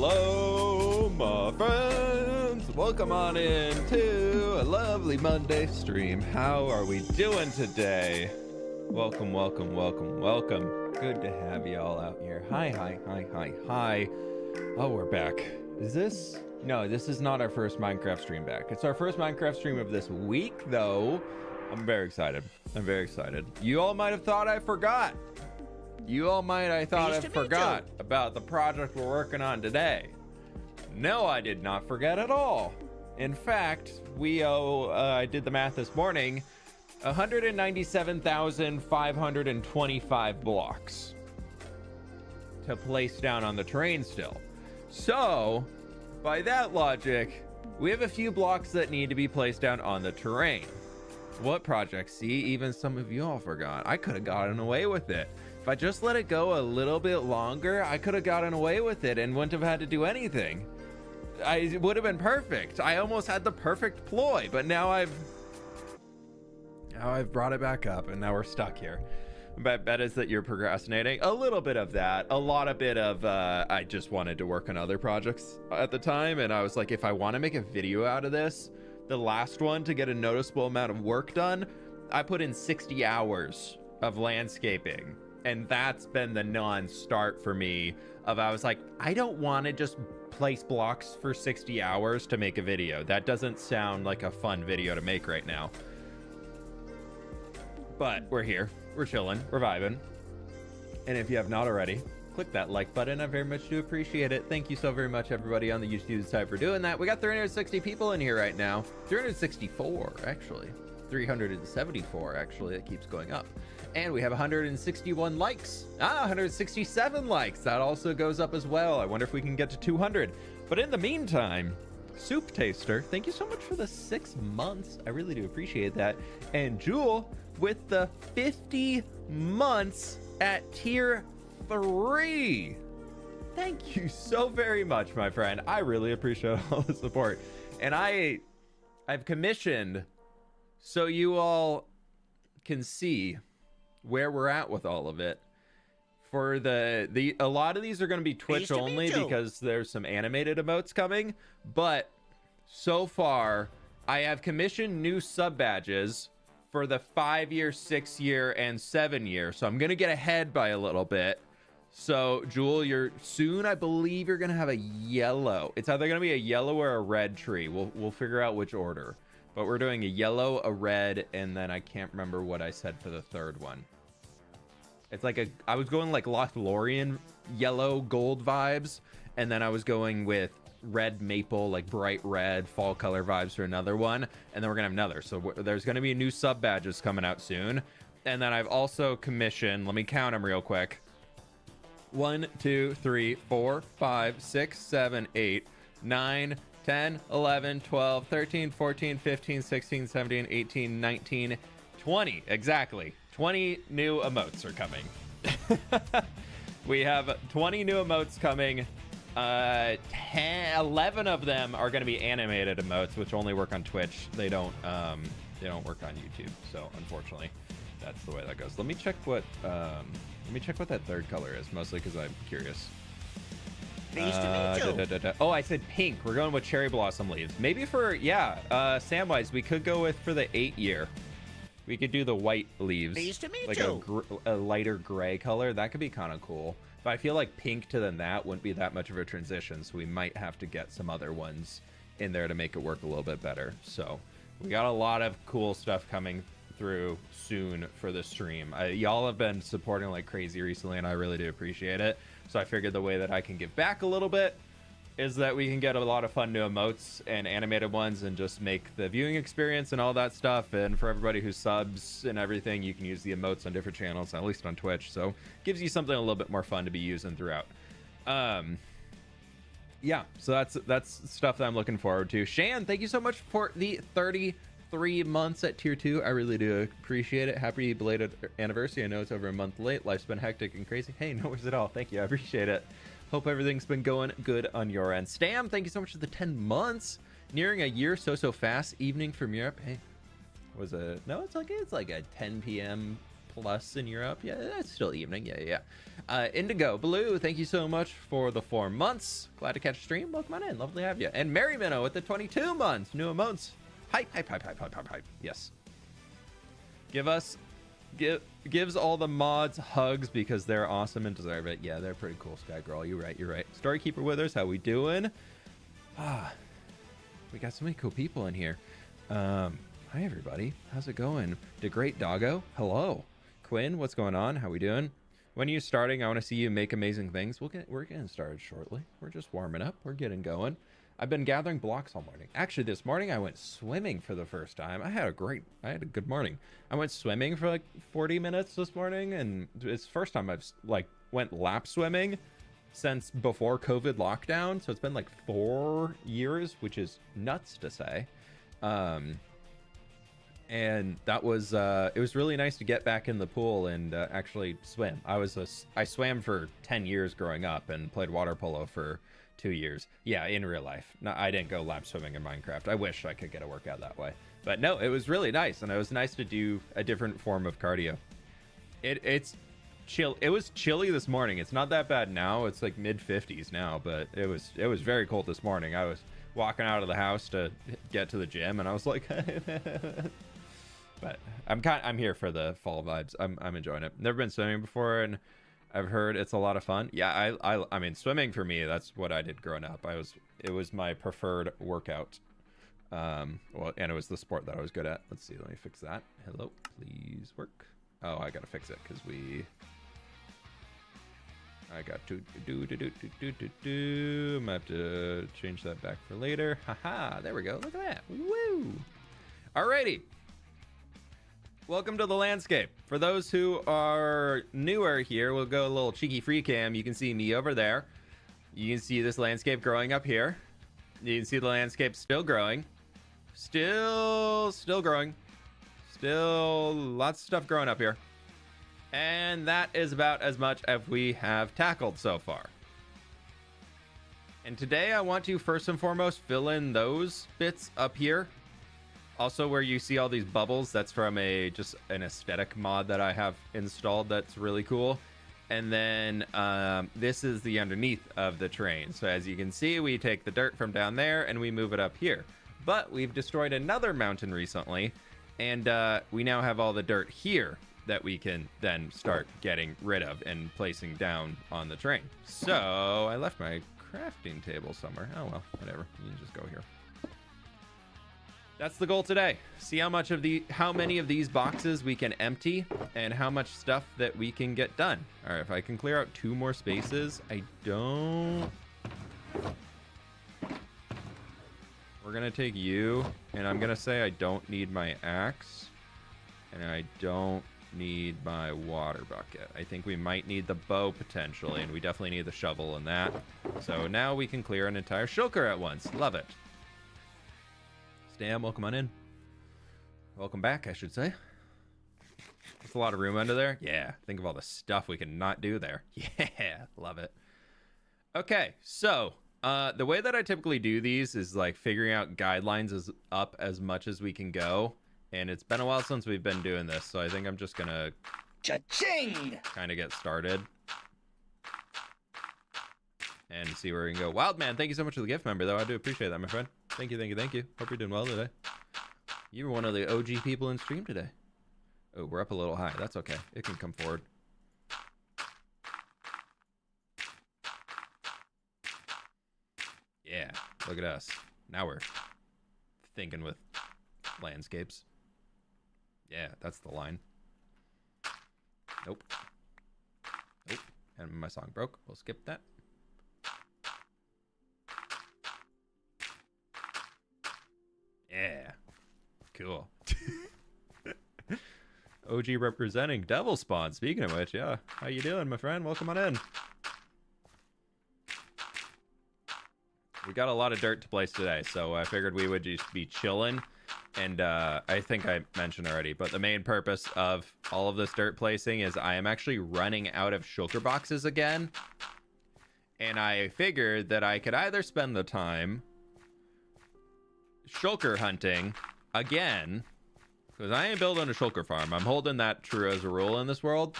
Hello, my friends. Welcome on in to a lovely Monday stream. How are we doing today? Welcome, welcome, welcome, welcome. Good to have you all out here. Hi. Oh, we're back. Is this? No, this is not our first Minecraft stream back. It's our first Minecraft stream of this week, though. I'm very excited. You all might have thought I forgot. I forgot about the project we're working on today. No, I did not forget at all. In fact, we owe, I did the math this morning, 197,525 blocks to place down on the terrain still. So, by that logic, we have a few blocks that need to be placed down on the terrain. What project? See, even some of you all forgot. I could have gotten away with it. If I just let it go a little bit longer, I could have gotten away with it and wouldn't have had to do anything. It would have been perfect. I almost had the perfect ploy, but now I've brought it back up and now we're stuck here. Bet is that you're procrastinating. A little bit of that. A lot of bit of I just wanted to work on other projects at the time, and I was like, if I want to make a video out of this, the last one, to get a noticeable amount of work done, I put in 60 hours of landscaping. And that's been the non-start for me of, I was like, I don't want to just place blocks for 60 hours to make a video. That doesn't sound like a fun video to make right now. But we're here, we're chilling, we're vibing. And if you have not already, click that like button. I very much do appreciate it. Thank you so very much, everybody on the YouTube side, for doing that. We got 360 people in here right now. 364, actually. 374, actually. It keeps going up. And we have 161 likes. 167 likes. That also goes up as well. I wonder if we can get to 200. But in the meantime, Soup Taster, thank you so much for the 6 months. I really do appreciate that. And Jewel with the 50 months at tier 3. Thank you so very much, my friend. I really appreciate all the support. And I've commissioned, so you all can see where we're at with all of it. For a lot of these are going to be Twitch only because there's some animated emotes coming. But so far, I have commissioned new sub badges for the 5-year, 6-year, and 7-year. So I'm going to get ahead by a little bit. So Jewel, I believe you're going to have a yellow. It's either going to be a yellow or a red tree. We'll figure out which order. But we're doing a yellow, a red, and then I can't remember what I said for the third one. It's like I was going like Lothlorien yellow gold vibes, and then I was going with red maple, like bright red fall color vibes for another one, and then we're gonna have another. So there's gonna be new sub badges coming out soon. And then I've also commissioned, let me count them real quick. 1, 2, 3, 4, 5, 6, 7, 8, 9, 10, 11, 12, 13, 14, 15, 16, 17, 18, 19, 20. Exactly. 20 new emotes are coming. We have 20 new emotes coming. 11 of them are going to be animated emotes, which only work on Twitch. They don't work on YouTube. So unfortunately, that's the way that goes. Let me check what that third color is, mostly because I'm curious. Oh, I said pink. We're going with cherry blossom leaves. Maybe for Samwise, we could go with for the 8-year. We could do the white leaves, like a lighter gray color. That could be kind of cool. But I feel like pink to then that wouldn't be that much of a transition, so we might have to get some other ones in there to make it work a little bit better. So we got a lot of cool stuff coming through soon for the stream. Y'all have been supporting like crazy recently, and I really do appreciate it. So I figured the way that I can give back a little bit is that we can get a lot of fun new emotes and animated ones and just make the viewing experience and all that stuff. And for everybody who subs and everything, you can use the emotes on different channels, at least on Twitch. So gives you something a little bit more fun to be using throughout. Yeah, so that's stuff that I'm looking forward to. Shan, thank you so much for the 33 months at tier 2. I really do appreciate it. Happy belated anniversary. I know it's over a month late. Life's been hectic and crazy. Hey, no worries at all. Thank you. I appreciate it. Hope everything's been going good on your end. Stam, thank you so much for the 10 months. Nearing a year so fast. Evening from Europe. Hey, was it? No, it's like a 10 p.m. plus in Europe. Yeah, it's still evening. Yeah. Indigo Blue, thank you so much for the 4 months. Glad to catch a stream. Welcome on in. Lovely to have you. And Mary Minnow with the 22 months. New emotes. Hype. Yes. Gives all the mods hugs because they're awesome and deserve it. Yeah, they're pretty cool, Sky Girl. You're right. Storykeeper Withers, how we doing? We got so many cool people in here. Hi everybody, how's it going? The Great Doggo, hello. Quinn, what's going on? How we doing? When are you starting? I want to see you make amazing things. We're getting started shortly. We're just warming up. We're getting going. I've been gathering blocks all morning. Actually, this morning I went swimming for the first time. I had a good morning. I went swimming for like 40 minutes this morning, and it's the first time I've went lap swimming since before COVID lockdown. So it's been like 4 years, which is nuts to say. And that was it was really nice to get back in the pool and actually swim. I swam for 10 years growing up and played water polo for 2 years. Yeah, in real life. No, I didn't go lap swimming in Minecraft. I wish I could get a workout that way. But no, it was really nice, and it was nice to do a different form of cardio. It's chill. It was chilly this morning. It's not that bad now. It's like mid 50s now, but it was very cold this morning. I was walking out of the house to get to the gym, and I was like but I'm here for the fall vibes. I'm enjoying it. Never been swimming before, and I've heard it's a lot of fun. Yeah, I mean, swimming for me, that's what I did growing up. It was my preferred workout. Well, and it was the sport that I was good at. Let's see, let me fix that. Hello, please work. Oh, I gotta fix it because I got to I'm gonna have to change that back for later. Haha, there we go. Look at that. Woo! Alrighty. Welcome to the landscape. For those who are newer here, we'll go a little cheeky free cam. You can see me over there. You can see this landscape growing up here. You can see the landscape still growing. Still growing. Still lots of stuff growing up here. And that is about as much as we have tackled so far. And today I want to first and foremost fill in those bits up here. Also, where you see all these bubbles, that's from just an aesthetic mod that I have installed that's really cool. And then this is the underneath of the terrain. So as you can see, we take the dirt from down there and we move it up here. But we've destroyed another mountain recently, and we now have all the dirt here that we can then start getting rid of and placing down on the terrain. So I left my crafting table somewhere. Oh well, whatever. You can just go here. That's the goal today. See how many of these boxes we can empty and how much stuff that we can get done. All right, if I can clear out 2 more spaces, we're gonna take you, and I'm gonna say I don't need my axe, and I don't need my water bucket. I think we might need the bow potentially, and we definitely need the shovel and that. So now we can clear an entire shulker at once. Love it. Stam, welcome on in. Welcome back, I should say. There's a lot of room under there. Yeah, think of all the stuff we can not do there. Yeah, love it. Okay, so the way that I typically do these is like figuring out guidelines up as much as we can go. And it's been a while since we've been doing this, so I think I'm just gonna cha-ching! Kind of get started. And see where we can go. Wildman, thank you so much for the gift member, though. I do appreciate that, my friend. Thank you. Hope you're doing well today. You were one of the OG people in stream today. Oh, we're up a little high. That's okay. It can come forward. Yeah, look at us. Now we're thinking with landscapes. Yeah, that's the line. Nope. And my song broke. We'll skip that. Yeah. Cool. OG representing Devil Spawn. Speaking of which, yeah. How you doing, my friend? Welcome on in. We got a lot of dirt to place today, so I figured we would just be chilling. And I think I mentioned already, but the main purpose of all of this dirt placing is I am actually running out of shulker boxes again. And I figured that I could either spend the time shulker hunting again, Because I ain't building a shulker farm. I'm holding that true as a rule in this world.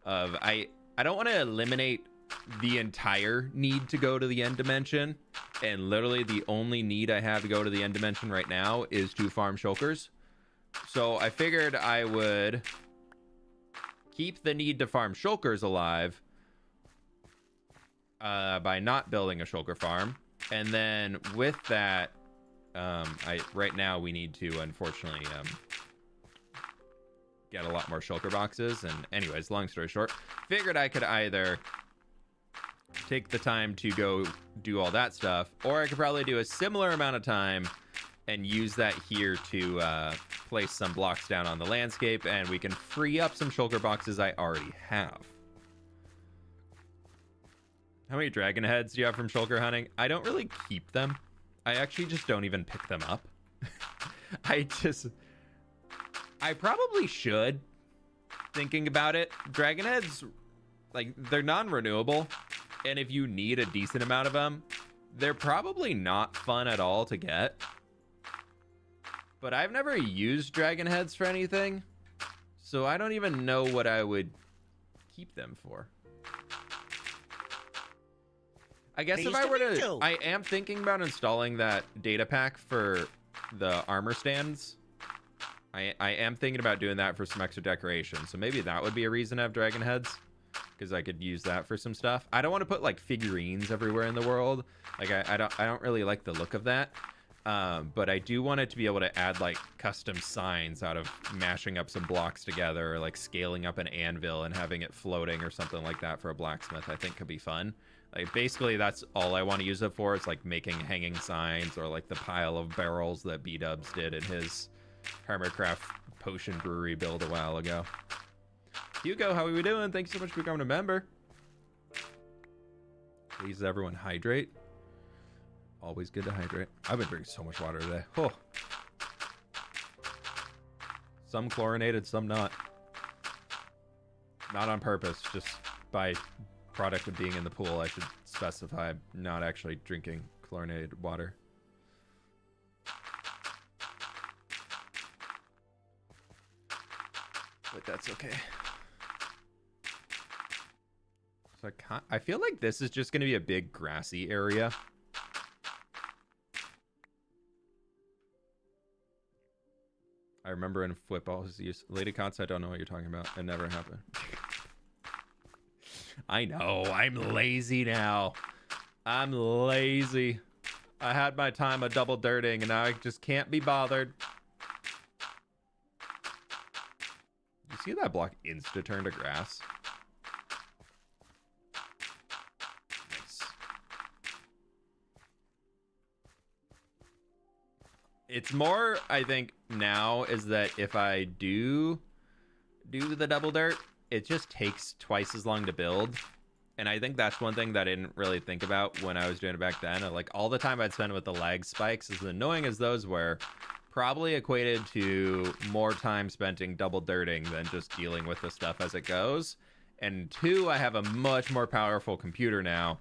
Of I don't want to eliminate the entire need to go to the end dimension, and literally the only need I have to go to the end dimension right now is to farm shulkers. So I figured I would keep the need to farm shulkers alive by not building a shulker farm, and then with that, right now we need to unfortunately get a lot more shulker boxes. And anyways, long story short, figured I could either take the time to go do all that stuff, or I could probably do a similar amount of time and use that here to place some blocks down on the landscape, and we can free up some shulker boxes I already have. How many dragon heads do you have from shulker hunting? I don't really keep them. I actually just don't even pick them up. I probably should, thinking about it. Dragon heads, like, they're non-renewable, and if you need a decent amount of them, they're probably not fun at all to get. But I've never used dragon heads for anything, so I don't even know what I would keep them for. I guess if I were to, I am thinking about installing that data pack for the armor stands. I am thinking about doing that for some extra decoration, so maybe that would be a reason to have dragon heads, because I could use that for some stuff. I don't want to put like figurines everywhere in the world. Like I don't really like the look of that. But I do want it to be able to add like custom signs out of mashing up some blocks together, or like scaling up an anvil and having it floating or something like that for a blacksmith. I think could be fun. Like basically that's all I want to use it for. It's like making hanging signs, or like the pile of barrels that B-Dubs did in his Hermitcraft potion brewery build a while ago. Hugo, how are we doing? Thanks so much for becoming a member. Please everyone hydrate. Always good to hydrate. I've been drinking so much water today. Oh. Some chlorinated, some not. Not on purpose, just by product of being in the pool. I should specify I'm not actually drinking chlorinated water. But that's okay. So I feel like this is just going to be a big grassy area. I remember in fWhip always used Lady Cots. I don't know what you're talking about. It never happened. I know. I'm lazy now. I'm lazy. I had my time of double dirting, and now I just can't be bothered. You see that block insta turn to grass? Nice. It's more, I think, now is that if I do the double dirt, it just takes twice as long to build. And I think that's one thing that I didn't really think about when I was doing it back then. Like all the time I'd spend with the lag spikes, as annoying as those were, probably equated to more time spent in double dirting than just dealing with the stuff as it goes. And two, I have a much more powerful computer now,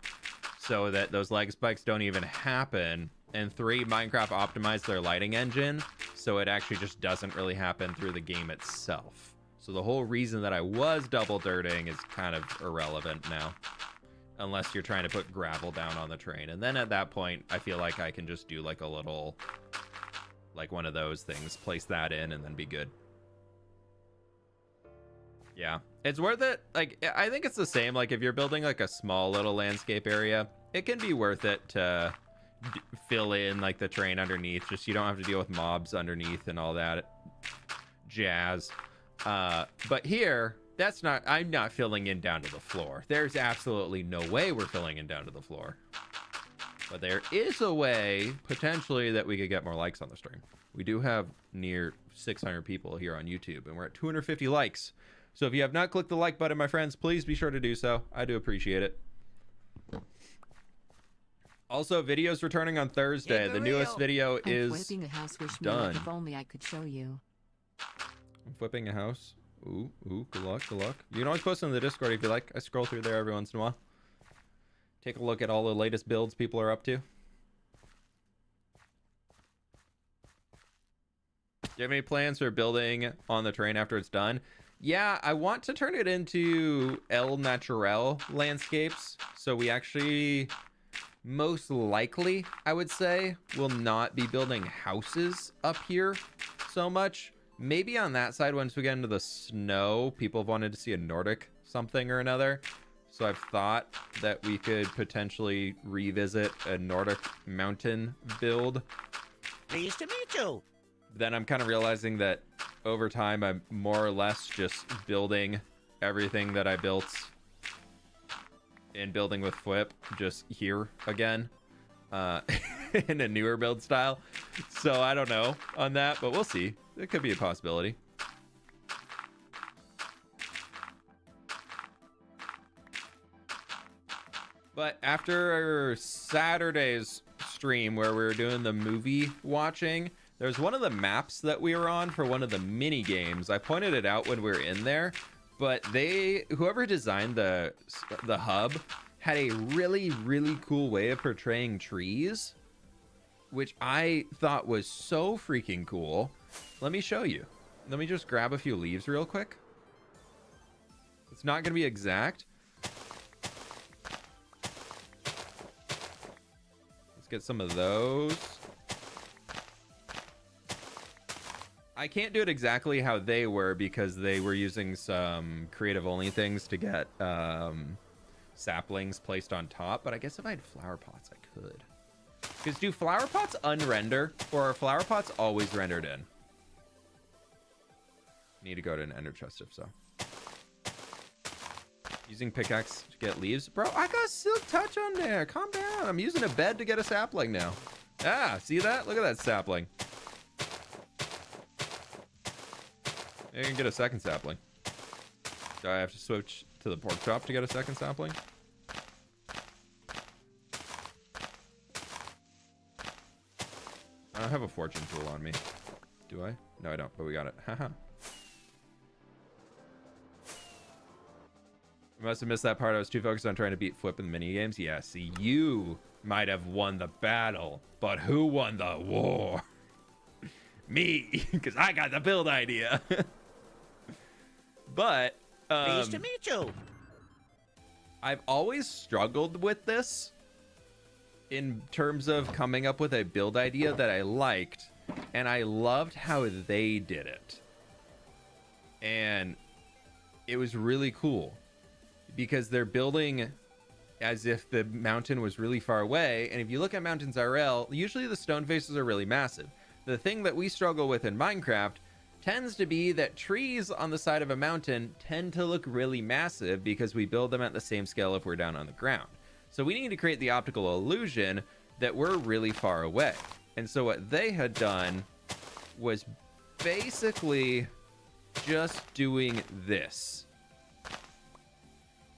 so that those lag spikes don't even happen. And three, Minecraft optimized their lighting engine, so it actually just doesn't really happen through the game itself. So the whole reason that I was double dirting is kind of irrelevant now, unless you're trying to put gravel down on the train. And then at that point, I feel like I can just do like a little, like one of those things, place that in and then be good. Yeah, it's worth it. Like, I think it's the same. Like if you're building like a small little landscape area, it can be worth it to fill in like the terrain underneath. Just you don't have to deal with mobs underneath and all that jazz. But here, that's not, I'm not filling in down to the floor. There's absolutely no way we're filling in down to the floor. But there is a way, potentially, that we could get more likes on the stream. We do have near 600 people here on YouTube, and we're at 250 likes. So if you have not clicked the like button, my friends, please be sure to do so. I do appreciate it. Also, videos returning on Thursday. The newest video is flipping a house. Wish done. Me luck if only I could show you. I'm flipping a house. Ooh, good luck, good luck. You can always post in the Discord if you like. I scroll through there every once in a while. Take a look at all the latest builds people are up to. you have any plans for building on the terrain after it's done? Yeah, I want to turn it into El Natural landscapes. So we actually, most likely, I would say, will not be building houses up here so much. Maybe on that side, once we get into the snow, people have wanted to see a Nordic something or another. So I've thought that we could potentially revisit a Nordic mountain build. Pleased to meet you. Then I'm kind of realizing that over time, I'm more or less just building everything that I built in building with fWhip just here again in a newer build style. So I don't know on that, but we'll see. It could be a possibility. But after Saturday's stream where we were doing the movie watching, there's one of the maps that we were on for one of the mini games. I pointed it out when we were in there, but whoever designed the hub had a really, really cool way of portraying trees, which I thought was so freaking cool. Let me show you. Let me just grab a few leaves real quick. It's not going to be exact. Let's get some of those. I can't do it exactly how they were because they were using some creative only things to get saplings placed on top. But I guess if I had flower pots, I could. Because do flower pots unrender, or are flower pots always rendered in? Need to go to an ender chest if so. Using pickaxe to get leaves. Bro, I got silk touch on there. Calm down. I'm using a bed to get a sapling now. Ah, see that? Look at that sapling. I can get a second sapling. Do I have to switch to the pork chop to get a second sapling? I don't have a fortune tool on me. Do I? No, I don't, but we got it. Haha. I must have missed that part. I was too focused on trying to beat fWhip in the mini games. Yeah, see, you might have won the battle, but who won the war? Me, because I got the build idea. But Pleased to meet you. I've always struggled with this in terms of coming up with a build idea that I liked, and I loved how they did it. And it was really cool because they're building as if the mountain was really far away. And if you look at mountains IRL, usually the stone faces are really massive. The thing that we struggle with in Minecraft tends to be that trees on the side of a mountain tend to look really massive because we build them at the same scale if we're down on the ground. So we need to create the optical illusion that we're really far away. And so what they had done was basically just doing this.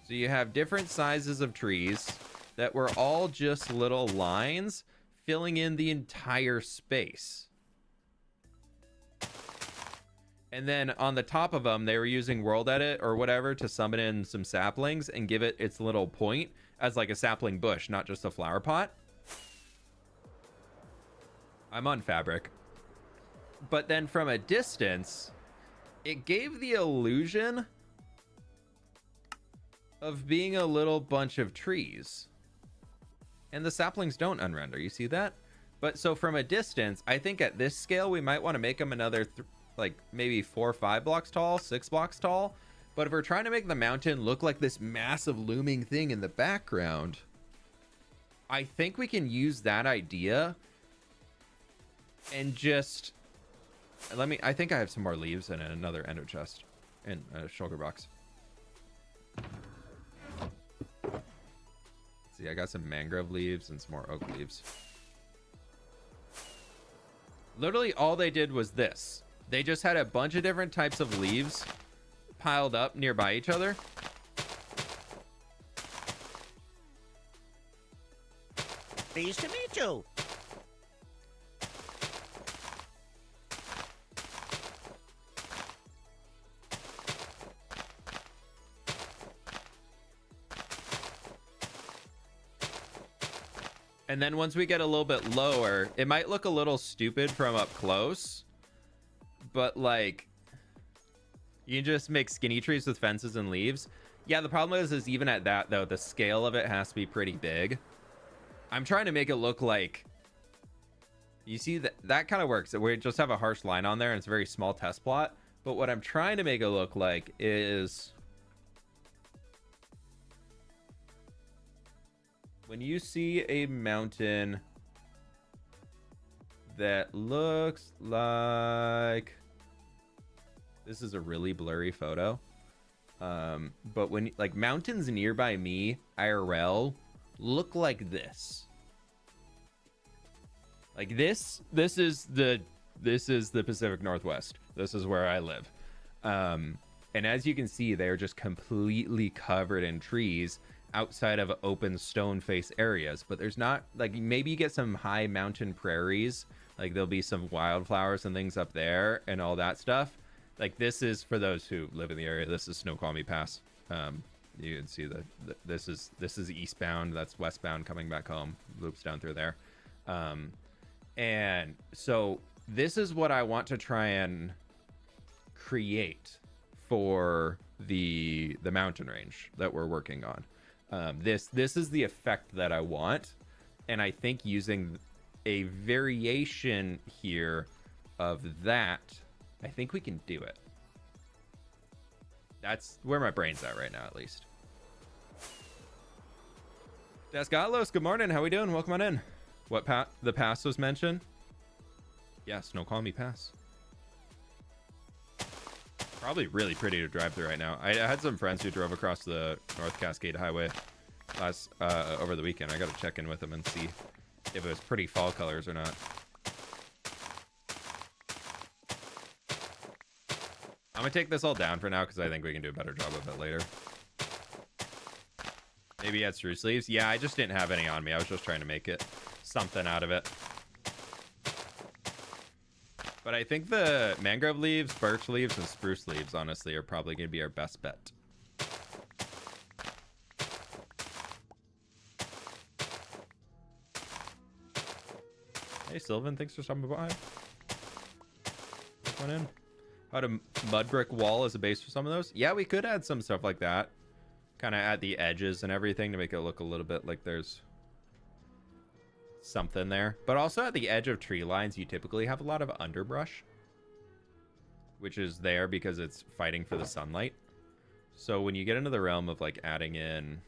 So you have different sizes of trees that were all just little lines filling in the entire space. And then on the top of them, they were using World Edit or whatever to summon in some saplings and give it its little point as like a sapling bush, not just a flower pot. I'm on fabric. But then from a distance, it gave the illusion of being a little bunch of trees. And the saplings don't unrender, you see that? But so from a distance, I think at this scale, we might want to make them another like maybe 4 or 5 blocks tall, 6 blocks tall. But if we're trying to make the mountain look like this massive looming thing in the background, I think we can use that idea and just I think I have some more leaves in another ender chest in a shulker box. See, I got some mangrove leaves and some more oak leaves. Literally all they did was this. They just had a bunch of different types of leaves piled up nearby each other. Pleased to meet you. And then once we get a little bit lower, it might look a little stupid from up close, but like you can just make skinny trees with fences and leaves. Yeah, the problem is even at that though, the scale of it has to be pretty big. I'm trying to make it look like, you see that kind of works. We just have a harsh line on there and it's a very small test plot. But what I'm trying to make it look like is when you see a mountain that looks like, this is a really blurry photo. But when like mountains nearby me, IRL, look like this. Like this is the Pacific Northwest. This is where I live. And as you can see, they are just completely covered in trees outside of open stone face areas. But there's not, like, maybe you get some high mountain prairies. Like there'll be some wildflowers and things up there and all that stuff. Like this is, for those who live in the area, this is Snoqualmie Pass. You can see this is eastbound, that's westbound coming back home, loops down through there. And so this is what I want to try and create for the mountain range that we're working on. This is the effect that I want, and I think using a variation here of that, I think we can do it. That's where my brain's at right now, at least. Desgalos, good morning. How we doing? Welcome on in. What the pass was mentioned? Yeah, Snoqualmie Pass. Probably really pretty to drive through right now. I had some friends who drove across the North Cascade Highway over the weekend. I got to check in with them and see if it was pretty fall colors or not. I'm gonna take this all down for now because I think we can do a better job of it later. Maybe add spruce leaves. Yeah, I just didn't have any on me. I was just trying to make it something out of it. But I think the mangrove leaves, birch leaves, and spruce leaves, honestly, are probably going to be our best bet. Hey, Sylvan, thanks for stopping by. Come on in. How to mud brick wall as a base for some of those? Yeah, we could add some stuff like that. Kind of at the edges and everything to make it look a little bit like there's something there. But also at the edge of tree lines, you typically have a lot of underbrush, which is there because it's fighting for the sunlight. So when you get into the realm of like adding in,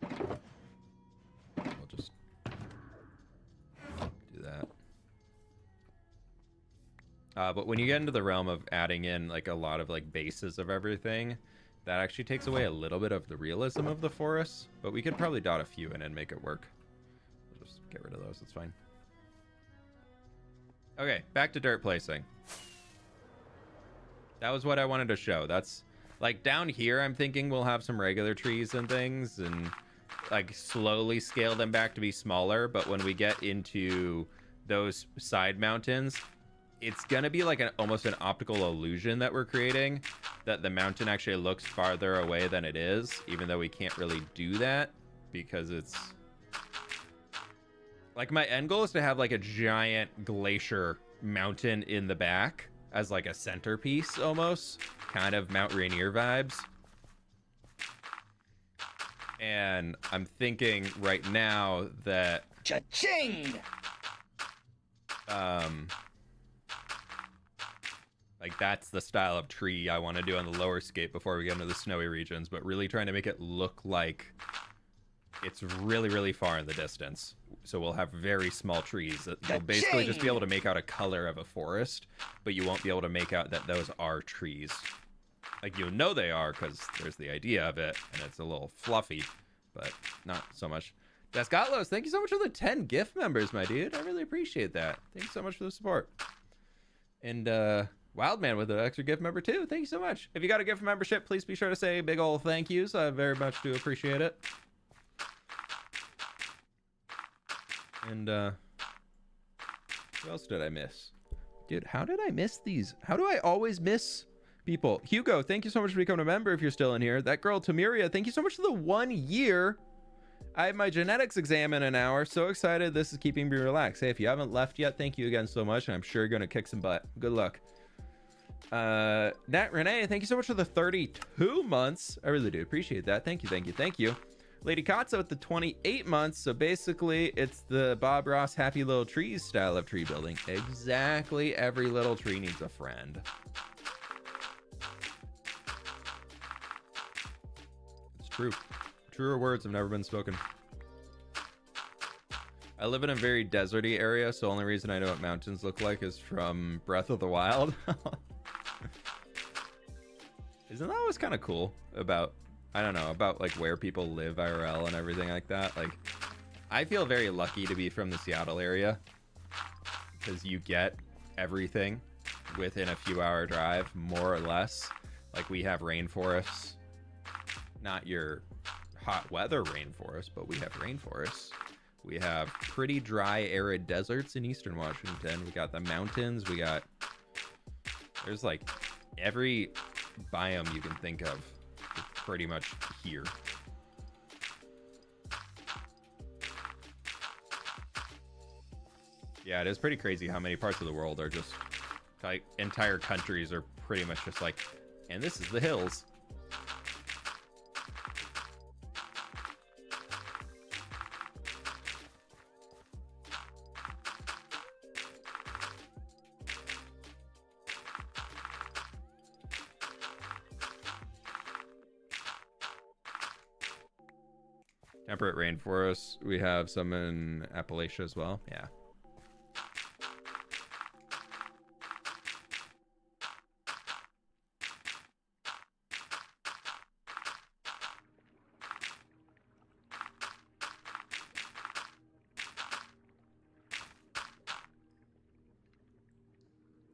we'll just do that. But when you get into the realm of adding in like a lot of like bases of everything, that actually takes away a little bit of the realism of the forest. But we could probably dot a few in and make it work. We'll just get rid of those, it's fine. Okay, back to dirt placing. That was what I wanted to show. That's like down here, I'm thinking we'll have some regular trees and things and like slowly scale them back to be smaller. But when we get into those side mountains, it's gonna be like almost an optical illusion that we're creating, that the mountain actually looks farther away than it is, even though we can't really do that because it's like, my end goal is to have like a giant glacier mountain in the back as like a centerpiece, almost kind of Mount Rainier vibes. And I'm thinking right now that Cha-ching! Like that's the style of tree I want to do on the lower scape before we get into the snowy regions, but really trying to make it look like it's really, really far in the distance. So we'll have very small trees that you'll basically just be able to make out a color of a forest, but you won't be able to make out that those are trees. Like, you'll know they are because there's the idea of it, and it's a little fluffy, but not so much. Desgatlos, thank you so much for the 10 gift members, my dude. I really appreciate that. Thank you so much for the support. And Wildman with an extra gift member too. Thank you so much. If you got a gift membership, please be sure to say big ol' thank yous. I very much do appreciate it. And who else did I miss? Dude, how did I miss these? How do I always miss people? Hugo, thank you so much for becoming a member if you're still in here. That girl, Tamiria, thank you so much for the 1 year. I have my genetics exam in an hour. So excited. This is keeping me relaxed. Hey, if you haven't left yet, thank you again so much. And I'm sure you're going to kick some butt. Good luck. Nat Renee, thank you so much for the 32 months. I really do appreciate that. Thank you, thank you, thank you. Lady Kotso with the 28 months. So basically, it's the Bob Ross Happy Little Trees style of tree building. Exactly. Every little tree needs a friend. It's true. Truer words have never been spoken. I live in a very deserty area, so the only reason I know what mountains look like is from Breath of the Wild. Isn't that what's kind of cool about, I don't know, about like where people live IRL and everything like that? Like, I feel very lucky to be from the Seattle area because you get everything within a few hour drive, more or less. Like, we have rainforests, not your hot weather rainforest, but we have rainforests. We have pretty dry, arid deserts in eastern Washington. We got the mountains. There's like every biome you can think of is pretty much here. Yeah, it is pretty crazy how many parts of the world are just like entire countries are pretty much just like, and this is the hills. Temperate rainforests. We have some in Appalachia as well. Yeah.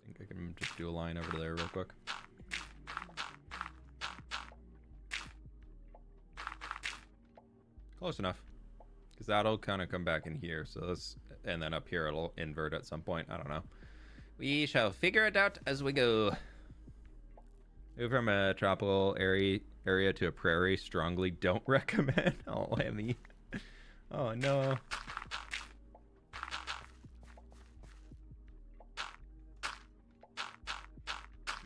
I think I can just do a line over there real quick. Close enough, because that'll kind of come back in here. So this, and then up here it'll invert at some point. I don't know. We shall figure it out as we go. Move from a tropical area to a prairie. Strongly don't recommend. Oh, Emmy. Oh no.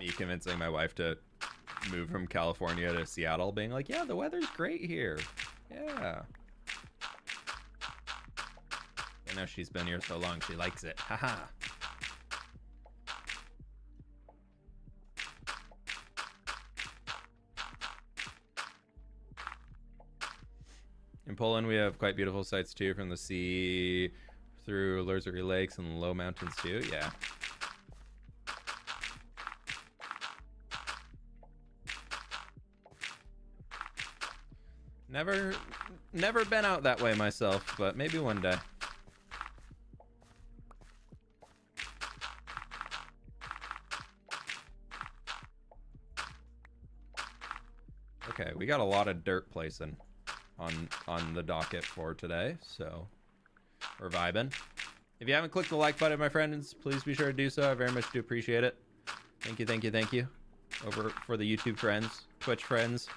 Me convincing my wife to move from California to Seattle, being like, yeah, the weather's great here. Yeah. I know she's been here so long, she likes it. Haha. In Poland, we have quite beautiful sights too, from the sea through Lurzery Lakes and low mountains too. Yeah. Never been out that way myself, but maybe one day. Okay, we got a lot of dirt placing on the docket for today, so we're vibing. If you haven't clicked the like button, my friends, please be sure to do so. I very much do appreciate it. Thank you, thank you, thank you. Over for the YouTube friends, Twitch friends.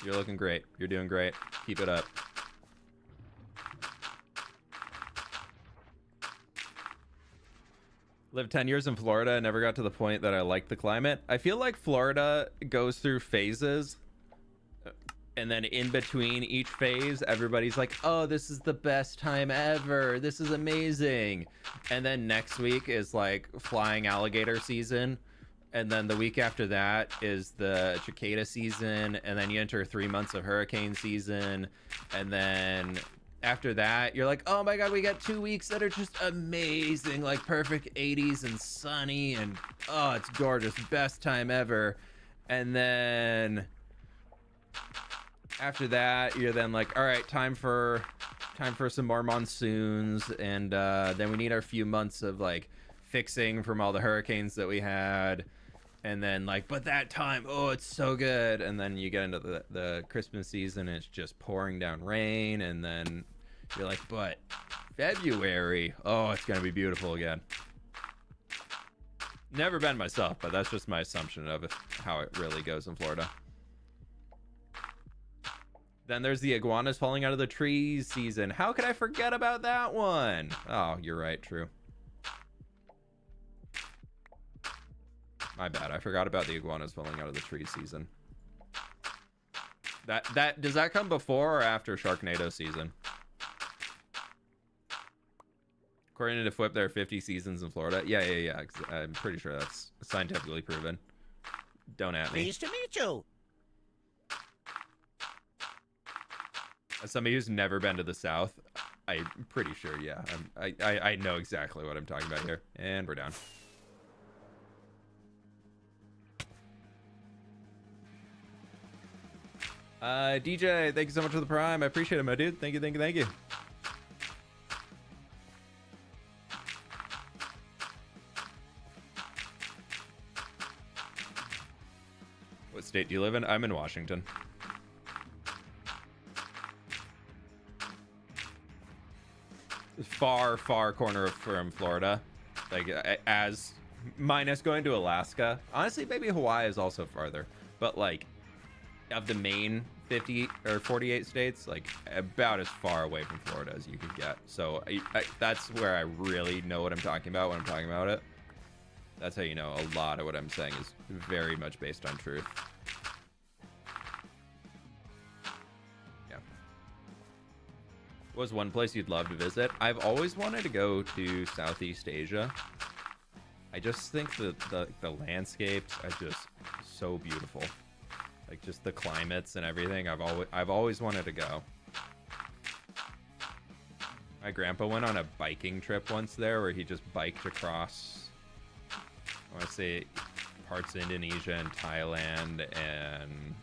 You're looking great. You're doing great. Keep it up. Lived 10 years in Florida and never got to the point that I liked the climate. I feel like Florida goes through phases. And then in between each phase, everybody's like, oh, this is the best time ever. This is amazing. And then next week is like flying alligator season. And then the week after that is the cicada season. And then you enter 3 months of hurricane season. And then after that, you're like, oh my God, we got 2 weeks that are just amazing. Like perfect 80s and sunny. And oh, it's gorgeous. Best time ever. And then after that, you're then like, all right, time for some more monsoons. And then we need our few months of like fixing from all the hurricanes that we had. And then like, but that time, oh, it's so good. And then you get into the Christmas season, and it's just pouring down rain. And then you're like, but February, oh, it's gonna be beautiful again. Never been myself, but that's just my assumption of how it really goes in Florida. Then there's the iguanas falling out of the trees season. How could I forget about that one? Oh, you're right. True. My bad. I forgot about the iguanas falling out of the tree season. That does that come before or after Sharknado season? According to fWhip, there are 50 seasons in Florida. Yeah. I'm pretty sure that's scientifically proven. Don't at me. Pleased to meet you. As somebody who's never been to the South, I'm pretty sure, yeah. I know exactly what I'm talking about here. And we're down. DJ, thank you so much for the prime. I appreciate it, my dude. Thank you. What state do you live in? I'm in Washington. Far corner from Florida, like as minus going to Alaska. Honestly, maybe Hawaii is also farther, but like of the main 50 or 48 states, like about as far away from Florida as you could get. So that's where I really know what I'm talking about when I'm talking about it. That's how you know a lot of what I'm saying is very much based on truth. Was one place you'd love to visit? I've always wanted to go to Southeast Asia. I just think the landscapes are just so beautiful, like just the climates and everything. I've always wanted to go. My grandpa went on a biking trip once there, where he just biked across, I want to say, parts of Indonesia and Thailand and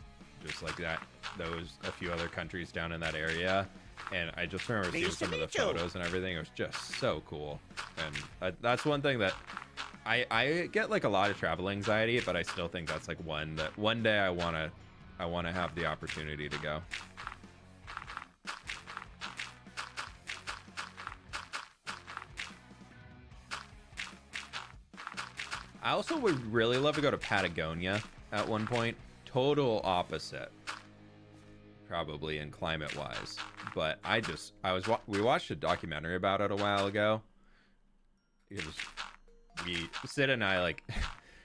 just like that, a few other countries down in that area. And I just remember seeing some of the photos and everything. It was just so cool. And that's one thing that I get like a lot of travel anxiety, but I still think that's like one that one day I want to have the opportunity to go. I also would really love to go to Patagonia at one point. Total opposite, probably in climate wise, but we watched a documentary about it a while ago. Sid and I, like,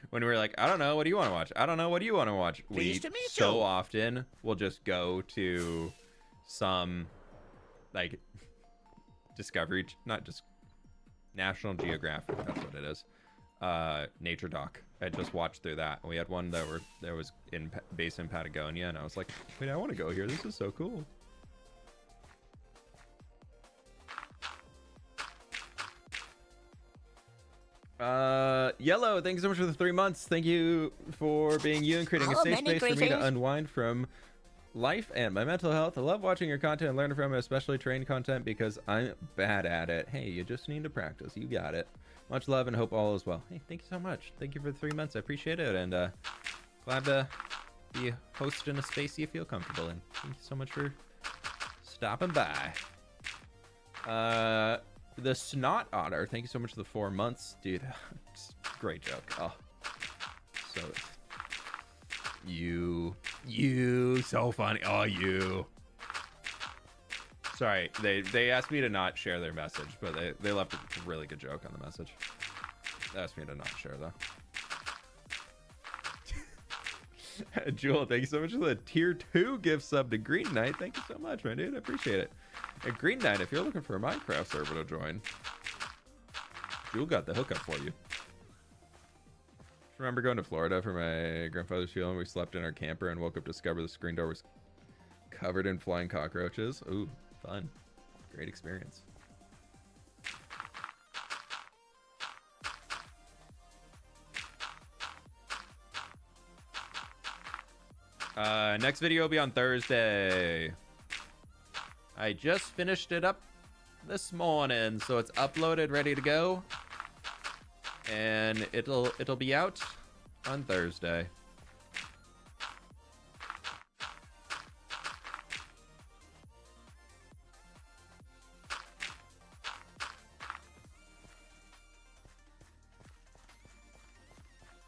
when we were like, I don't know, what do you want to watch? I don't know, what do you want to watch? We so often will just go to some like Discovery, not just National Geographic, that's what it is, nature doc. I just watched through that. We had one that was based in Patagonia, and I was like, wait, I want to go here. This is so cool. Yellow, thank you so much for the 3 months. Thank you for being you and creating a safe space for me to unwind from life and my mental health. I love watching your content and learning from it, especially train content, because I'm bad at it. Hey, you just need to practice. You got it. Much love and hope all is well. Hey, thank you so much. Thank you for the 3 months. I appreciate it, and glad to be hosting a space you feel comfortable in. Thank you so much for stopping by. The Snot Otter, thank you so much for the 4 months, dude. Great joke. Oh, so you so funny. Oh, you. Sorry, they asked me to not share their message, but they left a really good joke on the message. They asked me to not share, though. Jewel, thank you so much for the tier 2 gift sub to Green Knight. Thank you so much, my dude. I appreciate it. And Green Knight, if you're looking for a Minecraft server to join, Jewel got the hookup for you. Remember going to Florida for my grandfather's funeral, and we slept in our camper and woke up to discover the screen door was covered in flying cockroaches. Ooh, fun. Great experience. Next video will be on Thursday. I just finished it up this morning, so it's uploaded, ready to go, and it'll be out on Thursday.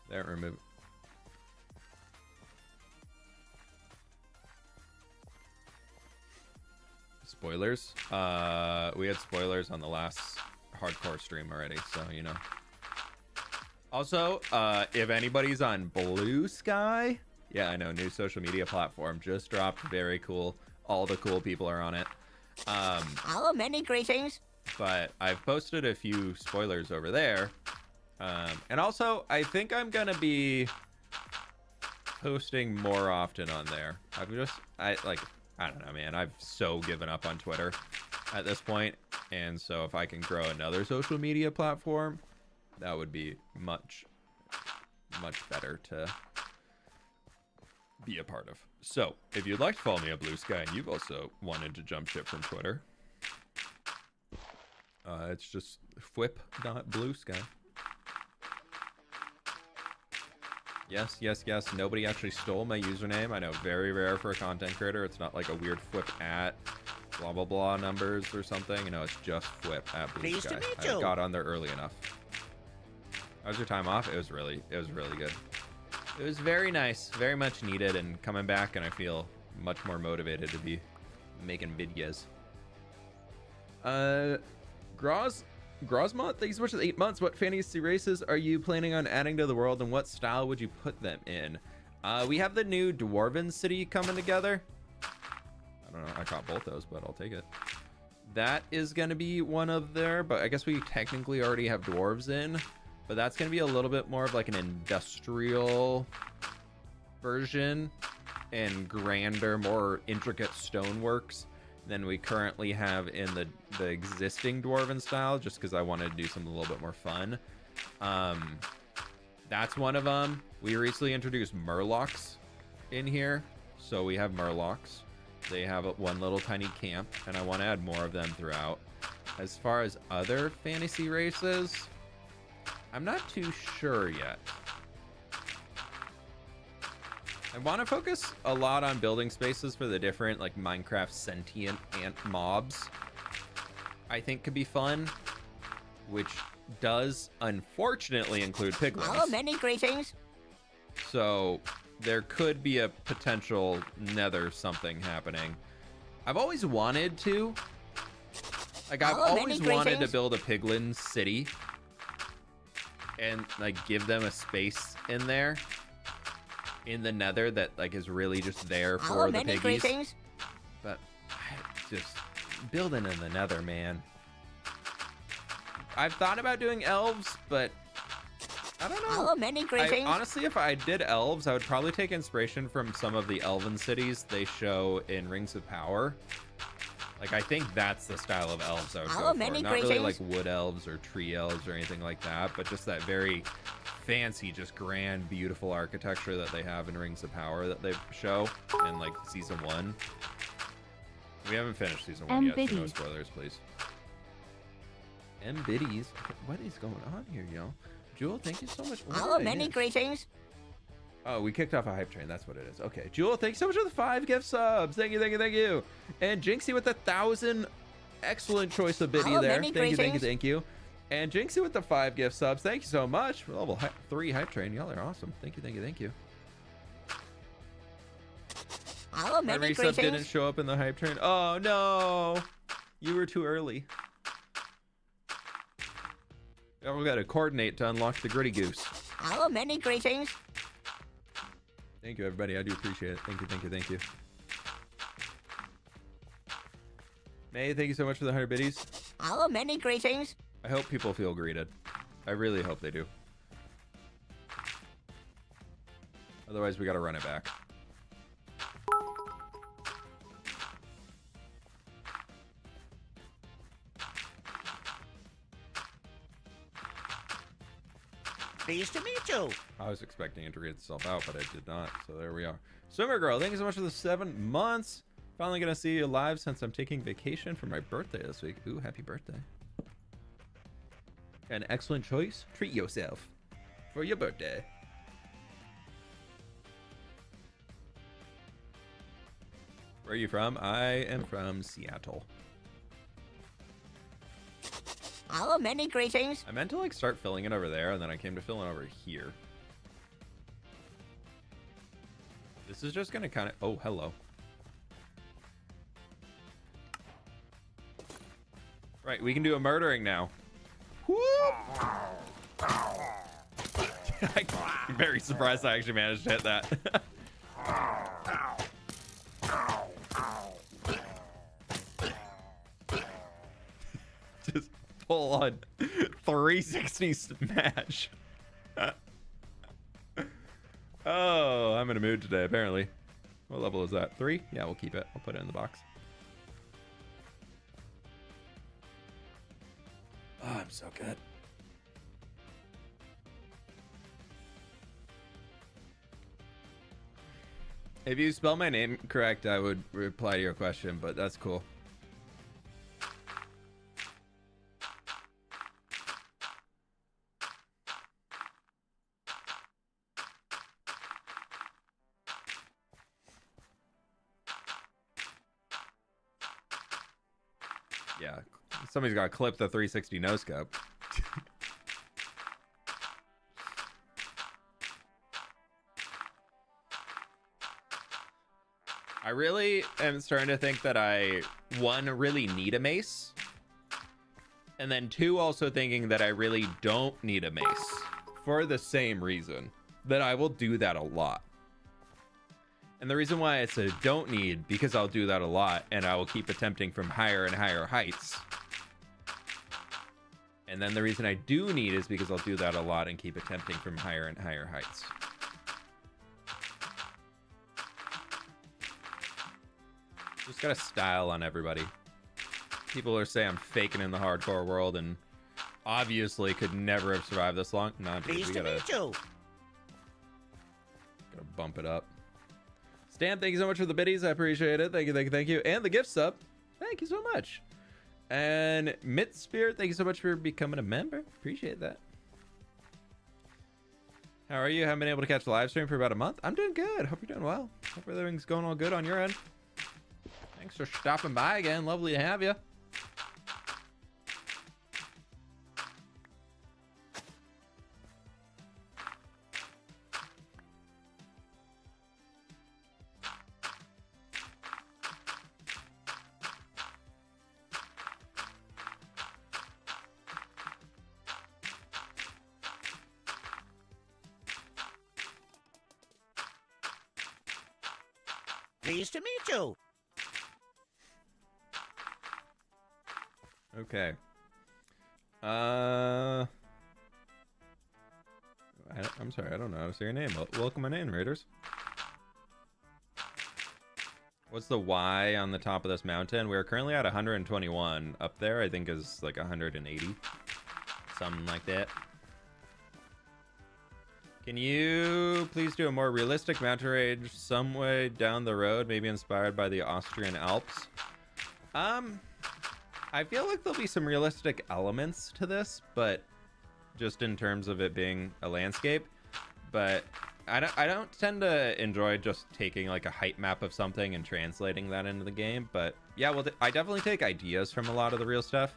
There, remove. Spoilers. We had spoilers on the last hardcore stream already, so you know. Also, if anybody's on Blue Sky, yeah, I know, new social media platform just dropped. Very cool. All the cool people are on it. Oh, many greetings. But I've posted a few spoilers over there. And also, I think I'm gonna be posting more often on there. I don't know, man. I've so given up on Twitter at this point, and so if I can grow another social media platform, that would be much better to be a part of. So if you'd like to follow me on Blue Sky and you've also wanted to jump ship from Twitter, it's just fWhip.bluesky. Yes, yes, yes. Nobody actually stole my username. I know, very rare for a content creator. It's not like a weird fWhip at blah blah blah numbers or something. You know, it's just fWhip at Blue Sky. I got on there early enough. How was your time off? It was really good. It was very nice, very much needed, and coming back, and I feel much more motivated to be making videos. Grosmont, thanks so much for the 8 months. What fantasy races are you planning on adding to the world, and what style would you put them in? We have the new Dwarven City coming together. I don't know, I caught both those, but I'll take it. That is going to be one of there, but I guess we technically already have dwarves in. But that's going to be a little bit more of like an industrial version and grander, more intricate stoneworks than we currently have in the existing Dwarven style, just because I wanted to do something a little bit more fun. That's one of them. We recently introduced Murlocs in here. So we have Murlocs. They have one little tiny camp, and I want to add more of them throughout. As far as other fantasy races, I'm not too sure yet. I want to focus a lot on building spaces for the different like Minecraft sentient ant mobs. I think could be fun, which does unfortunately include piglins. Oh, many greetings. So there could be a potential nether something happening. I've always wanted to. Like I've always wanted to build a piglin city. And like give them a space in there in the nether that like is really just there for the piggies. Greetings. But just building in the nether, man. I've thought about doing elves, but I don't know. Oh, many greetings. Honestly, if I did elves, I would probably take inspiration from some of the elven cities they show in Rings of Power. Like, I think that's the style of elves I would go for. Not really like wood elves or tree elves or anything like that, but just that very fancy, just grand, beautiful architecture that they have in Rings of Power that they show in like season 1. We haven't finished season 1 yet, so no spoilers, please. Biddies, what is going on here, yo? Jewel, thank you so much. Oh, many greetings. Oh, we kicked off a hype train. That's what it is. Okay, Jewel, thanks so much for the 5 gift subs. Thank you, thank you, thank you. And Jinxie with the 1,000. Excellent choice of biddy there. Thank you, thank you, thank you. And Jinxie with the 5 gift subs. Thank you so much. Level 3 hype train. Y'all are awesome. Thank you, thank you, thank you. Oh, my resub didn't show up in the hype train. Oh no, you were too early. Now we got to coordinate to unlock the gritty goose. Oh, many greetings. Thank you, everybody. I do appreciate it. Thank you, thank you, thank you. May, thank you so much for the 100 biddies. Oh, many greetings. I hope people feel greeted. I really hope they do. Otherwise, we got to run it back. Pleased to meet you. I was expecting it to read itself out, but it did not. So there we are. Swimmer Girl, thank you so much for the 7 months. Finally gonna see you live since I'm taking vacation for my birthday this week. Ooh, happy birthday. An excellent choice. Treat yourself for your birthday. Where are you from? I am from Seattle. Oh, many greetings. I meant to like start filling it over there, and then I came to fill it over here. This is just gonna kind of... Oh, hello. Right, we can do a murdering now. Whoop! I'm very surprised I actually managed to hit that. Just full on 360 smash. Oh, I'm in a mood today, apparently. What level is that? 3? Yeah, we'll keep it. I'll put it in the box. Oh, I'm so good. If you spell my name correct, I would reply to your question, but that's cool. Yeah, somebody's got to clip the 360 no scope. I really am starting to think that I, 1, really need a mace. And then 2, also thinking that I really don't need a mace. For the same reason. That I will do that a lot. And the reason why it's a don't need, because I'll do that a lot, and I will keep attempting from higher and higher heights. And then the reason I do need is because I'll do that a lot and keep attempting from higher and higher heights. Just got a style on everybody. People are saying I'm faking in the hardcore world and obviously could never have survived this long. No, dude, we gotta bump it up. Stan, thank you so much for the biddies. I appreciate it. Thank you, thank you, thank you. And the gift sub. Thank you so much. And Mitt Spirit, thank you so much for becoming a member. Appreciate that. How are you? Haven't been able to catch the live stream for about a month. I'm doing good. Hope you're doing well. Hope everything's going all good on your end. Thanks for stopping by again. Lovely to have you. Pleased to meet you. Okay. I'm sorry, I don't know how to say your name. Welcome in, Raiders. What's the Y on the top of this mountain? We're currently at 121. Up there, I think, is like 180. Something like that. Can you please do a more realistic mountain range some way down the road, maybe inspired by the Austrian Alps? I feel like there'll be some realistic elements to this, but just in terms of it being a landscape. But I don't tend to enjoy just taking like a height map of something and translating that into the game. But yeah, well, I definitely take ideas from a lot of the real stuff.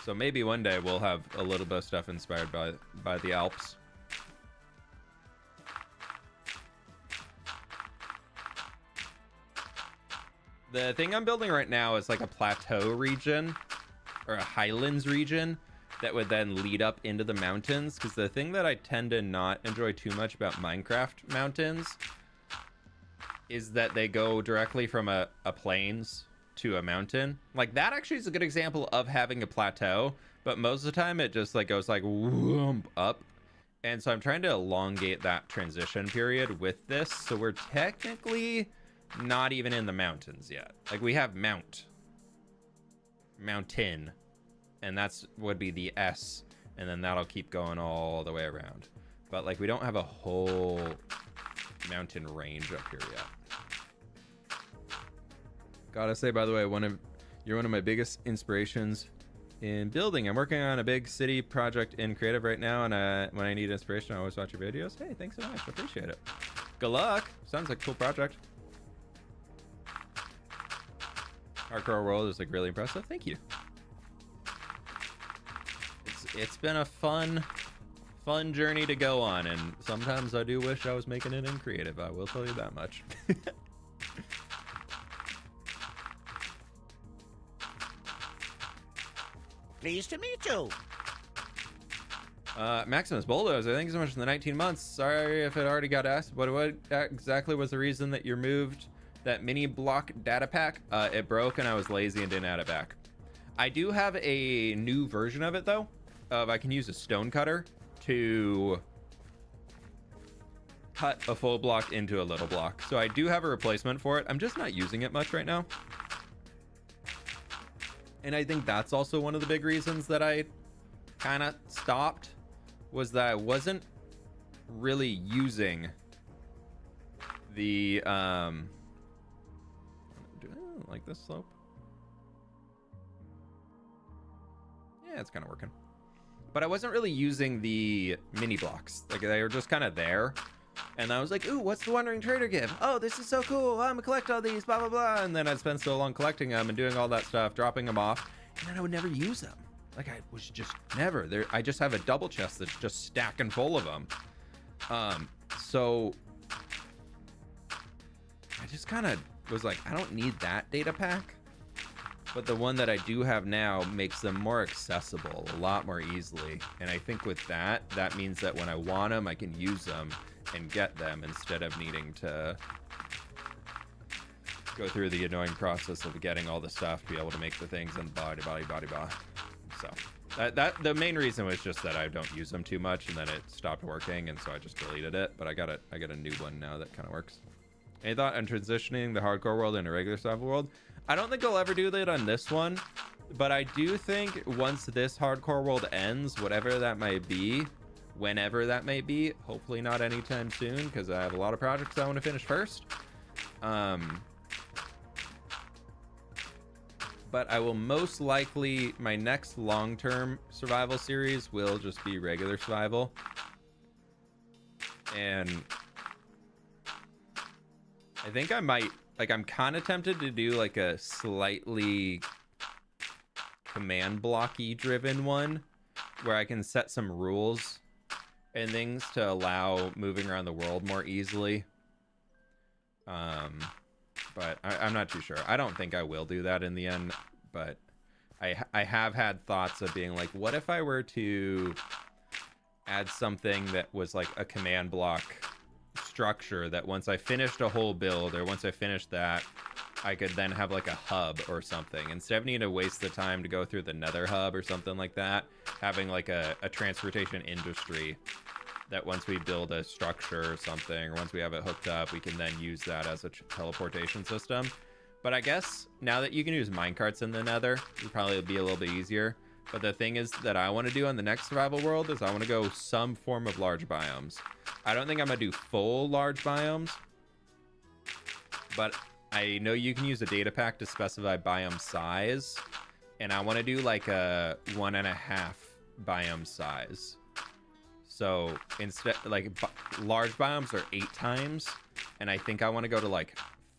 So maybe one day we'll have a little bit of stuff inspired by the Alps. The thing I'm building right now is like a plateau region or a highlands region that would then lead up into the mountains. Because the thing that I tend to not enjoy too much about Minecraft mountains is that they go directly from a plains to a mountain. Like that actually is a good example of having a plateau, but most of the time it just like goes like whoomp up. And so I'm trying to elongate that transition period with this. So we're technically not even in the mountains yet. Like we have mountain, and that's would be the S, and then that'll keep going all the way around. But like we don't have a whole mountain range up here yet. Gotta say, by the way, you're one of my biggest inspirations in building. I'm working on a big city project in creative right now, and when I need inspiration, I always watch your videos. Hey, thanks so much. I appreciate it. Good luck. Sounds like a cool project. Hardcore world is like really impressive. Thank you. It's been a fun journey to go on, and sometimes I do wish I was making it in creative. I will tell you that much. Pleased to meet you. Maximus Bulldozer, thank you so much for the 19 months. Sorry if it already got asked, but what exactly was the reason that you removed that mini block data pack? It broke and I was lazy and didn't add it back. I do have a new version of it though. I can use a stone cutter to cut a full block into a little block. So I do have a replacement for it. I'm just not using it much right now. And I think that's also one of the big reasons that I kind of stopped, was that I wasn't really using the, do I like this slope? Yeah, it's kind of working. But I wasn't really using the mini blocks. Like, they were just kind of there. And I was like, ooh, what's the Wandering Trader give? Oh, this is so cool. I'm gonna collect all these, blah, blah, blah. And then I'd spend so long collecting them and doing all that stuff, dropping them off. And then I would never use them. Like, I was just never there. I just have a double chest that's just stacking full of them. So I just kind of was like, I don't need that data pack. But the one that I do have now makes them more accessible, a lot more easily. And I think with that, that means that when I want them, I can use them and get them instead of needing to go through the annoying process of getting all the stuff to be able to make the things and blah. So that the main reason was just that I don't use them too much, and then it stopped working, and so I just deleted it. But I got a new one now that kind of works. Any thought on transitioning the hardcore world into regular survival world? I don't think I'll ever do that on this one, but I do think once this hardcore world ends, whatever that might be, whenever that may be, hopefully not anytime soon, because I have a lot of projects I want to finish first. But I will most likely, my next long-term survival series will just be regular survival. And I think I might, like, I'm kind of tempted to do like a slightly command blocky driven one where I can set some rules and things to allow moving around the world more easily. But I'm not too sure. I don't think I will do that in the end, but I have had thoughts of being like, what if I were to add something that was like a command block structure that once I finished a whole build, or once I finished that, I could then have like a hub or something. Instead of needing to waste the time to go through the nether hub or something like that, having like a transportation industry that once we build a structure or something, or once we have it hooked up, we can then use that as a teleportation system. But I guess now that you can use minecarts in the nether, it'll probably be a little bit easier. But the thing is that I want to do on the next survival world is I want to go some form of large biomes. I don't think I'm going to do full large biomes, but I know you can use a data pack to specify biome size, and I want to do like a 1.5 biome size. So instead, like, large biomes are 8 times, and I think I want to go to like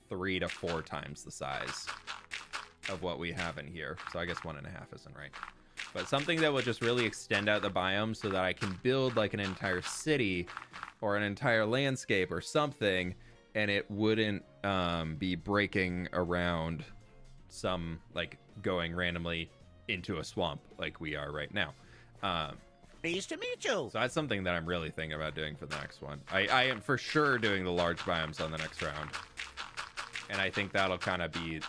3 to 4 times the size of what we have in here. So I guess 1.5 isn't right, but something that will just really extend out the biome so that I can build like an entire city or an entire landscape or something, and it wouldn't be breaking around some, like, going randomly into a swamp like we are right now. Pleased to meet you. So that's something that I'm really thinking about doing for the next one. I am for sure doing the large biomes on the next round, and I think that'll kind of be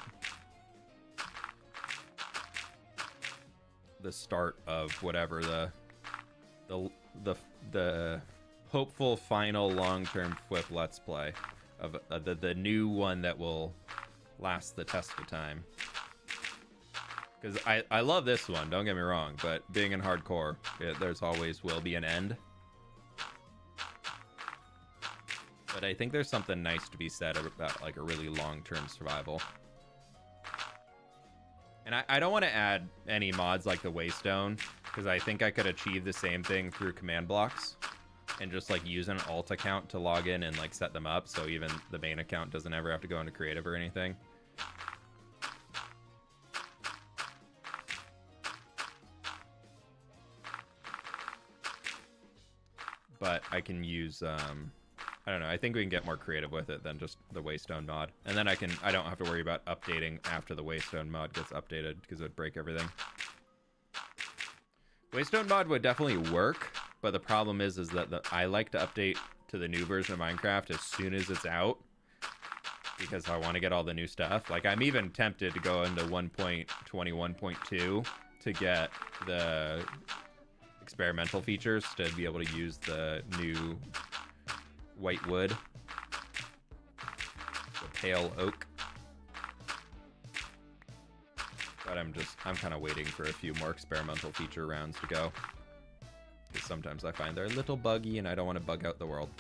the start of whatever the hopeful final long-term fWhip Let's Play of the new one that will last the test of time. Because I love this one, don't get me wrong, but being in hardcore, there's always will be an end. But I think there's something nice to be said about like a really long-term survival. And I don't want to add any mods like the Waystone, because I think I could achieve the same thing through command blocks and just like use an alt account to log in and like set them up, so even the main account doesn't ever have to go into creative or anything. But I can use I don't know, I think we can get more creative with it than just the Waystone mod. And then I don't have to worry about updating after the Waystone mod gets updated, because it would break everything. Waystone mod would definitely work, but the problem is that I like to update to the new version of Minecraft as soon as it's out because I want to get all the new stuff. Like, I'm even tempted to go into 1.21.2 to get the experimental features to be able to use the new white wood, the pale oak. But I'm kind of waiting for a few more experimental feature rounds to go. Because sometimes I find they're a little buggy and I don't want to bug out the world.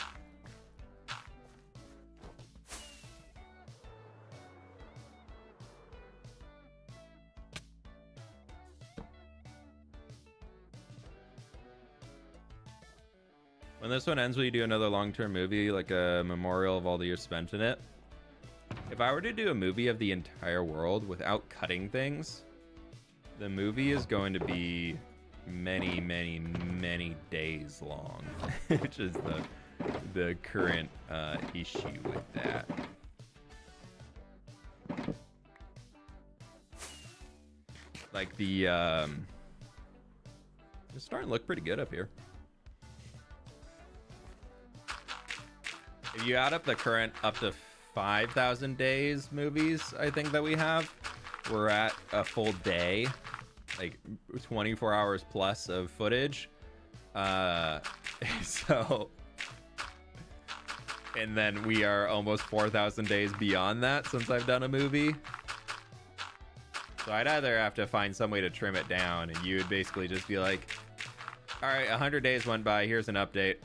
When this one ends, will you do another long-term movie, like a memorial of all the years spent in it? If I were to do a movie of the entire world without cutting things, the movie is going to be many, many, many days long, which is the current issue with that. Like it's starting to look pretty good up here. If you add up the current up to 5,000 days movies, I think that we have, we're at a full day, like 24 hours plus of footage. So, and then we are almost 4,000 days beyond that since I've done a movie. So I'd either have to find some way to trim it down, and you would basically just be like, all right, 100 days went by, here's an update.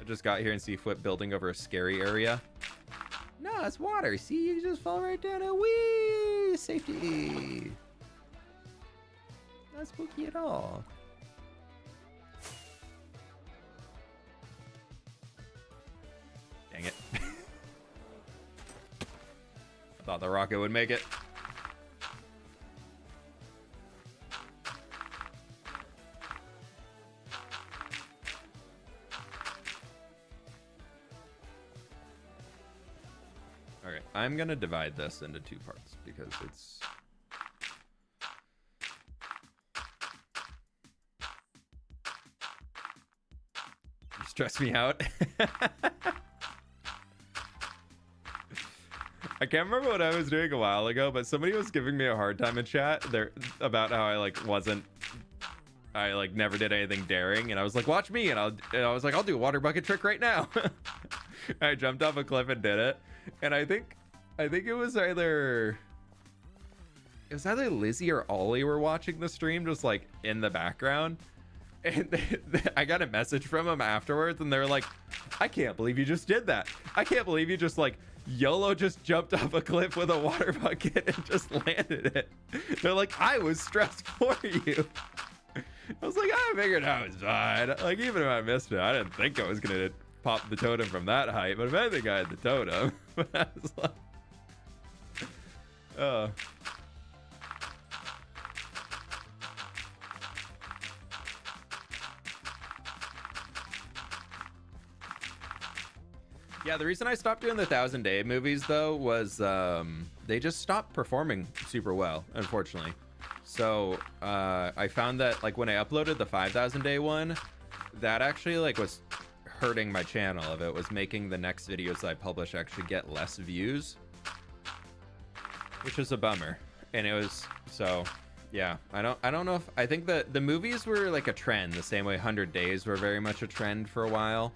Just got here and see fWhip building over a scary area. No, it's water. See, you just fall right down it. Whee! Safety. Not spooky at all. Dang it. I thought the rocket would make it. I'm gonna divide this into two parts because it's you stress me out. I can't remember what I was doing a while ago, but somebody was giving me a hard time in chat there about how I never did anything daring, and I was like, watch me, and I was like, I'll do a water bucket trick right now. I jumped off a cliff and did it, and I think it was either Lizzie or Ollie were watching the stream just like in the background, and I got a message from them afterwards, and they were like, I can't believe you just did that. I can't believe you just like YOLO just jumped off a cliff with a water bucket and just landed it. They're like, I was stressed for you. I was like, I figured I was fine. Like, even if I missed it, I didn't think I was gonna pop the totem from that height, but if I think I had the totem. But I was like, yeah, the reason I stopped doing the 1,000-day movies though was they just stopped performing super well, unfortunately. So I found that like when I uploaded the 5,000-day one, that actually like was hurting my channel. If it was making the next videos I publish actually get less views, which is a bummer. And it was, so yeah, I don't know if, I think that the movies were like a trend the same way 100 days were very much a trend for a while,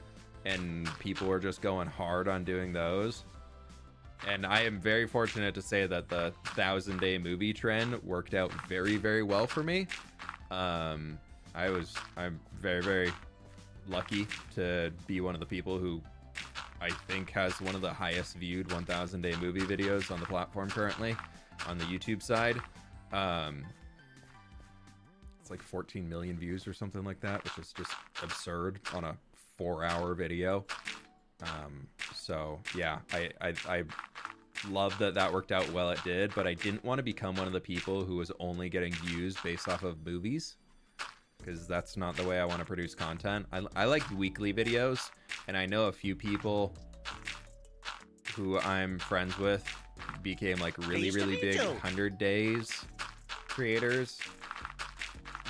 and people were just going hard on doing those. And I am very fortunate to say that the 1,000-day movie trend worked out very, very well for me. I'm very, very lucky to be one of the people who I think has one of the highest viewed 1,000-day movie videos on the platform currently on the YouTube side. It's like 14 million views or something like that, which is just absurd on a 4-hour video. So yeah, I love that worked out well. It did, but I didn't want to become one of the people who was only getting views based off of movies, because that's not the way I want to produce content. I like weekly videos, and I know a few people who I'm friends with became like really, Pleased to really meet big you. 100 days creators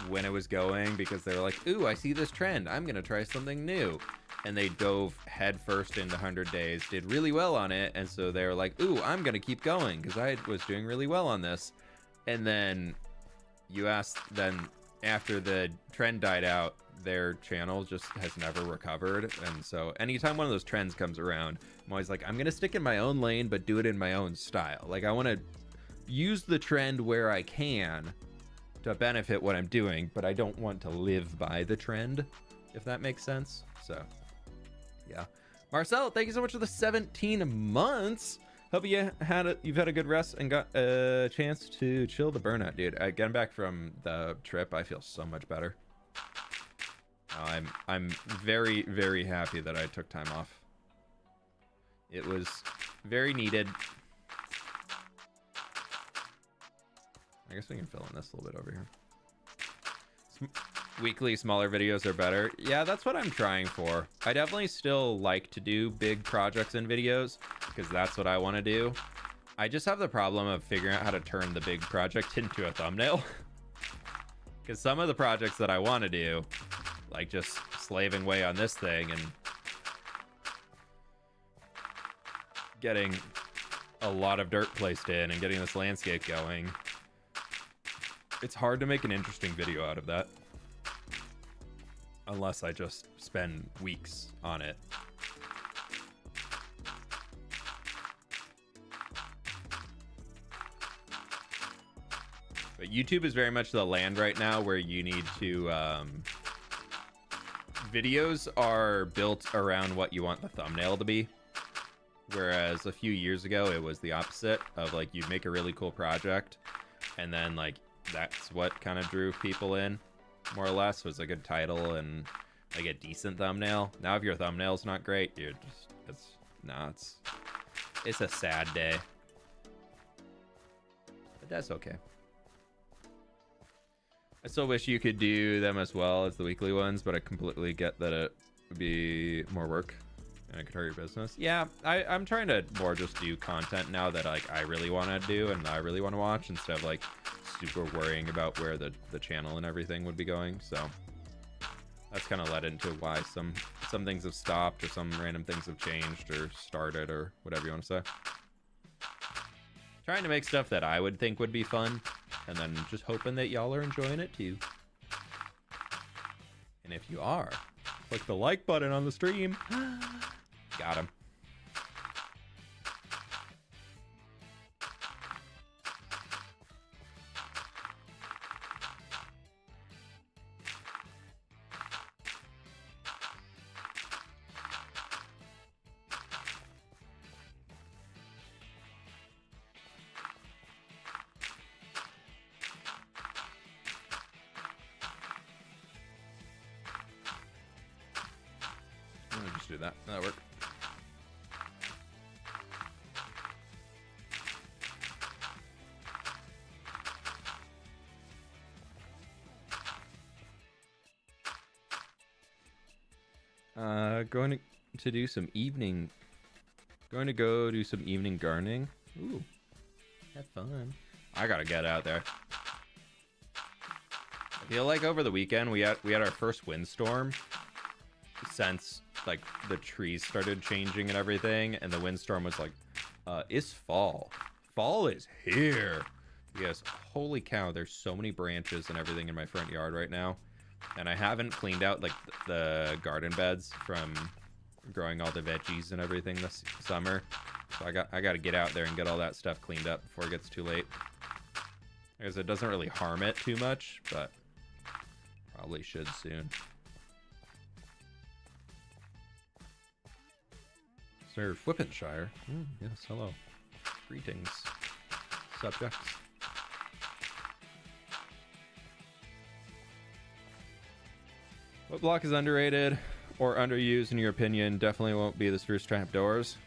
when it was going, because they were like, ooh, I see this trend. I'm going to try something new. And they dove headfirst into 100 days, did really well on it. And so they were like, ooh, I'm going to keep going because I was doing really well on this. And then then after the trend died out, their channel just has never recovered. And so anytime one of those trends comes around, I'm always like, I'm going to stick in my own lane, but do it in my own style. Like, I want to use the trend where I can to benefit what I'm doing, but I don't want to live by the trend, if that makes sense. So, yeah. Marcel, thank you so much for the 17 months. Hope you've had a good rest and got a chance to chill the burnout, dude. Getting back from the trip, I feel so much better. I'm very, very happy that I took time off. It was very needed. I guess we can fill in this a little bit over here. Weekly smaller videos are better. Yeah, that's what I'm trying for. I definitely still like to do big projects and videos because that's what I want to do. I just have the problem of figuring out how to turn the big project into a thumbnail. Because some of the projects that I want to do, like just slaving away on this thing and getting a lot of dirt placed in and getting this landscape going, it's hard to make an interesting video out of that. Unless I just spend weeks on it. But YouTube is very much the land right now where you need to... videos are built around what you want the thumbnail to be. Whereas a few years ago, it was the opposite of like, you'd make a really cool project and then like, that's what kind of drew people in. More or less was a good title and like a decent thumbnail. Now if your thumbnail's not great, you're just it's a sad day. But that's okay. I still wish you could do them as well as the weekly ones, but I completely get that it would be more work and it could hurt your business. Yeah, I'm trying to more just do content now that like I really want to do and I really want to watch, instead of like super worrying about where the channel and everything would be going. So that's kind of led into why some things have stopped or some random things have changed or started or whatever you want to say. Trying to make stuff that I would think would be fun and then just hoping that y'all are enjoying it too. And if you are, click the like button on the stream. Got him. Do that. That'll work. Going to do some evening. Going to go do some evening gardening. Ooh, have fun. I gotta get out there. I feel like over the weekend we had our first windstorm since like the trees started changing and everything, and the windstorm was like, it's fall. Fall is here. Yes, holy cow, there's so many branches and everything in my front yard right now. And I haven't cleaned out like the garden beds from growing all the veggies and everything this summer. So I got to get out there and get all that stuff cleaned up before it gets too late. Because it doesn't really harm it too much, but probably should soon. Sir Fwhippenshire. Yes, hello. Greetings, subjects. What block is underrated or underused in your opinion? Definitely won't be the spruce trap doors.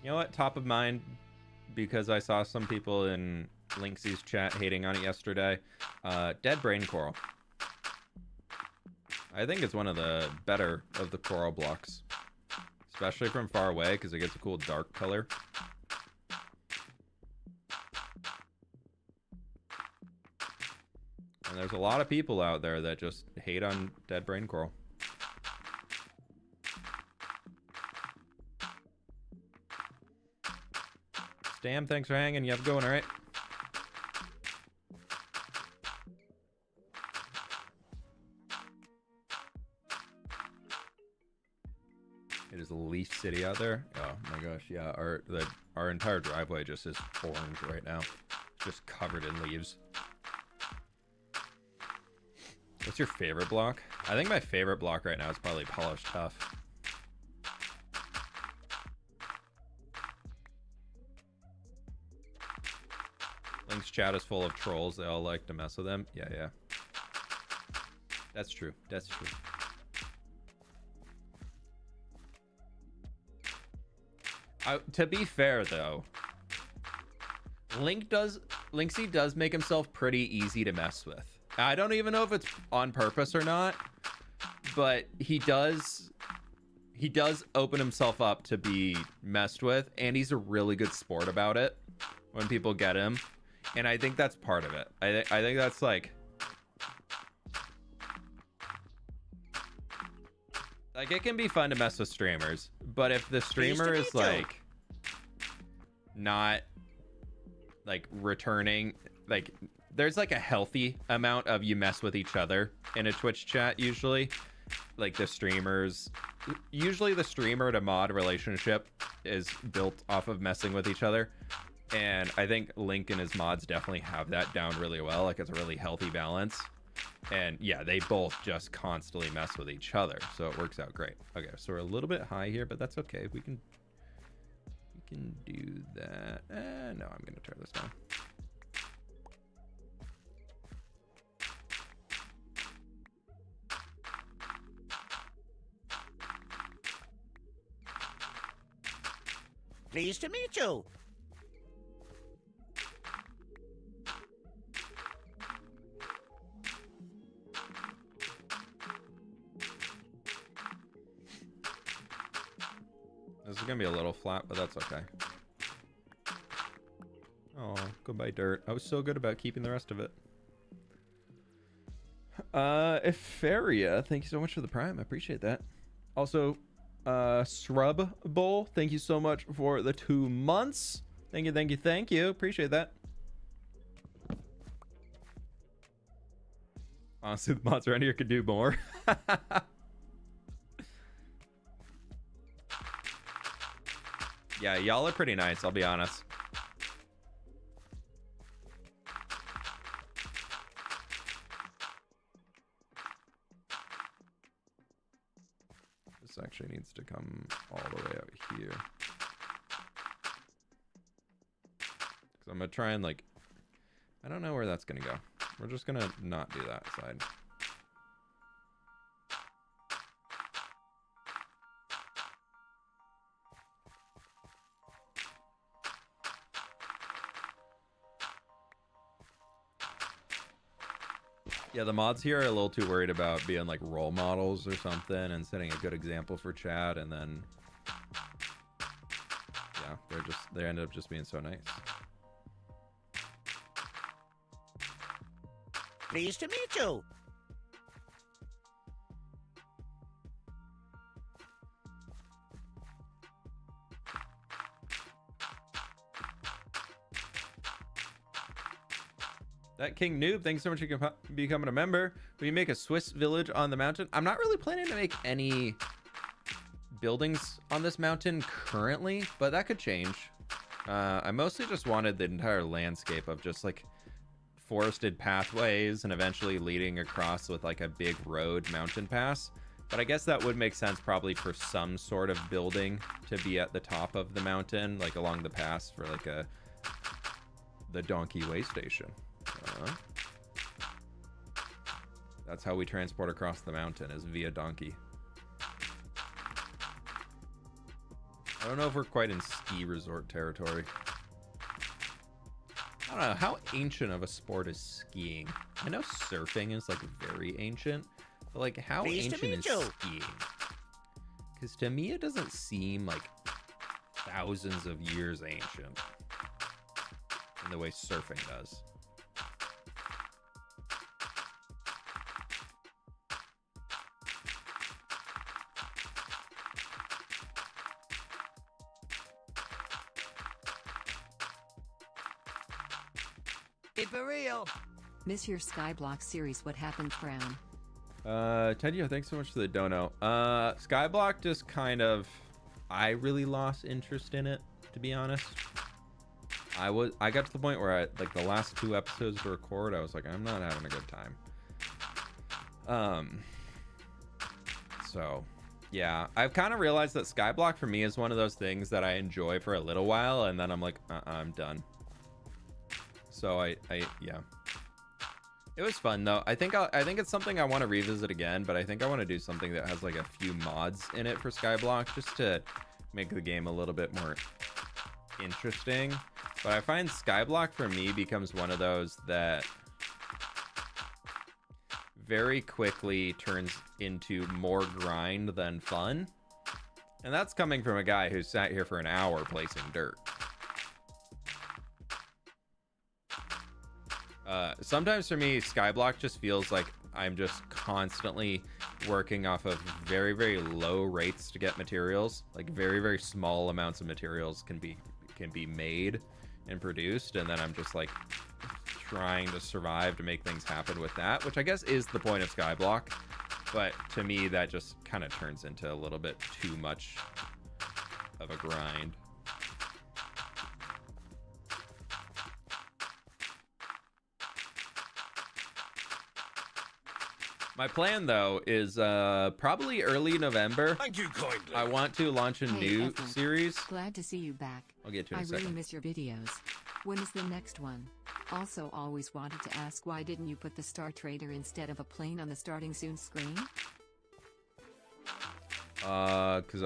You know what? Top of mind, because I saw some people in Linksy's chat hating on it yesterday. Dead brain coral. I think it's one of the better of the coral blocks, especially from far away because it gets a cool dark color. And there's a lot of people out there that just hate on dead brain coral. Stam, thanks for hanging. You have a good one, all right? It is Leaf City out there. Oh my gosh, yeah. Our entire driveway just is orange right now. It's just covered in leaves. What's your favorite block? I think my favorite block right now is probably Polished Tough. Link's chat is full of trolls. They all like to mess with them. Yeah, yeah. That's true. That's true. To be fair, though, Linksy does make himself pretty easy to mess with. I don't even know if it's on purpose or not, but he does open himself up to be messed with, and he's a really good sport about it when people get him, and I think that's part of it. I think that's like it can be fun to mess with streamers, but if the streamer is like not like returning, like there's like a healthy amount of you mess with each other in a Twitch chat usually. Like usually the streamer to mod relationship is built off of messing with each other. And I think Link and his mods definitely have that down really well. Like it's a really healthy balance. And yeah, they both just constantly mess with each other. So it works out great. Okay, so we're a little bit high here, but that's okay. We can do that. No, I'm gonna turn this down. Pleased to meet you. This is gonna be a little flat, but that's okay. Oh, goodbye dirt. I was so good about keeping the rest of it. Efaria, thank you so much for the prime. I appreciate that. Also, Shrub Bowl, thank you so much for the 2 months. Thank you, thank you, thank you. Appreciate that. Honestly, the mods around here could do more. Yeah, y'all are pretty nice, I'll be honest. This actually needs to come all the way out here. Because I'm going to try and like, I don't know where that's going to go. We're just going to not do that side. Yeah, the mods here are a little too worried about being like role models or something and setting a good example for chat, and then yeah, they end up just being so nice. Pleased to meet you. That King Noob, thanks so much for becoming a member. Will you make a Swiss village on the mountain? I'm not really planning to make any buildings on this mountain currently, but that could change. I mostly just wanted the entire landscape of just like forested pathways and eventually leading across with like a big road mountain pass. But I guess that would make sense probably for some sort of building to be at the top of the mountain, like along the pass for like the donkey way station. That's how we transport across the mountain, is via donkey. I don't know if we're quite in ski resort territory. I don't know, how ancient of a sport is skiing? I know surfing is like very ancient, But like, how Pleased to ancient meet is you. skiing? Because to me, it doesn't seem like thousands of years ancient in the way surfing does. Keep it real. Miss your Skyblock series. What happened, Brown? Teddy, thanks so much for the dono. Skyblock just kind of, I really lost interest in it, to be honest. I got to the point where like the last 2 episodes to record, I was like, I'm not having a good time. So yeah, I've kind of realized that Skyblock for me is one of those things that I enjoy for a little while, and then I'm like, I'm done. So yeah. It was fun though. I think it's something I want to revisit again, but I think I want to do something that has like a few mods in it for Skyblock just to make the game a little bit more interesting. But I find Skyblock for me becomes one of those that very quickly turns into more grind than fun. And that's coming from a guy who sat here for an hour placing dirt. Sometimes for me, Skyblock just feels like I'm just constantly working off of very, very low rates to get materials. Like very, very small amounts of materials can be made and produced, and then I'm just like trying to survive to make things happen with that, which I guess is the point of Skyblock. But to me, that just kind of turns into a little bit too much of a grind. My plan, though, is probably early November. Thank you kindly. I want to launch a new Ethan. series. Glad to see you back. I'll get to it in I a second. really miss your videos. When is the next one? Also, always wanted to ask, why didn't you put the Star Trader instead of a plane on the starting soon screen? Because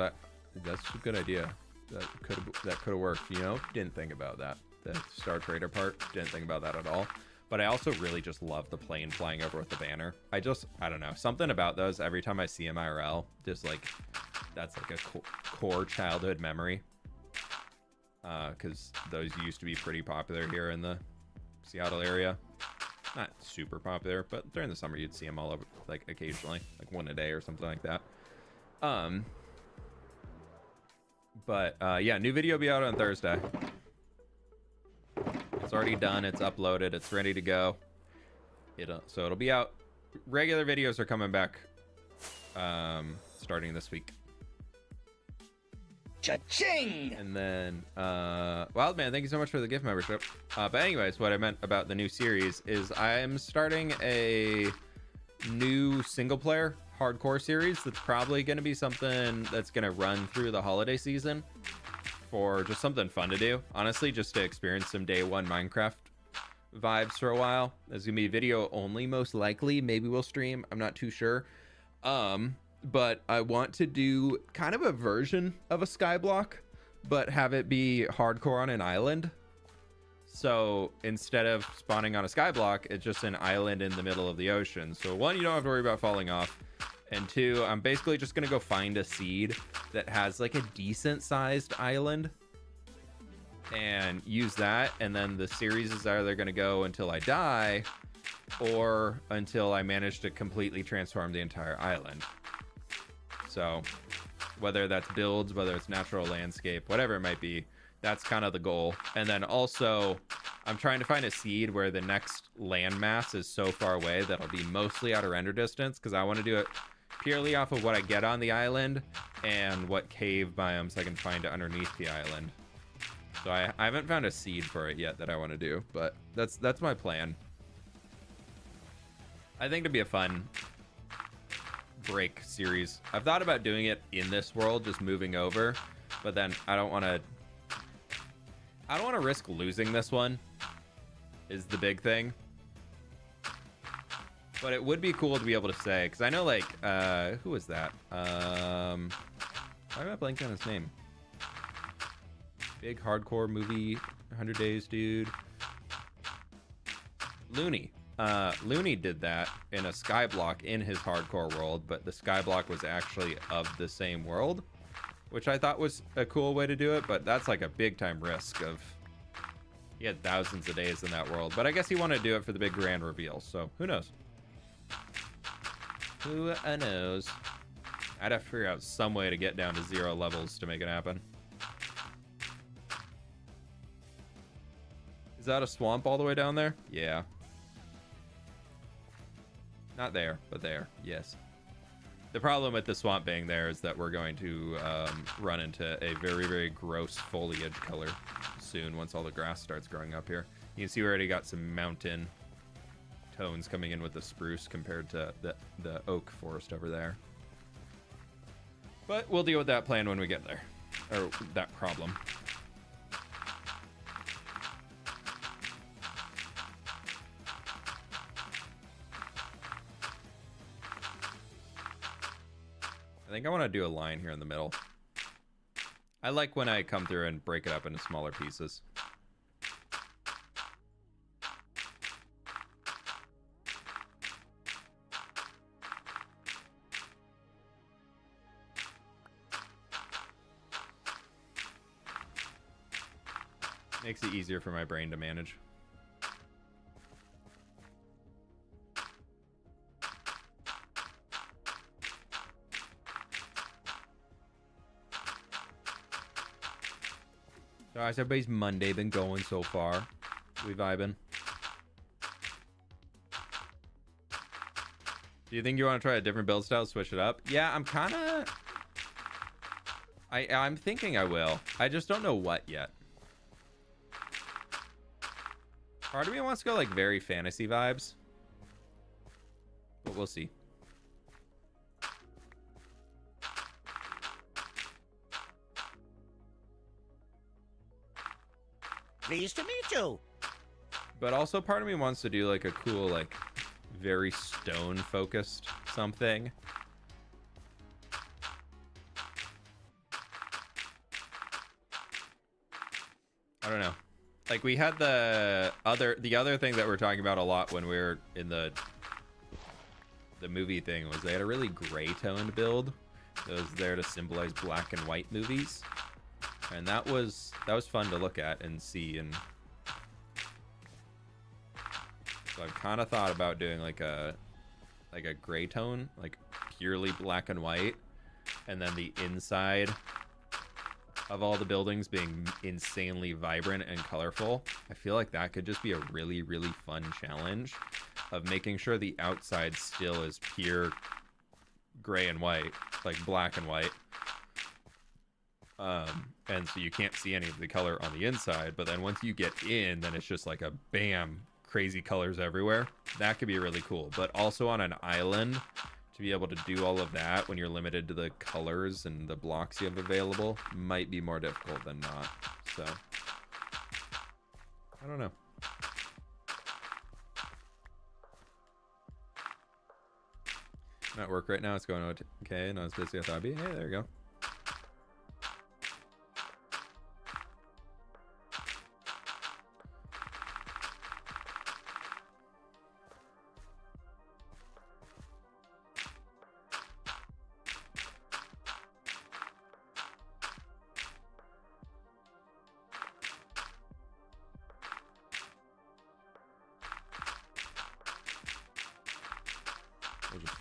that's a good idea. That could have worked. You know, didn't think about that. The Star Trader part, didn't think about that at all. But I also really just love the plane flying over with the banner. I don't know, something about those every time I see them IRL, just like, that's like a core childhood memory. Because those used to be pretty popular here in the Seattle area. Not super popular, but during the summer you'd see them all over, like occasionally, like one a day or something like that. But yeah, new video will be out on Thursday. It's already done. It's uploaded. It's ready to go. So it'll be out. Regular videos are coming back starting this week. Cha-ching! And then Wildman, thank you so much for the gift membership. But anyways, what I meant about the new series is I'm starting a new single player hardcore series that's probably going to be something that's going to run through the holiday season. For just something fun to do, honestly, just to experience some day one Minecraft vibes for a while. There's gonna be video only, most likely. Maybe we'll stream, I'm not too sure. But I want to do kind of a version of a Skyblock, but have it be hardcore on an island. So instead of spawning on a Skyblock, it's just an island in the middle of the ocean. So one, you don't have to worry about falling off. And two, I'm basically just gonna go find a seed that has like a decent sized island and use that, and then the series is either gonna go until I die or until I manage to completely transform the entire island. So whether that's builds, whether it's natural landscape, whatever it might be, that's kind of the goal. And then also I'm trying to find a seed where the next landmass is so far away that I'll be mostly out of render distance, because I want to do it purely off of what I get on the island and what cave biomes I can find underneath the island. So I haven't found a seed for it yet that I want to do, but that's my plan. I think it'd be a fun break series. I've thought about doing it in this world, just moving over, but then I don't want to risk losing this one, is the big thing. But it would be cool to be able to say, because I know, like, who was that? Why am I blanking on his name? Big hardcore movie, 100 Days dude. Looney. Looney did that in a Skyblock in his hardcore world, but the Skyblock was actually of the same world, which I thought was a cool way to do it, but that's like a big time risk of... He had thousands of days in that world, but I guess he wanted to do it for the big grand reveal, so who knows? Who knows? I'd have to figure out some way to get down to 0 levels to make it happen. Is that a swamp all the way down there? Yeah. Not there, but there. Yes. The problem with the swamp being there is that we're going to run into a very, very gross foliage color soon once all the grass starts growing up here. You can see we already got some mountain tones coming in with the spruce compared to the oak forest over there. But we'll deal with that plan when we get there. Or that problem. I think I want to do a line here in the middle. I like when I come through and break it up into smaller pieces. Makes it easier for my brain to manage. So how's everybody's Monday been going so far? We vibing? Do you think you want to try a different build style, switch it up? Yeah, I'm kind of... I'm thinking I will. I just don't know what yet. Part of me wants to go like very fantasy vibes. But we'll see. Pleased to meet you. But also part of me wants to do like a cool, like very stone focused something. I don't know. Like we had the other thing that we're talking about a lot when we were in the movie thing was they had a really gray toned build that was there to symbolize black and white movies. And that was fun to look at and see, and so I've kind of thought about doing like a gray tone, like purely black and white, and then the inside of all the buildings being insanely vibrant and colorful. I feel like that could just be a really, really fun challenge of making sure the outside still is pure gray and white, like black and white. And so you can't see any of the color on the inside, but then once you get in, then it's just like a bam, crazy colors everywhere. That could be really cool. But also on an island, to be able to do all of that when you're limited to the colors and the blocks you have available might be more difficult than not. So I don't know. I'm at work right now. It's going okay. Not as busy as I thought it'd be. Hey, there you go.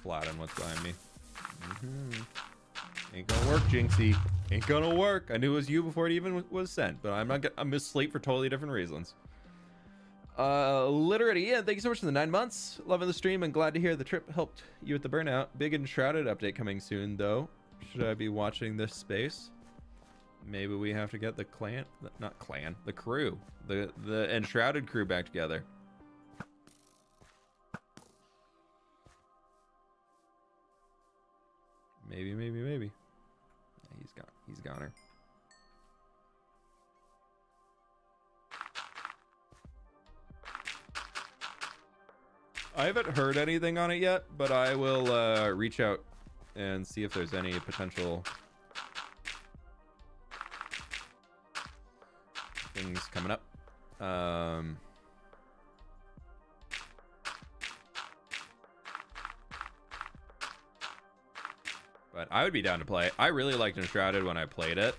Flatten what's behind me. Ain't gonna work, Jinxie. Ain't gonna work. I knew it was you before it even was sent, but I'm asleep for totally different reasons. Literally, yeah, thank you so much for the 9 months. Loving the stream and glad to hear the trip helped you with the burnout. Big Enshrouded update coming soon, though. Should I be watching this space? Maybe we have to get the the crew, the Enshrouded crew back together. Maybe. Yeah, he's goner. I haven't heard anything on it yet, but I will reach out and see if there's any potential things coming up. I would be down to play. I really liked Enshrouded when I played it.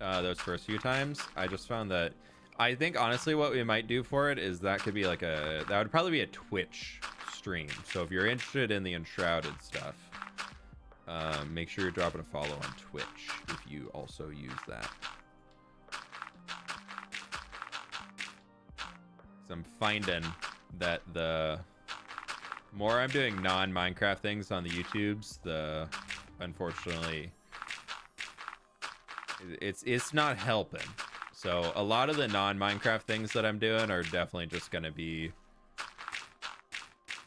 Those first few times. I just found that, I think honestly what we might do for it is that could be like that would probably be a Twitch stream. So if you're interested in the Enshrouded stuff, make sure you're dropping a follow on Twitch if you also use that. So I'm finding that the more I'm doing non-Minecraft things on the YouTubes, the unfortunately it's not helping. So a lot of the non-Minecraft things that I'm doing are definitely just going to be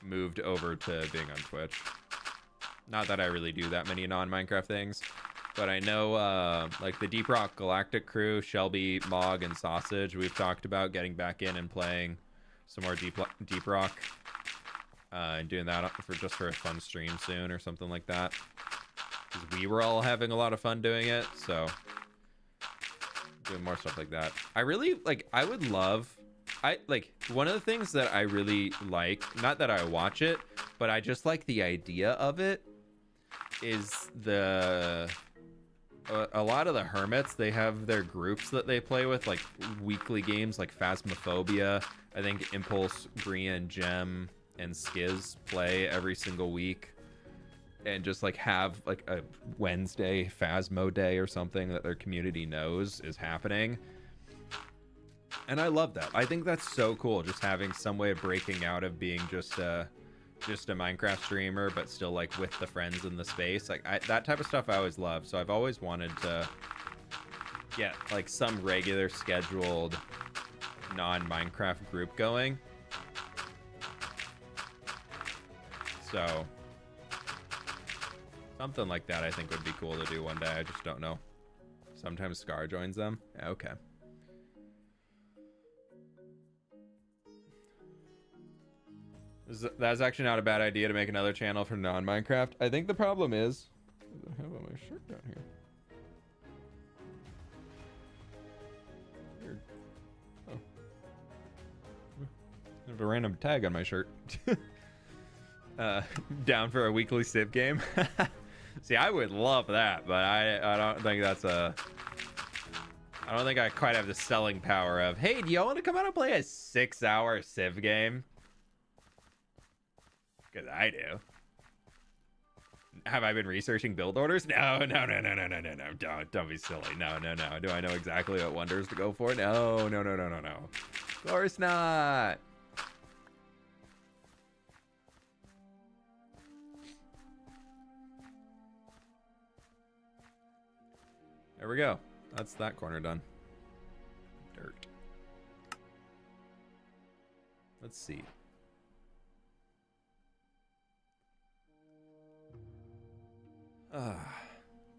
moved over to being on Twitch. Not that I really do that many non-Minecraft things, but I know like the Deep Rock Galactic crew, Shelby, Mog, and Sausage, we've talked about getting back in and playing some more Deep Rock and doing that for a fun stream soon or something like that. Because we were all having a lot of fun doing it, so doing more stuff like that. I really like, I would love, one of the things that I really like, not that I watch it, but I just like the idea of it, is a lot of the hermits, they have their groups that they play with, like weekly games like Phasmophobia. I think Impulse, Grian, Gem, and Skiz play every single week, and just like have like a Wednesday Phasmo day or something that their community knows is happening. And I love that. I think that's so cool, just having some way of breaking out of being just a Minecraft streamer, but still like with the friends in the space. Like that type of stuff I always love. So I've always wanted to get like some regular scheduled non-Minecraft group going. So something like that I think would be cool to do one day. I just don't know. Sometimes Scar joins them. Yeah, okay. That's actually not a bad idea to make another channel for non-Minecraft. I think the problem is, I have on my shirt down here. Weird. Oh. I have a random tag on my shirt. Down for a weekly Civ game. See, I would love that, but I don't think that's I don't think I quite have the selling power of, hey, do y'all want to come out and play a 6-hour Civ game? Because I do. Have I been researching build orders? No. Don't be silly. No. Do I know exactly what wonders to go for? No. Of course not. There we go. That's that corner done. Dirt. Let's see.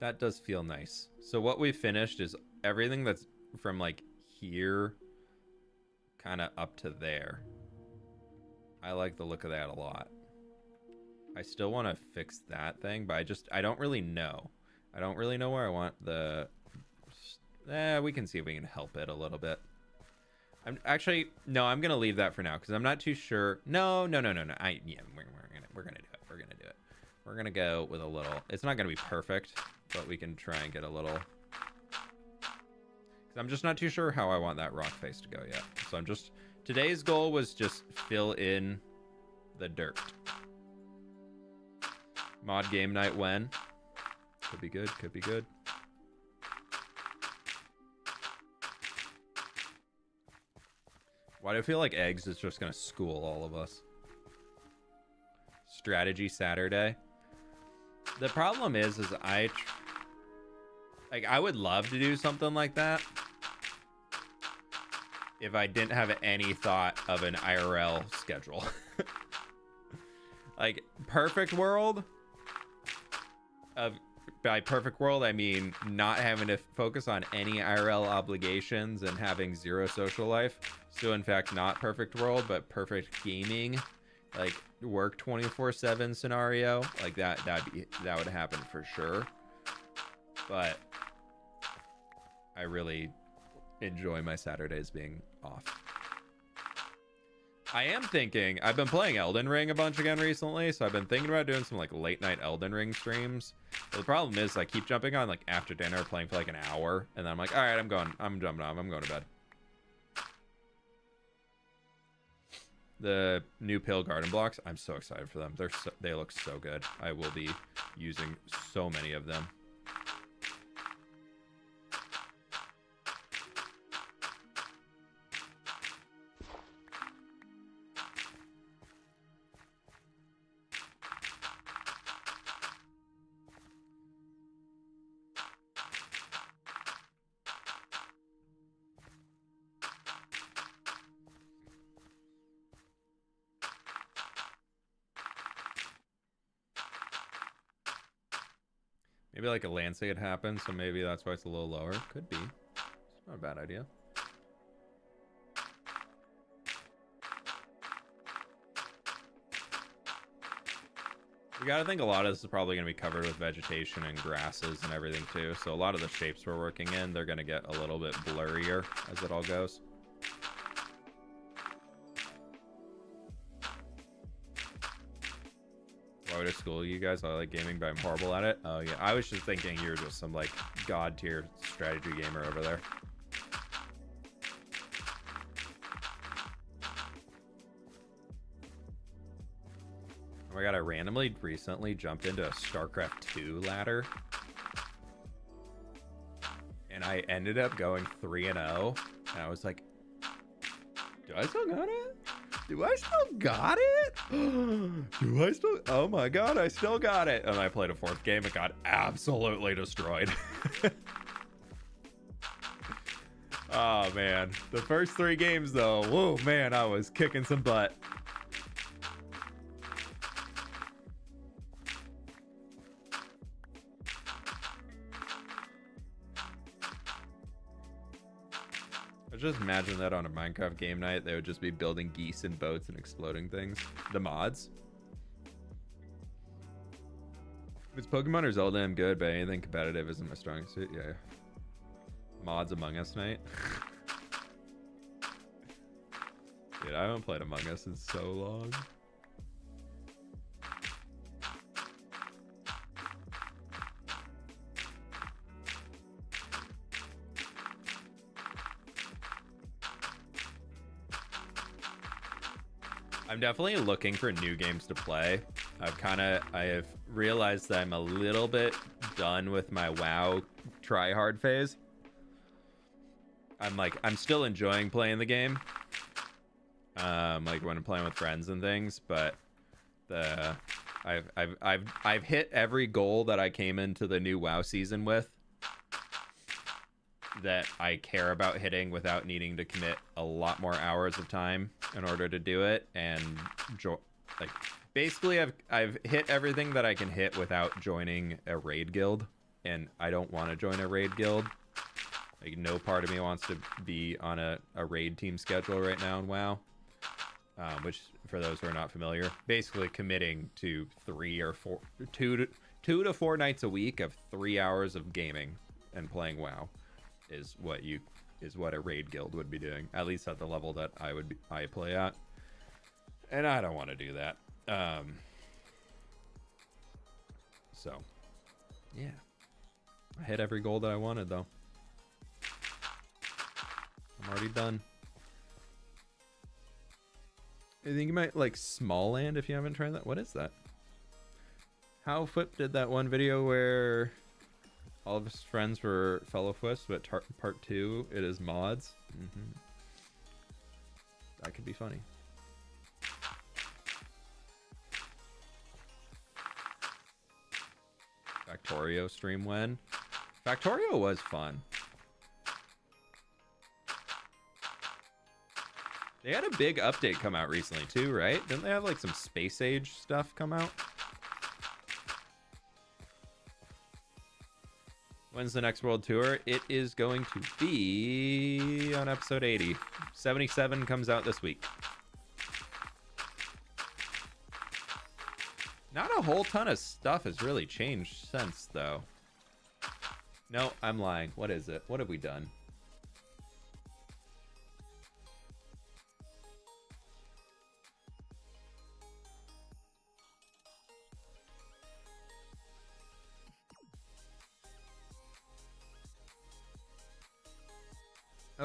That does feel nice. So what we finished is everything that's from like here kind of up to there. I like the look of that a lot. I still want to fix that thing, but I don't really know. I don't really know where I want the... we can see if we can help it a little bit. I'm actually... No, I'm going to leave that for now, because I'm not too sure. No. We're going to do it. We're going to do it. We're going to go with a little... It's not going to be perfect, but we can try and get a little... Because I'm just not too sure how I want that rock face to go yet. So I'm just... Today's goal was just fill in the dirt. Mod game night when? Could be good, could be good. Why do I feel like Eggs is just gonna school all of us? Strategy Saturday. The problem is I would love to do something like that if I didn't have any thought of an IRL schedule. Like, perfect world of... By perfect world, I mean not having to focus on any IRL obligations and having zero social life. So in fact, not perfect world, but perfect gaming, like work 24/7 scenario, like that would happen for sure. But I really enjoy my Saturdays being off. I am thinking, I've been playing Elden Ring a bunch again recently, so I've been thinking about doing some like late night Elden Ring streams. But the problem is I keep jumping on like after dinner, playing for like an hour, and then I'm like, all right, I'm jumping off, I'm going to bed. The new pill garden blocks, I'm so excited for them. They look so good. I will be using so many of them. Maybe like a Lancet had happened, so maybe that's why it's a little lower. Could be. It's not a bad idea. We gotta think a lot of this is probably gonna be covered with vegetation and grasses and everything too. So a lot of the shapes we're working in, they're gonna get a little bit blurrier as it all goes. Why would I school you guys? I like gaming, but I'm horrible at it. Oh yeah, I was just thinking you're just some like god tier strategy gamer over there. Oh my god, I randomly recently jumped into a StarCraft 2 ladder. And I ended up going 3-0. And I was like, do I still got it? Do I still got it? Do I still? Oh my god, I still got it. And I played a fourth game and got absolutely destroyed. Oh man, the first 3 games though, whoa man, I was kicking some butt. Just imagine that on a Minecraft game night, they would just be building geese and boats and exploding things. The mods. If it's Pokemon or Zelda, I'm good, but anything competitive isn't my strong suit. Yeah. Mods Among Us night. Dude, I haven't played Among Us in so long. I'm definitely looking for new games to play. I have realized that I'm a little bit done with my WoW try-hard phase. I'm still enjoying playing the game. Like when I'm playing with friends and things, but I've hit every goal that I came into the new WoW season with, that I care about hitting without needing to commit a lot more hours of time in order to do it. And like basically I've hit everything that I can hit without joining a raid guild, and I don't want to join a raid guild. Like no part of me wants to be on a raid team schedule right now in WoW. Which for those who are not familiar, basically committing to 2 to 4 nights a week of 3 hours of gaming and playing WoW is what a raid guild would be doing, at least at the level that I play at, and I don't want to do that. So yeah, I hit every goal that I wanted though. I'm already done. I think you might like Small Land if you haven't tried that. What is that? How fWhip did that one video where all of his friends were fellow fWhips, but part 2, it is mods. That could be funny. Factorio stream when? Factorio was fun. They had a big update come out recently too, right? Didn't they have like some Space Age stuff come out? When's the next world tour? It is going to be on episode 80. 77 comes out this week. Not a whole ton of stuff has really changed since, though. No, I'm lying. What is it? What have we done?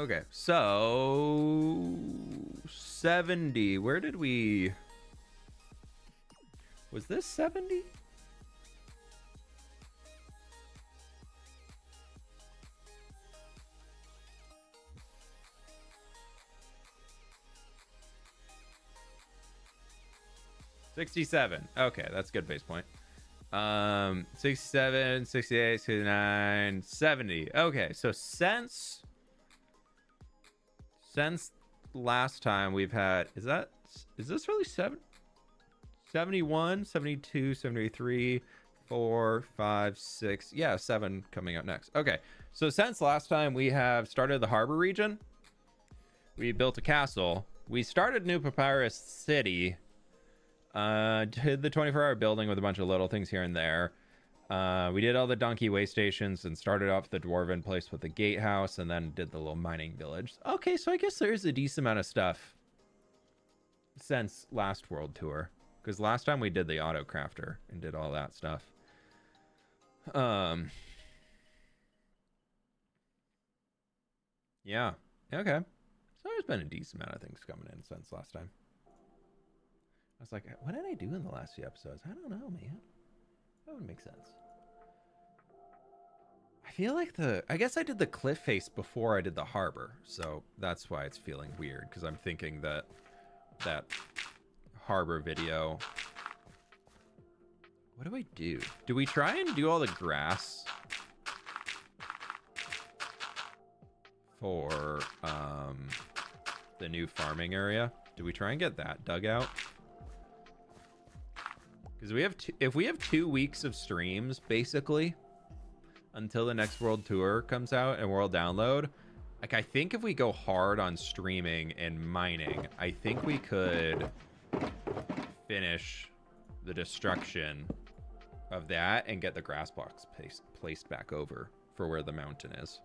Okay, so 70. Where did we... Was this 70? $67. Okay, that's a good base point. 67, 68, 69, 70. Okay, so since last time we've had, is this really 71, 72, 73, 4, 5, 6, yeah, 7 coming up next. Okay, so since last time we have started the harbor region, we built a castle, we started New Papyrus City, did the 24-hour building with a bunch of little things here and there. We did all the donkey way stations and started off the dwarven place with the gatehouse, and then did the little mining village. Okay, so I guess there's a decent amount of stuff since last world tour, because last time we did the auto crafter and did all that stuff. Yeah, okay, so there's been a decent amount of things coming in since last time. I was like, what did I do in the last few episodes? I don't know, man. That would make sense. I feel like I guess I did the cliff face before I did the harbor, so that's why it's feeling weird, because I'm thinking that harbor video... What do I do? Do we try and do all the grass for the new farming area? Do we try and get that dug out? Because if we have 2 weeks of streams, basically, until the next world tour comes out and world download, like, I think if we go hard on streaming and mining, I think we could finish the destruction of that and get the grass blocks placed back over for where the mountain is.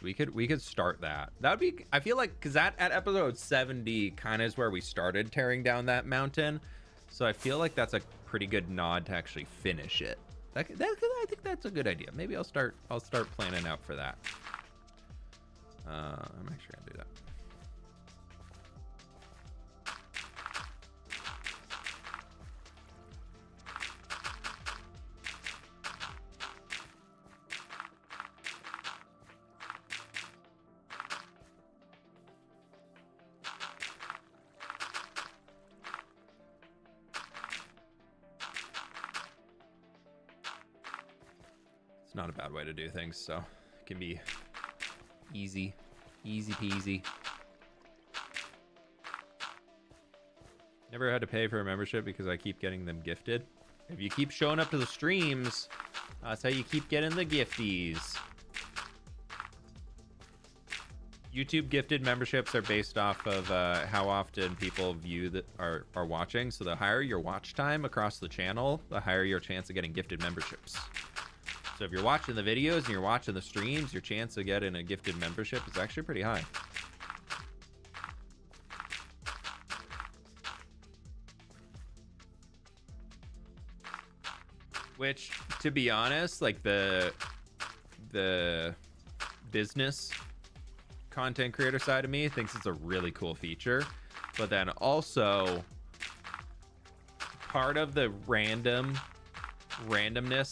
We could start that. That would be, I feel like, because that at episode 70 kind of is where we started tearing down that mountain. So I feel like that's a pretty good nod to actually finish it. I think that's a good idea. Maybe I'll start planning out for that. I'm actually gonna do that. It's not a bad way to do things, so it can be easy peasy. Never had to pay for a membership because I keep getting them gifted. If you keep showing up to the streams, that's how you keep getting the gifties. YouTube gifted memberships are based off of how often people view that are watching. So the higher your watch time across the channel, the higher your chance of getting gifted memberships. So if you're watching the videos and you're watching the streams, your chance of getting a gifted membership is actually pretty high. Which, to be honest, like the business content creator side of me thinks it's a really cool feature. But then also, part of the randomness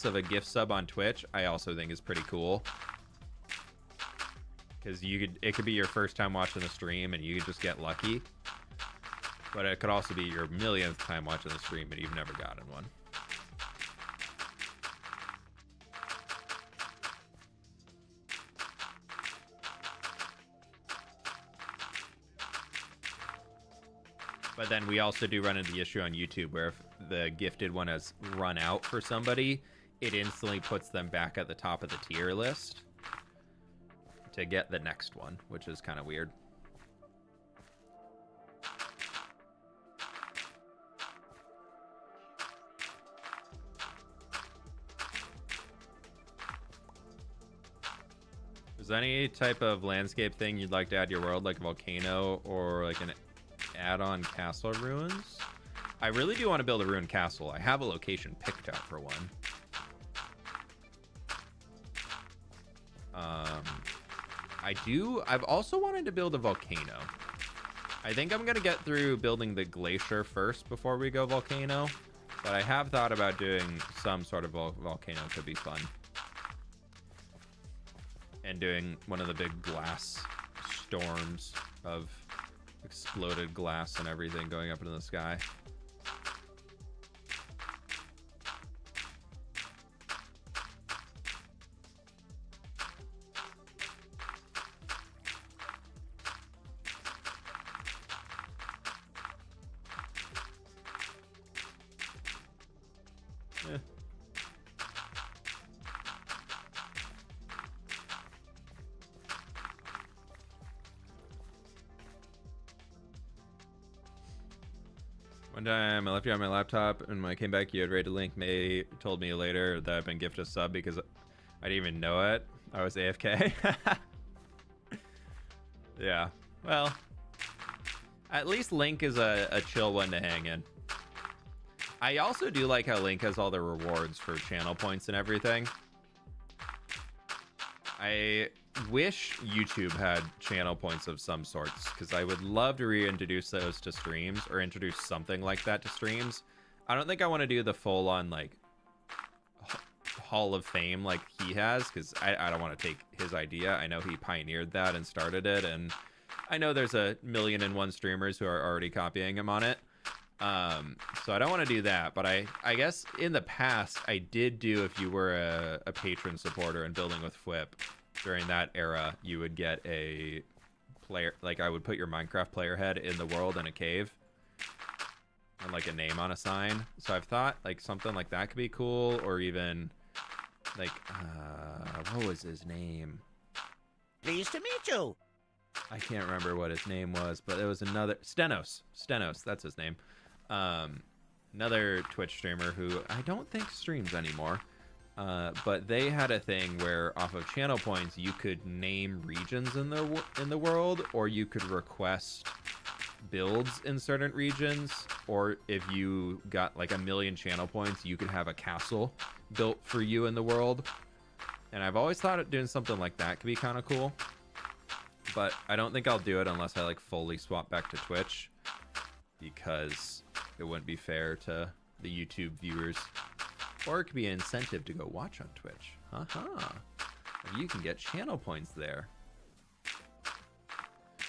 of a gift sub on Twitch, I also think is pretty cool. Because it could be your first time watching the stream and you could just get lucky. But it could also be your millionth time watching the stream and you've never gotten one. But then we also do run into the issue on YouTube where if the gifted one has run out for somebody, it instantly puts them back at the top of the tier list to get the next one, which is kind of weird. Is there any type of landscape thing you'd like to add to your world, like a volcano or like an add-on castle ruins? I really do want to build a ruined castle. I have a location picked out for one. I've also wanted to build a volcano. I think I'm gonna get through building the glacier first before we go volcano, but I have thought about doing some sort of volcano. Could be fun. And doing one of the big glass storms of exploded glass and everything going up into the sky. One time I left you on my laptop, and when I came back, you had rated link. May told me later that I've been gifted a sub because I didn't even know it. I was AFK. Yeah. Well, at least Link is a chill one to hang in. I also do like how Link has all the rewards for channel points and everything. I wish YouTube had channel points of some sorts, because I would love to reintroduce those to streams, or introduce something like that to streams. I don't think I want to do the full-on like Hall of Fame like he has, because I don't want to take his idea. I know he pioneered that and started it, and I know there's 1,000,001 streamers who are already copying him on it. So I don't want to do that, but I guess in the past I did do, if you were a patron supporter and building with fWhip during that era, you would get a player, like I would put your Minecraft player head in the world in a cave and like a name on a sign. So I've thought like something like that could be cool, or even like what was his name? Pleased to meet you. I can't remember what his name was, but it was another Stenos, that's his name. Another Twitch streamer who I don't think streams anymore, but they had a thing where off of channel points you could name regions in the world, or you could request builds in certain regions, or if you got like 1,000,000 channel points, you could have a castle built for you in the world. And I've always thought of doing something like that could be kind of cool, but I don't think I'll do it unless I like fully swap back to Twitch, because it wouldn't be fair to the YouTube viewers. Or it could be an incentive to go watch on Twitch. You can get channel points there.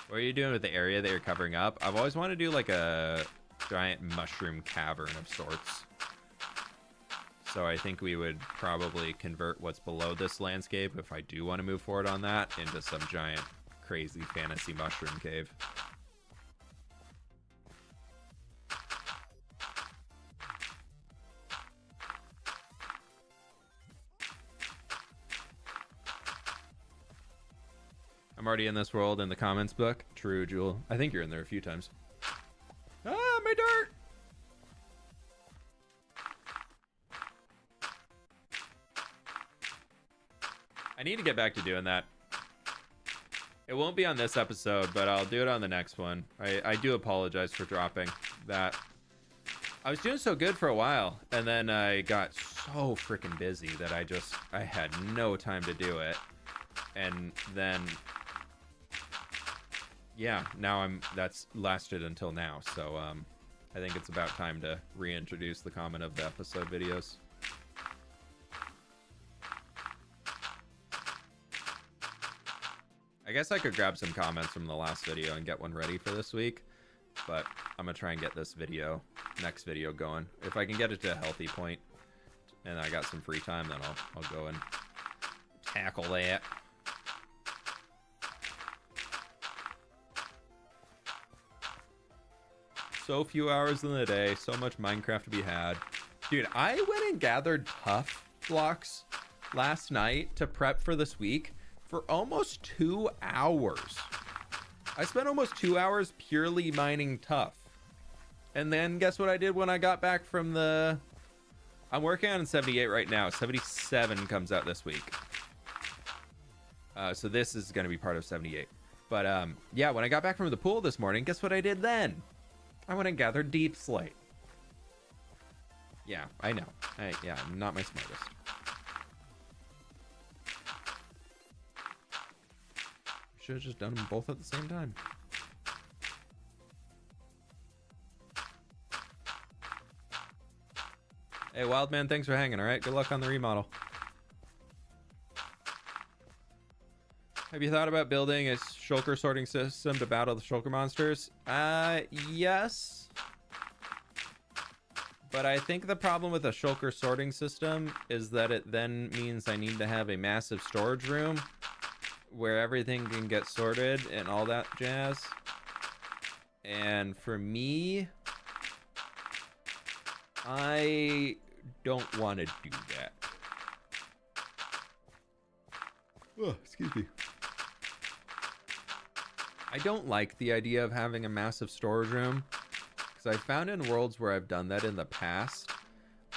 What are you doing with the area that you're covering up? I've always wanted to do like a giant mushroom cavern of sorts. So I think we would probably convert what's below this landscape, if I do want to move forward on that, into some giant crazy fantasy mushroom cave. I'm already in this world in the comments book. True, Jewel. I think you're in there a few times. Ah, my dirt! I need to get back to doing that. It won't be on this episode, but I'll do it on the next one. I do apologize for dropping that. I was doing so good for a while, and then I got so freaking busy that I had no time to do it. And then, yeah, now that's lasted until now. So I think it's about time to reintroduce the comment of the episode videos. I guess I could grab some comments from the last video and get one ready for this week, but I'm gonna try and get this next video going. If I can get it to a healthy point and I got some free time, then I'll go and tackle that. So few hours in the day, so much Minecraft to be had. Dude, I went and gathered tough blocks last night to prep for this week for almost 2 hours. I spent almost 2 hours purely mining tough. And then guess what I did when I got back from I'm working on 78 right now. 77 comes out this week. So this is going to be part of 78. But yeah, when I got back from the pool this morning, guess what I did then? I went and gathered deep slate. Yeah, I know. Yeah, I'm not my smartest. Should have just done them both at the same time. Hey, Wildman, thanks for hanging, all right? Good luck on the remodel. Have you thought about building a shulker sorting system to battle the shulker monsters? Yes. But I think the problem with a shulker sorting system is that it then means I need to have a massive storage room where everything can get sorted and all that jazz. And for me, I don't want to do that. Oh, excuse me. I don't like the idea of having a massive storage room, because I found in worlds where I've done that in the past,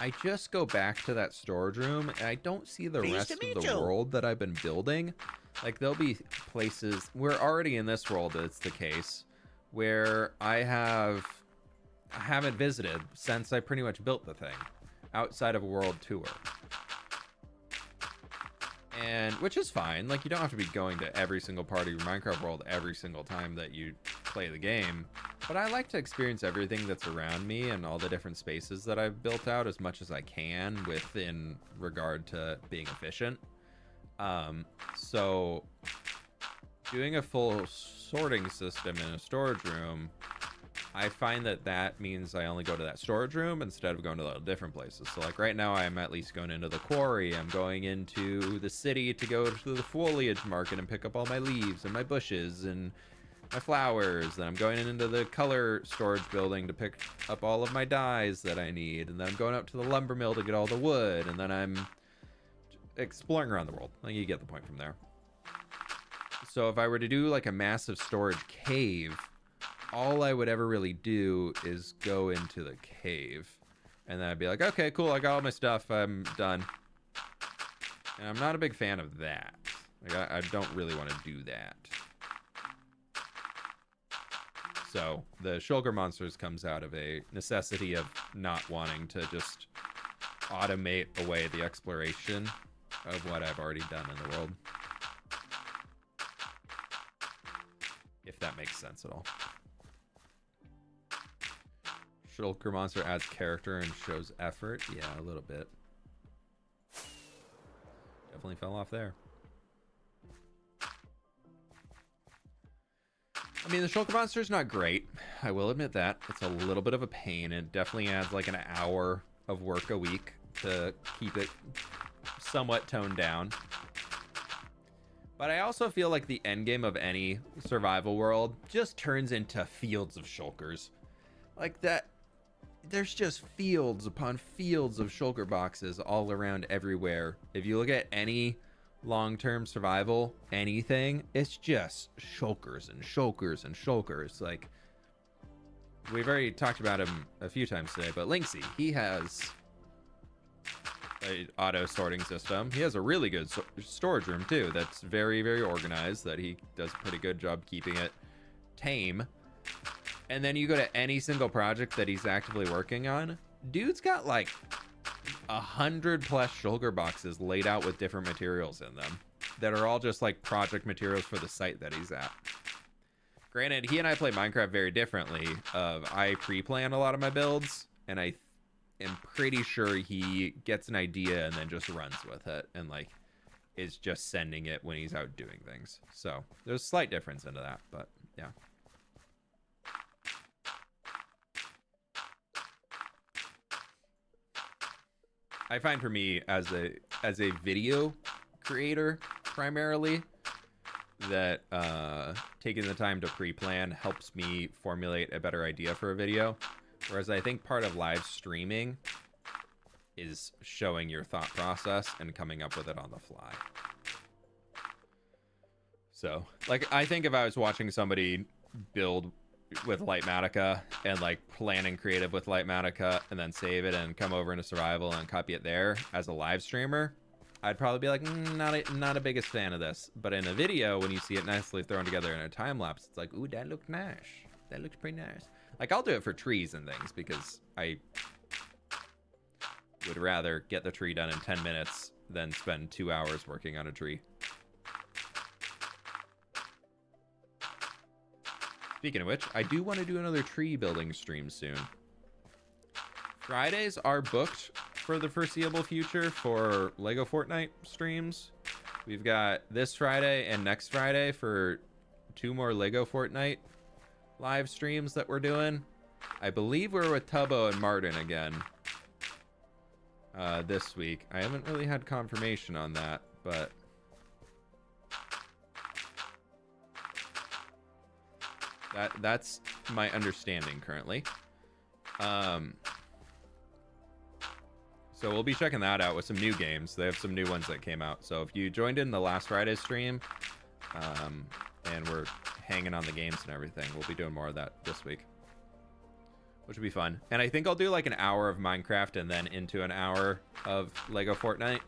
I just go back to that storage room and I don't see the rest of the world that I've been building. Like, there'll be places, we're already in this world, it's the case, where I haven't visited since I pretty much built the thing outside of a world tour. And which is fine. Like, you don't have to be going to every single part of your Minecraft world every single time that you play the game. But I like to experience everything that's around me and all the different spaces that I've built out as much as I can within regard to being efficient. So doing a full sorting system in a storage room, I find that that means I only go to that storage room instead of going to different places. So like right now I'm at least going into the quarry. I'm going into the city to go to the foliage market and pick up all my leaves and my bushes and my flowers. Then I'm going into the color storage building to pick up all of my dyes that I need. And then I'm going up to the lumber mill to get all the wood. And then I'm exploring around the world. Like, you get the point from there. So if I were to do like a massive storage cave, all I would ever really do is go into the cave. And then I'd be like, okay, cool, I got all my stuff, I'm done. And I'm not a big fan of that. Like, I don't really want to do that. So the Shulker monsters comes out of a necessity of not wanting to just automate away the exploration of what I've already done in the world. If that makes sense at all. Shulker monster adds character and shows effort. Yeah, a little bit. Definitely fell off there. I mean, the Shulker monster is not great. I will admit that. It's a little bit of a pain. It definitely adds like an hour of work a week to keep it somewhat toned down. But I also feel like the end game of any survival world just turns into fields of shulkers. Like that, there's just fields upon fields of shulker boxes all around everywhere. If you look at any long-term survival, anything, it's just shulkers and shulkers and shulkers. Like, we've already talked about him a few times today, but Linksy, he has a auto sorting system. He has a really good storage room too that's very, very organized, that he does a pretty good job keeping it tame. And then you go to any single project that he's actively working on, dude's got like 100+ shulker boxes laid out with different materials in them that are all just like project materials for the site that he's at. Granted, he and I play Minecraft very differently. I pre-plan a lot of my builds, and I am pretty sure he gets an idea and then just runs with it and like is just sending it when he's out doing things. So there's a slight difference into that, but yeah. I find for me as a video creator primarily that taking the time to pre-plan helps me formulate a better idea for a video. Whereas I think part of live streaming is showing your thought process and coming up with it on the fly. So, like, I think if I was watching somebody build with Lightmatica and like planning creative with Lightmatica and then save it and come over into survival and copy it there as a live streamer, I'd probably be like, not a biggest fan of this. But in a video, when you see it nicely thrown together in a time lapse, it's like, ooh, that looked nice. That looked pretty nice. Like, I'll do it for trees and things because would rather get the tree done in 10 minutes than spend 2 hours working on a tree. Speaking of which, I do want to do another tree building stream soon. Fridays are booked for the foreseeable future for Lego Fortnite streams. We've got this Friday and next Friday for 2 more Lego Fortnite live streams that we're doing. I believe we're with Tubbo and Martin again this week. I haven't really had confirmation on that, but that's my understanding currently. So we'll be checking that out with some new games. They have some new ones that came out. So if you joined in the last Friday stream, and we're hanging on the games and everything, we'll be doing more of that this week, which will be fun. And I think I'll do like an hour of Minecraft and then into an hour of Lego Fortnite,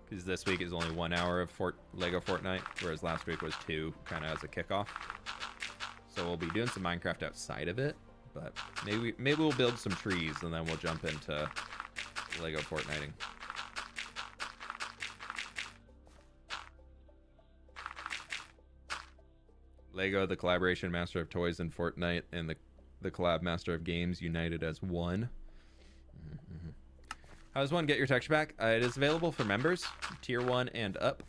because this week is only 1 hour of Lego Fortnite, whereas last week was 2, kind of as a kickoff. So we'll be doing some Minecraft outside of it, but maybe we'll build some trees and then we'll jump into Lego Fortniting. Lego, the collaboration master of toys in Fortnite, and the collab master of games united as one. How does one get your texture back? It is available for members, tier 1 and up.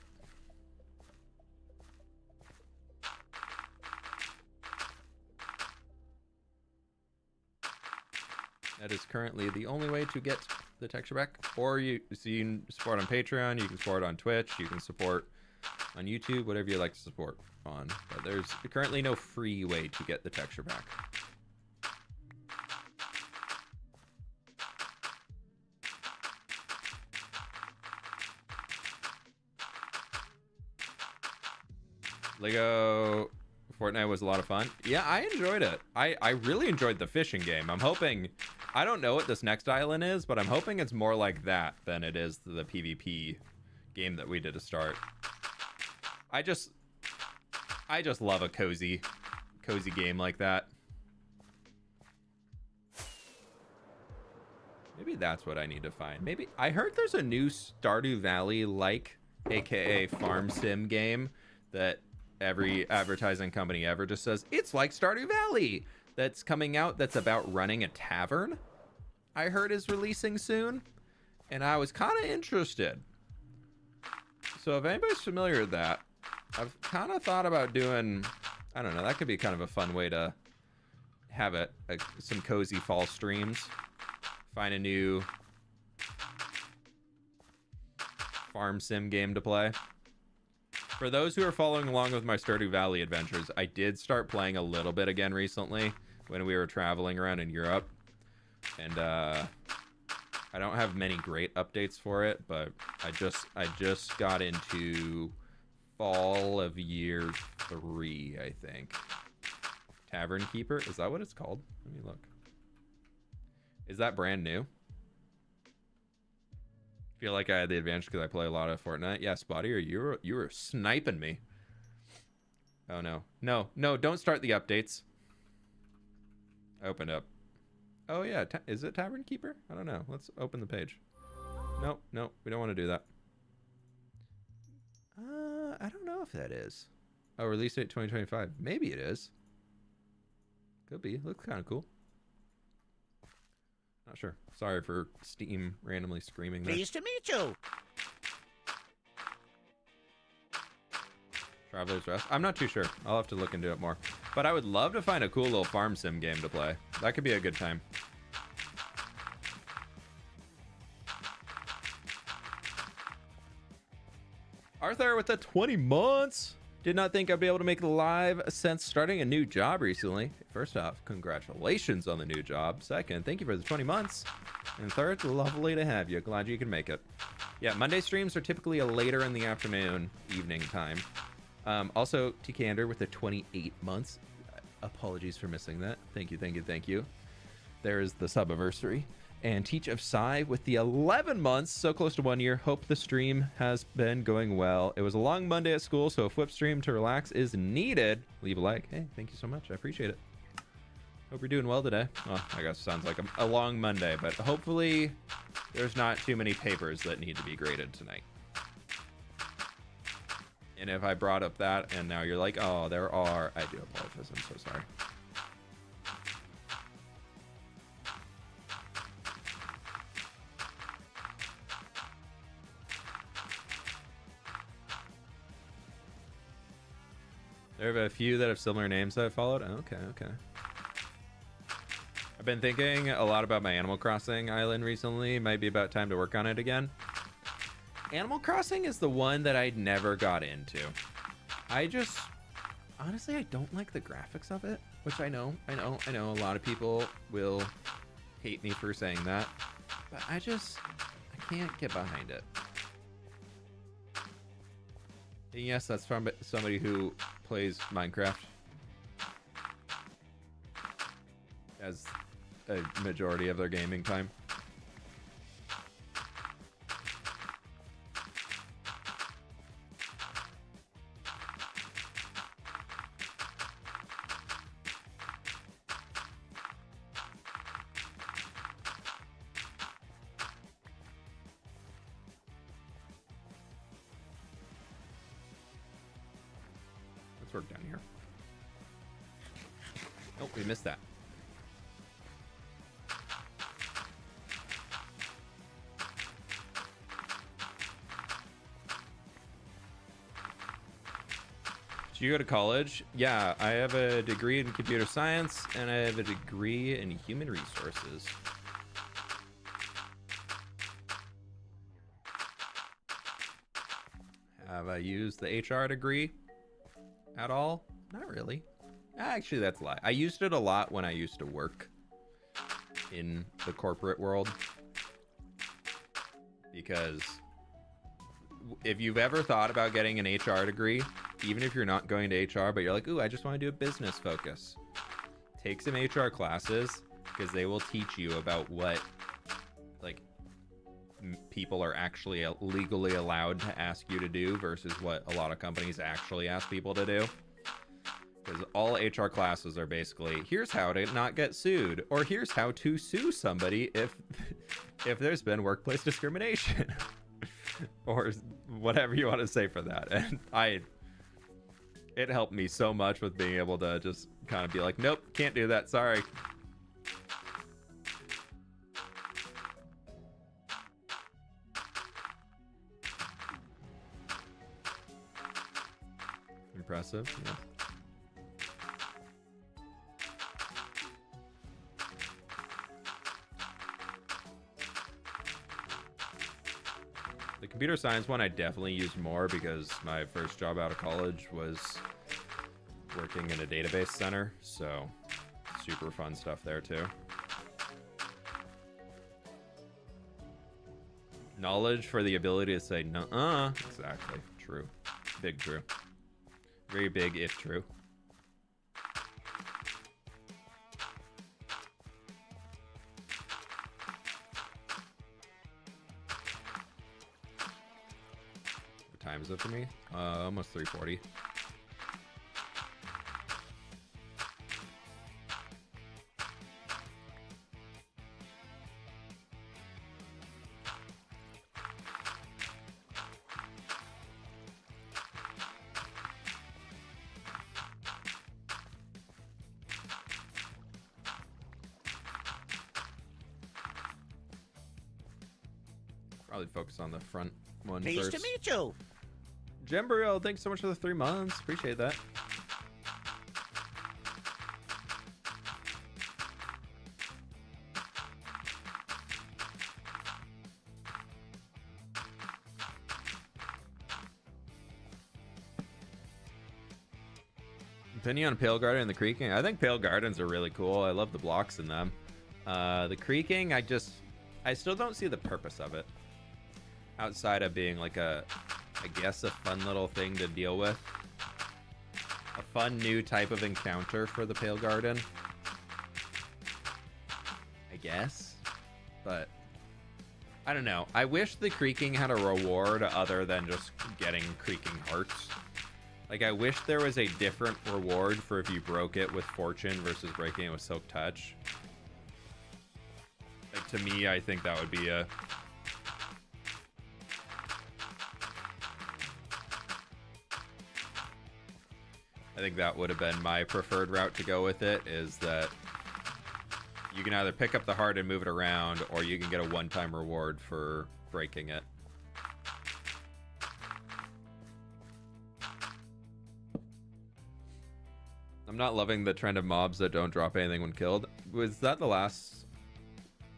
That is currently the only way to get the texture back. Or you can support on Patreon, you can support on Twitch, you can support on YouTube, whatever you like to support on. But there's currently no free way to get the texture back. Lego Fortnite was a lot of fun. Yeah, I enjoyed it. I really enjoyed the fishing game. I'm hoping, I don't know what this next island is, but I'm hoping it's more like that than it is the PvP game that we did to start. I just love a cozy game like that. Maybe that's what I need to find. Maybe I heard there's a new Stardew Valley aka farm sim game that every advertising company ever just says it's like Stardew Valley, that's coming out, that's about running a tavern. I heard is releasing soon, and I was kind of interested. So if anybody's familiar with that, I've kind of thought about doing, I don't know, that could be kind of a fun way to have some cozy fall streams. Find a new farm sim game to play. For those who are following along with my Stardew Valley adventures, I did start playing a little bit again recently when we were traveling around in Europe. And I don't have many great updates for it, but I just got into fall of year 3, I think. Tavern Keeper, is that what it's called? Let me look. Is that brand new? Feel like I had the advantage because I play a lot of Fortnite. Yeah, Spotty, you were sniping me. Oh no. No, don't start the updates. Open up. Oh yeah, is it Tavern Keeper? I don't know. Let's open the page. No, we don't want to do that. I don't know if that is. Oh, release date 2025. Maybe it is. Could be. Looks kind of cool. Not sure. Sorry for Steam randomly screaming there. Pleased to meet you. Traveler's Rest. I'm not too sure. I'll have to look into it more. But I would love to find a cool little farm sim game to play. That could be a good time. Arthur with the 20 months. Did not think I'd be able to make it live since starting a new job recently. First off, congratulations on the new job. Second, thank you for the 20 months. And third, lovely to have you. Glad you can make it. Yeah, Monday streams are typically a later in the afternoon, evening time. Also, Tikander with the 28 months. Apologies for missing that. Thank you. There's the subiversary. And Teach of Psy with the 11 months, so close to 1 year. Hope the stream has been going well. It was a long Monday at school, so a fWhip stream to relax is needed. Leave a like. Hey, thank you so much. I appreciate it. Hope you're doing well today. Well, I guess sounds like a long Monday, but hopefully there's not too many papers that need to be graded tonight. And if I brought up that and now you're like, oh, there are, I do apologize. I'm so sorry. There are a few that have similar names that I followed. Okay. I've been thinking a lot about my Animal Crossing island recently. Might be about time to work on it again. Animal Crossing is the one that I never got into. Honestly, I don't like the graphics of it, which I know a lot of people will hate me for saying that, but I can't get behind it. And yes, that's from somebody who plays Minecraft as a majority of their gaming time. Let's work down here. Oh, we missed that. Did you go to college? Yeah, I have a degree in computer science and I have a degree in human resources. Have I used the HR degree at all? Not really. Actually, that's a lie. I used it a lot when I used to work in the corporate world. Because if you've ever thought about getting an HR degree, even if you're not going to HR, but you're like, ooh, I just want to do a business focus, take some HR classes, because they will teach you about what like people are actually legally allowed to ask you to do versus what a lot of companies actually ask people to do. Because all HR classes are basically, here's how to not get sued, or here's how to sue somebody if there's been workplace discrimination, or whatever you want to say for that. And it helped me so much with being able to just kind of be like, nope, can't do that, sorry. Impressive, yeah. The computer science one I definitely used more because my first job out of college was working in a database center, so super fun stuff there too. Knowledge for the ability to say nuh-uh. Exactly. True. Big true. Very big if true. What time is it for me? Almost 3:40. Probably focus on the front one Pleased first. to meet you. Jembriel, thanks so much for the 3 months. Appreciate that. Opinion on Pale Garden and the Creaking? I think Pale Gardens are really cool. I love the blocks in them. The Creaking, I still don't see the purpose of it. Outside of being like I guess a fun little thing to deal with. A fun new type of encounter for the Pale Garden, I guess. But I don't know. I wish the Creaking had a reward other than just getting Creaking hearts. Like, I wish there was a different reward for if you broke it with Fortune versus breaking it with Silk Touch. Like, to me, I think that would be a... I think that would have been my preferred route to go with it, is that you can either pick up the heart and move it around, or you can get a one-time reward for breaking it. I'm not loving the trend of mobs that don't drop anything when killed. Was that the last...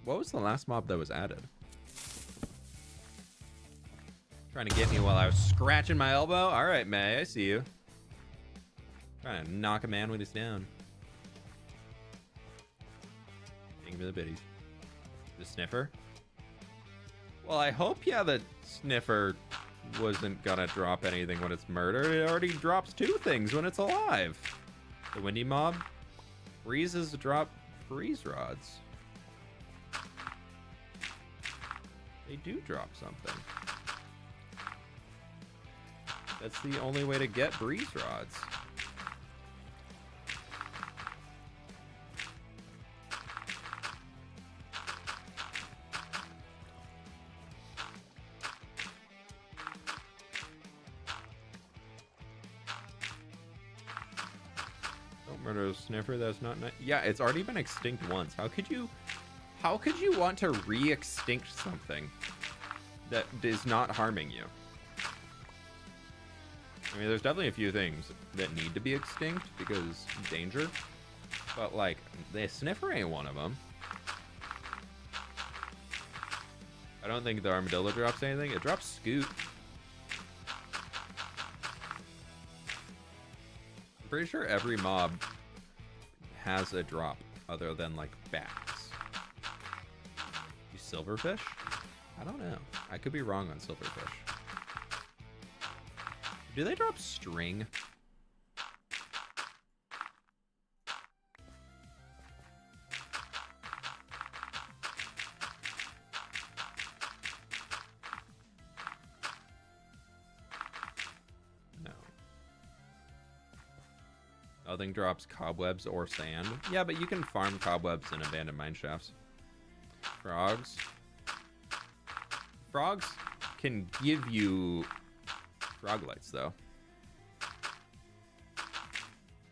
What was the last mob that was added? Trying to get me while I was scratching my elbow? Alright, May, I see you. Trying to knock a man when he's down. Give me the biddies. The sniffer? Well, I hope, yeah, the sniffer wasn't gonna drop anything when it's murdered. It already drops 2 things when it's alive. The windy mob. Breezes drop breeze rods. They do drop something. That's the only way to get breeze rods. Murder a sniffer, that's not nice. Yeah, it's already been extinct once. How could you want to re-extinct something that is not harming you? I mean, there's definitely a few things that need to be extinct because danger, but like the sniffer ain't one of them. I don't think the armadillo drops anything. It drops scoot. I'm pretty sure every mob has a drop other than like bats. You silverfish? I don't know. I could be wrong on silverfish. Do they drop string? Nothing drops cobwebs or sand. Yeah, but you can farm cobwebs in abandoned mine shafts. Frogs. Frogs can give you frog lights, though.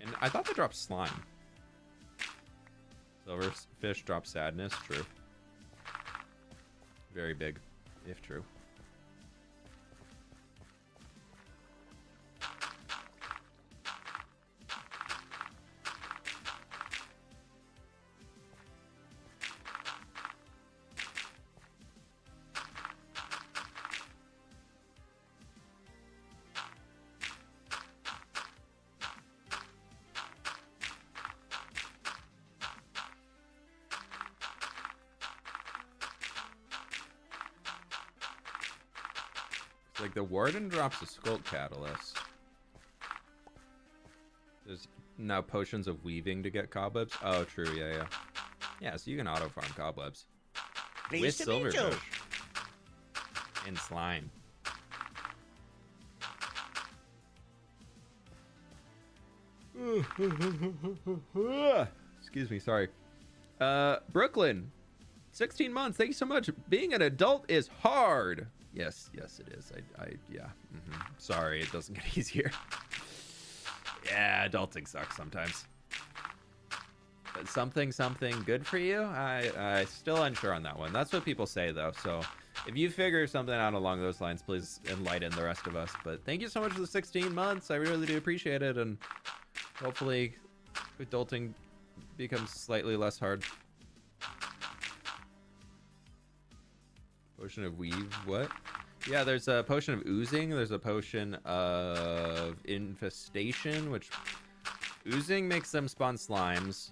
And I thought they dropped slime. Silverfish drops sadness. True. Very big, if true. Like the warden drops a sculk catalyst. There's now potions of weaving to get cobwebs. Oh, true. Yeah. Yeah, so you can auto farm cobwebs with silverfish and slime. Excuse me. Sorry. Brooklyn, 16 months. Thank you so much. Being an adult is hard. Yes, it is. Yeah. Sorry, it doesn't get easier. Yeah, adulting sucks sometimes. But something good for you? I still unsure on that one. That's what people say, though. So if you figure something out along those lines, please enlighten the rest of us. But thank you so much for the 16 months. I really do appreciate it. And hopefully adulting becomes slightly less hard. Potion of weave, what? Yeah, there's a potion of oozing. There's a potion of infestation, which oozing makes them spawn slimes.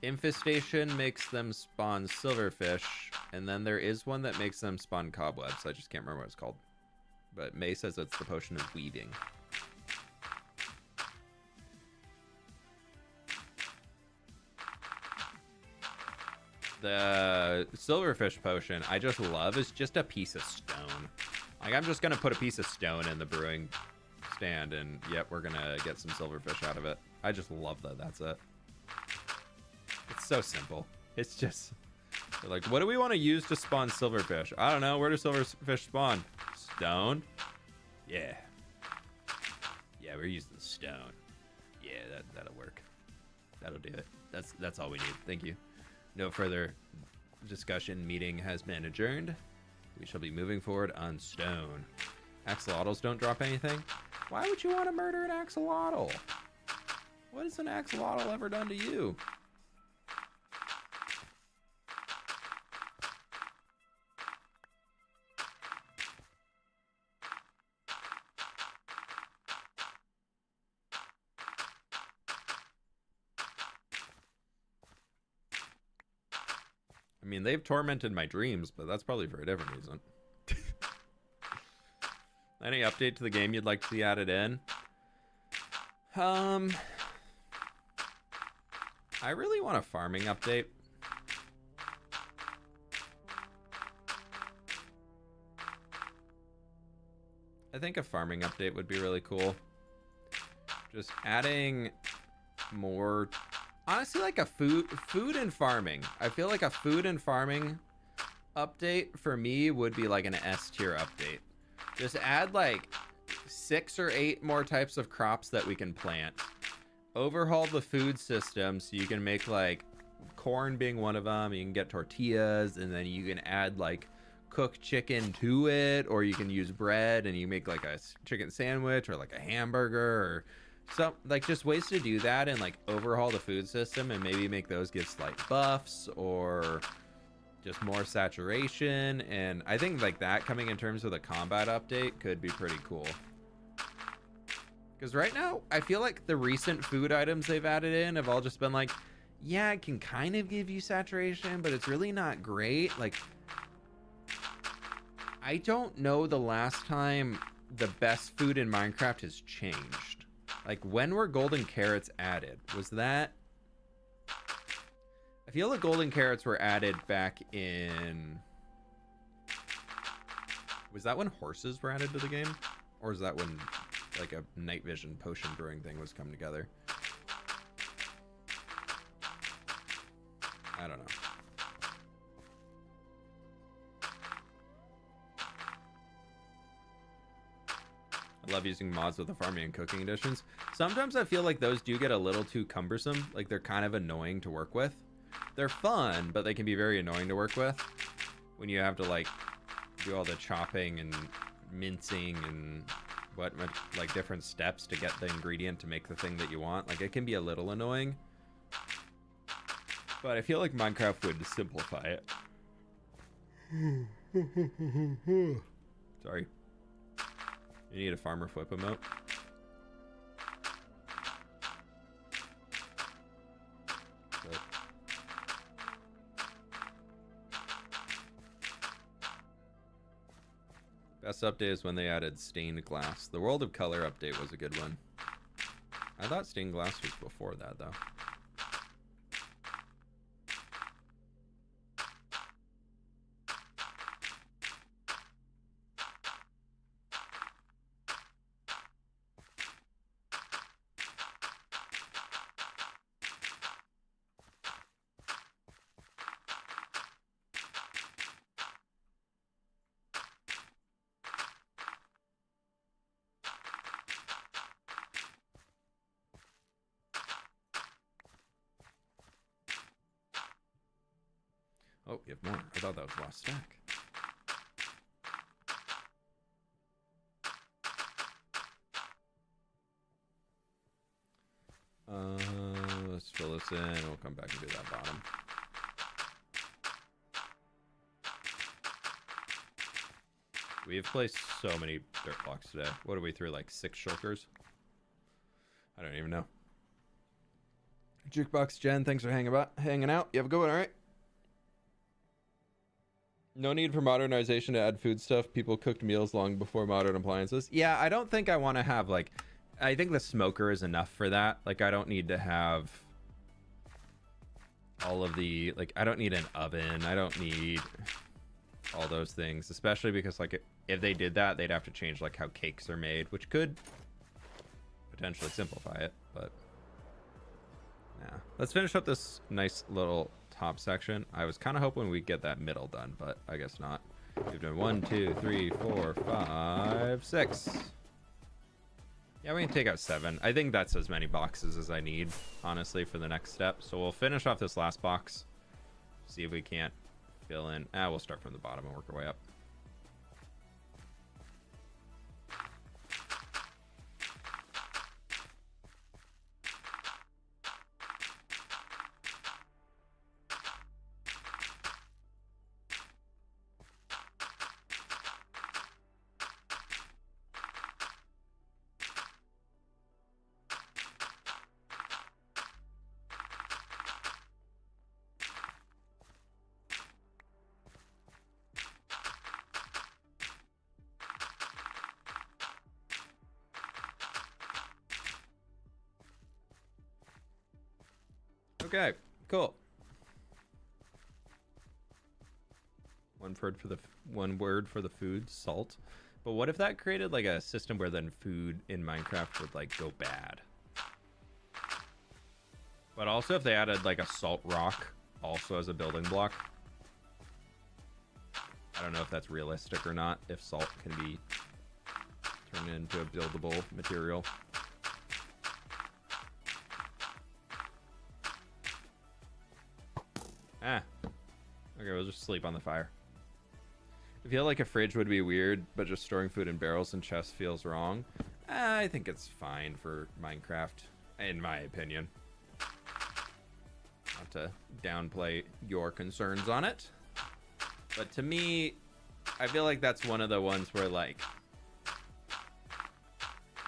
Infestation makes them spawn silverfish. And then there is one that makes them spawn cobwebs. I just can't remember what it's called. But May says it's the potion of weaving. The silverfish potion I just love is just a piece of stone. Like, I'm just gonna put a piece of stone in the brewing stand, and yep, we're gonna get some silverfish out of it. I just love that that's it. It's so simple. It's just like, what do we want to use to spawn silverfish? I don't know. Where do silverfish spawn? Stone? Yeah. Yeah, we're using stone. Yeah, that'll work. That'll do it. That's all we need. Thank you. No further discussion. Meeting has been adjourned. We shall be moving forward on stone. Axolotls don't drop anything. Why would you want to murder an axolotl? What has an axolotl ever done to you? I mean, they've tormented my dreams, but that's probably for a different reason. Any update to the game you'd like to see added in? I really want a farming update. I think a farming update would be really cool. Just adding more... Honestly, like a food and farming. I feel like a food and farming update for me would be like an S tier update. Just add like 6 or 8 more types of crops that we can plant. Overhaul the food system so you can make like corn being one of them. You can get tortillas, and then you can add like cooked chicken to it, or you can use bread and you make like a chicken sandwich or like a hamburger, or some like just ways to do that and like overhaul the food system and maybe make those give slight buffs or just more saturation. And I think like that coming in terms of the combat update could be pretty cool. Because right now, I feel like the recent food items they've added in have all just been like, yeah, it can kind of give you saturation, but it's really not great. Like, I don't know the last time the best food in Minecraft has changed. Like, when were golden carrots added? Was that... I feel the golden carrots were added back in... Was that when horses were added to the game? Or is that when... like a night vision potion brewing thing was coming together? I don't know. I love using mods with the farming and cooking editions. Sometimes I feel like those do get a little too cumbersome. Like they're kind of annoying to work with. They're fun, but they can be very annoying to work with when you have to like do all the chopping and mincing and like different steps to get the ingredient to make the thing that you want. Like it can be a little annoying, but I feel like Minecraft would simplify it. Sorry. You need a farmer fWhip emote. But... best update is when they added stained glass. The World of Color update was a good one. I thought stained glass was before that, though. Oh, you have more. I thought that was last stack. Let's fill this in and we'll come back and do that bottom. We have placed so many dirt blocks today. What are we through, like 6 shulkers? I don't even know. Jukebox Jen, thanks for hanging out. You have a good one, alright? No need for modernization to add food stuff. People cooked meals long before modern appliances. Yeah, I don't think I want to have, like... I think the smoker is enough for that. Like, I don't need to have all of the... like, I don't need an oven. I don't need all those things. Especially because, like, if they did that, they'd have to change, like, how cakes are made. Which could potentially simplify it, but yeah. Let's finish up this nice little top section. I was kind of hoping we'd get that middle done, but I guess not. We've done 1, 2, 3, 4, 5, 6. Yeah, we can take out 7. I think that's as many boxes as I need, honestly, for the next step. So we'll finish off this last box. See if we can't fill in. We'll start from the bottom and work our way up. Okay, cool. One word for the food, salt. But what if that created like a system where then food in Minecraft would like go bad? But also if they added like a salt rock also as a building block. I don't know if that's realistic or not, if salt can be turned into a buildable material. Okay, we'll just sleep on the fire. I feel like a fridge would be weird, but just storing food in barrels and chests feels wrong. I think it's fine for Minecraft, in my opinion. Not to downplay your concerns on it. But to me, I feel like that's one of the ones where, like,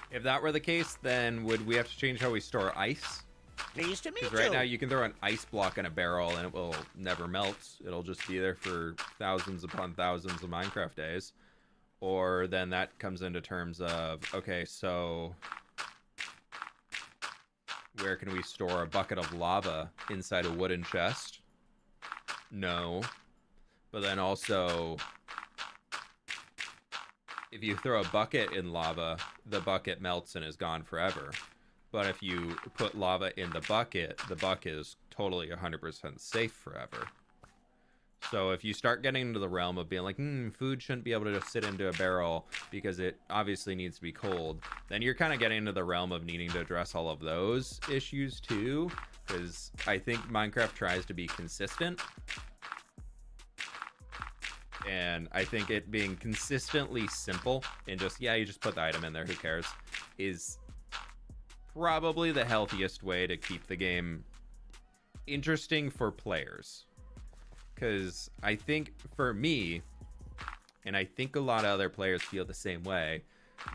if that were the case, then would we have to change how we store ice? Pleased to meet you. Because right now you can throw an ice block in a barrel and it will never melt. It'll just be there for thousands upon thousands of Minecraft days. Or then that comes into terms of, okay, so where can we store a bucket of lava inside a wooden chest? No. But then also, if you throw a bucket in lava, the bucket melts and is gone forever. But if you put lava in the bucket is totally 100% safe forever. So if you start getting into the realm of being like, food shouldn't be able to just sit into a barrel because it obviously needs to be cold, then you're kind of getting into the realm of needing to address all of those issues too. Because I think Minecraft tries to be consistent. And I think it being consistently simple and just, yeah, you just put the item in there, who cares, is probably the healthiest way to keep the game interesting for players. Because I think for me, and I think a lot of other players feel the same way,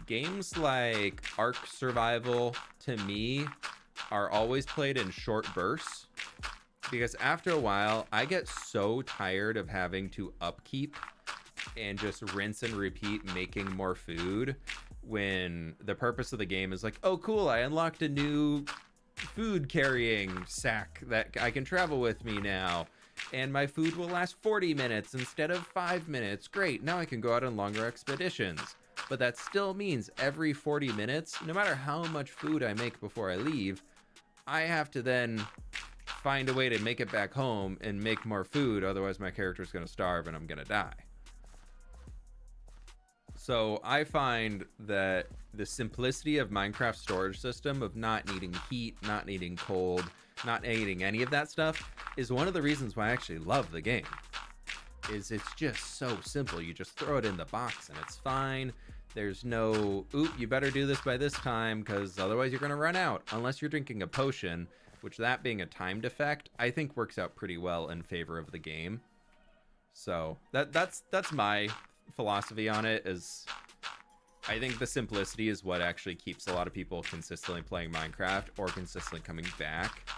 games like Ark Survival, to me, are always played in short bursts. Because after a while, I get so tired of having to upkeep and just rinse and repeat making more food, when the purpose of the game is like, oh cool, I unlocked a new food carrying sack that I can travel with me now, and my food will last 40 minutes instead of 5 minutes. Great, now I can go out on longer expeditions. But that still means every 40 minutes, no matter how much food I make before I leave, I have to then find a way to make it back home and make more food, otherwise my character's gonna starve and I'm gonna die. So I find that the simplicity of Minecraft's storage system of not needing heat, not needing cold, not needing any of that stuff is one of the reasons why I actually love the game. It's just so simple. You just throw it in the box and it's fine. There's no, oop, you better do this by this time because otherwise you're going to run out. Unless you're drinking a potion, which that being a timed effect, I think works out pretty well in favor of the game. So that's my philosophy on it. Is I think the simplicity is what actually keeps a lot of people consistently playing Minecraft or consistently coming back.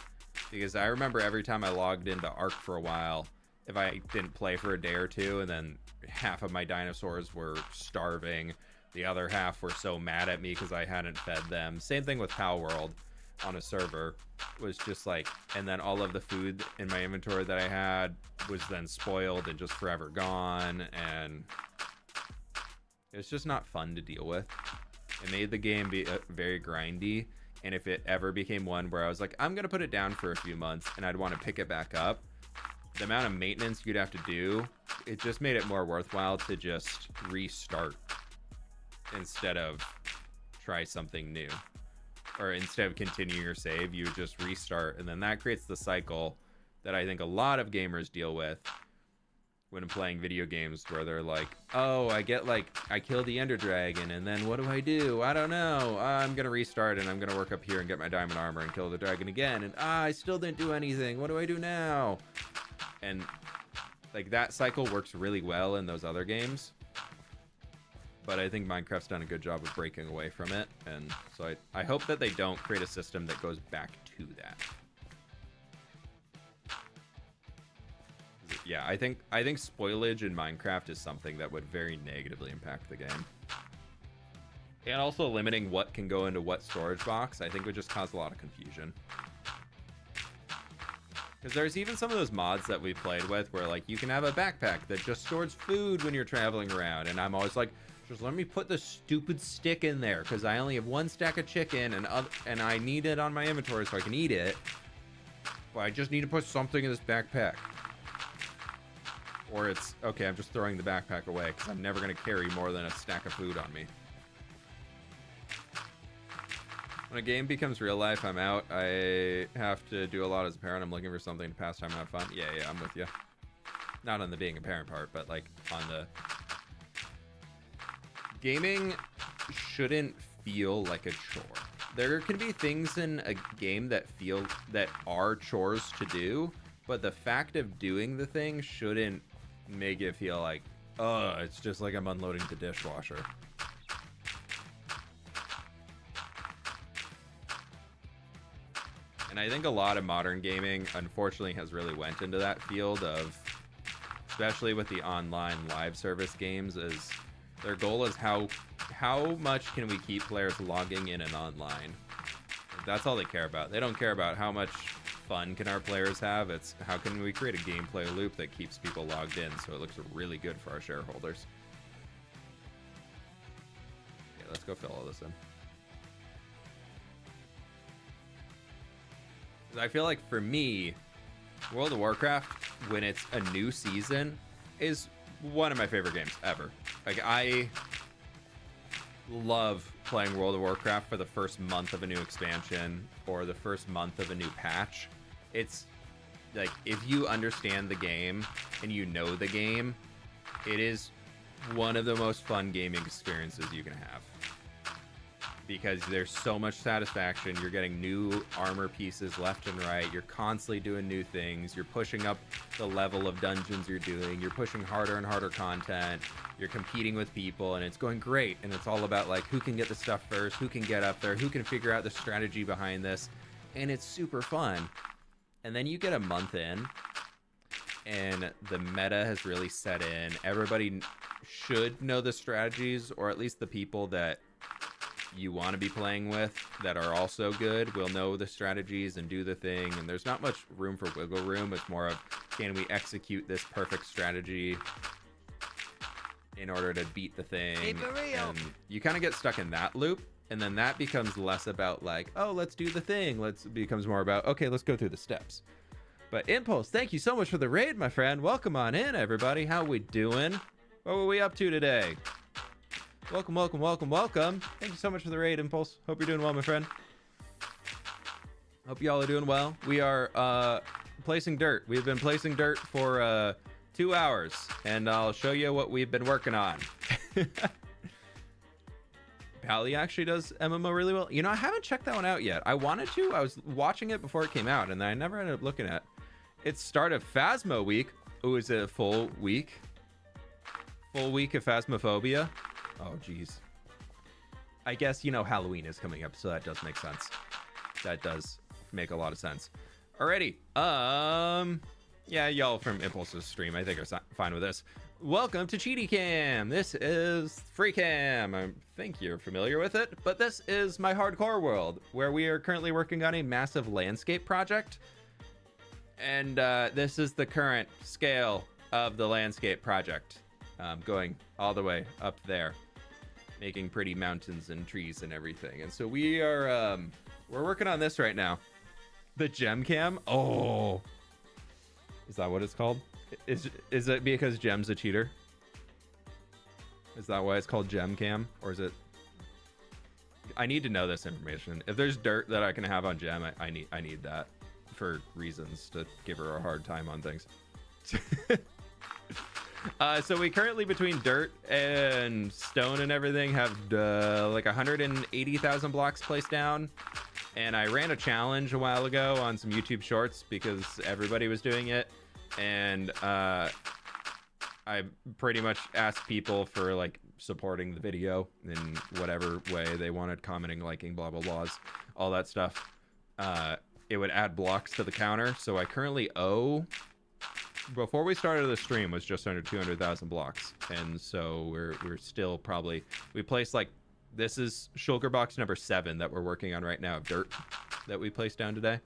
Because I remember every time I logged into Ark for a while, if I didn't play for a day or two and then half of my dinosaurs were starving, the other half were so mad at me because I hadn't fed them. Same thing with Pal World on a server, was just like, and then all of the food in my inventory that I had was then spoiled and just forever gone, and it's just not fun to deal with. It made the game be very grindy. And if it ever became one where I was like, I'm going to put it down for a few months and I'd want to pick it back up, the amount of maintenance you'd have to do, it just made it more worthwhile to just restart instead of try something new. Or instead of continue your save, you would just restart. And then that creates the cycle that I think a lot of gamers deal with when playing video games, where they're like, oh, I kill the Ender Dragon, and then what do? I don't know. I'm going to restart, and I'm going to work up here and get my diamond armor and kill the dragon again. And I still didn't do anything. What do I do now? And like that cycle works really well in those other games. But I think Minecraft's done a good job of breaking away from it. And so I hope that they don't create a system that goes back to that. Yeah, I think spoilage in Minecraft is something that would very negatively impact the game. And also limiting what can go into what storage box, I think would just cause a lot of confusion. Because there's even some of those mods that we played with where like you can have a backpack that just stores food when you're traveling around, and I'm always like, just let me put the stupid stick in there because I only have one stack of chicken and I need it on my inventory so I can eat it. But I just need to put something in this backpack. Or it's, okay, I'm just throwing the backpack away because I'm never going to carry more than a stack of food on me. When a game becomes real life, I'm out. I have to do a lot as a parent. I'm looking for something to pass time and have fun. Yeah, I'm with you. Not on the being a parent part, but like on the... Gaming shouldn't feel like a chore. There can be things in a game that are chores to do, but the fact of doing the thing shouldn't make it feel like, oh, it's just like I'm unloading the dishwasher. And I think a lot of modern gaming, unfortunately, has really went into that field of, especially with the online live service games, is their goal is how much can we keep players logging in and online. That's all they care about. They don't care about how much fun can our players have. It's how can we create a gameplay loop that keeps people logged in so it looks really good for our shareholders. Yeah, let's go fill all this in. I feel like for me, World of Warcraft, when it's a new season, is one of my favorite games ever. Like, I love playing World of Warcraft for the first month of a new expansion or the first month of a new patch. It's like, if you understand the game and you know the game, it is one of the most fun gaming experiences you can have. Because there's so much satisfaction. You're getting new armor pieces left and right. You're constantly doing new things. You're pushing up the level of dungeons you're doing. You're pushing harder and harder content. You're competing with people, and it's going great. And it's all about, like, who can get the stuff first, who can get up there, who can figure out the strategy behind this. And it's super fun. And then you get a month in, and the meta has really set in. Everybody should know the strategies, or at least the people that you want to be playing with that are also good will know the strategies and do the thing, and there's not much room for wiggle room. It's more of, can we execute this perfect strategy in order to beat the thing? And you kind of get stuck in that loop, and then that becomes less about like, oh, let's do the thing. Becomes more about, okay, let's go through the steps. But Impulse, thank you so much for the raid, my friend. Welcome on in, everybody. How we doing? What were we up to today? Welcome, welcome, welcome, welcome. Thank you so much for the raid, Impulse. Hope you're doing well, my friend. Hope y'all are doing well. We are placing dirt. We've been placing dirt for 2 hours, and I'll show you what we've been working on. Pally actually does MMO really well. You know, I haven't checked that one out yet. I wanted to. I was watching it before it came out, and then I never ended up looking at it. It's start of Phasmo week. Oh, is it a full week? Full week of Phasmophobia? Oh, geez. I guess, you know, Halloween is coming up, so that does make sense. That does make a lot of sense. Alrighty. Yeah, y'all from Impulse's stream, I think, are fine with this. Welcome to Cheaty Cam. This is Free Cam. I think you're familiar with it, but this is my hardcore world, where we are currently working on a massive landscape project. And this is the current scale of the landscape project, going all the way up there. making pretty mountains and trees and everything. And so we're working on this right now. The gem cam. Oh, is that what it's called? Is it because Gem's a cheater? Is that why it's called gem cam, or is it? I need to know this information. If there's dirt that I can have on Gem, I need that for reasons to give her a hard time on things. So we currently, between dirt and stone and everything, have like 180,000 blocks placed down. And I ran a challenge a while ago on some YouTube shorts because everybody was doing it. And I pretty much asked people for like supporting the video in whatever way they wanted, commenting, liking, blah, blah, blahs, all that stuff. It would add blocks to the counter. So I currently owe, before we started the stream, was just under 200,000 blocks. And so we're still probably, we placed like, this is Shulker box number 7 that we're working on right now of dirt that we placed down today.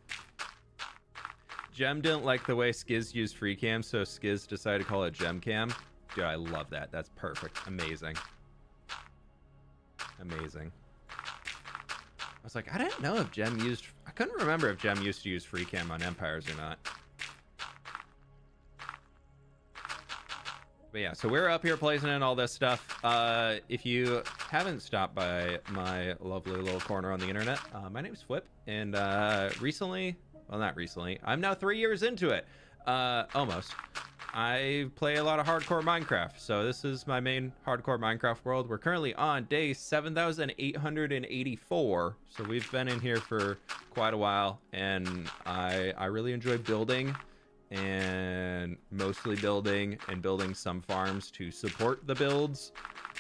Gem didn't like the way Skiz used free cam, so Skiz decided to call it Gem Cam. Dude, I love that. That's perfect. Amazing. Amazing. I was like, I didn't know if Gem used... I couldn't remember if Gem used to use free cam on Empires or not. But yeah, so we're up here placing in all this stuff. If you haven't stopped by my lovely little corner on the internet, my name's fWhip, and recently... Well, not recently. I'm now 3 years into it. Almost. I play a lot of hardcore Minecraft, so this is my main hardcore Minecraft world. We're currently on day 7,884, so we've been in here for quite a while, and I really enjoy building, and mostly building and building some farms to support the builds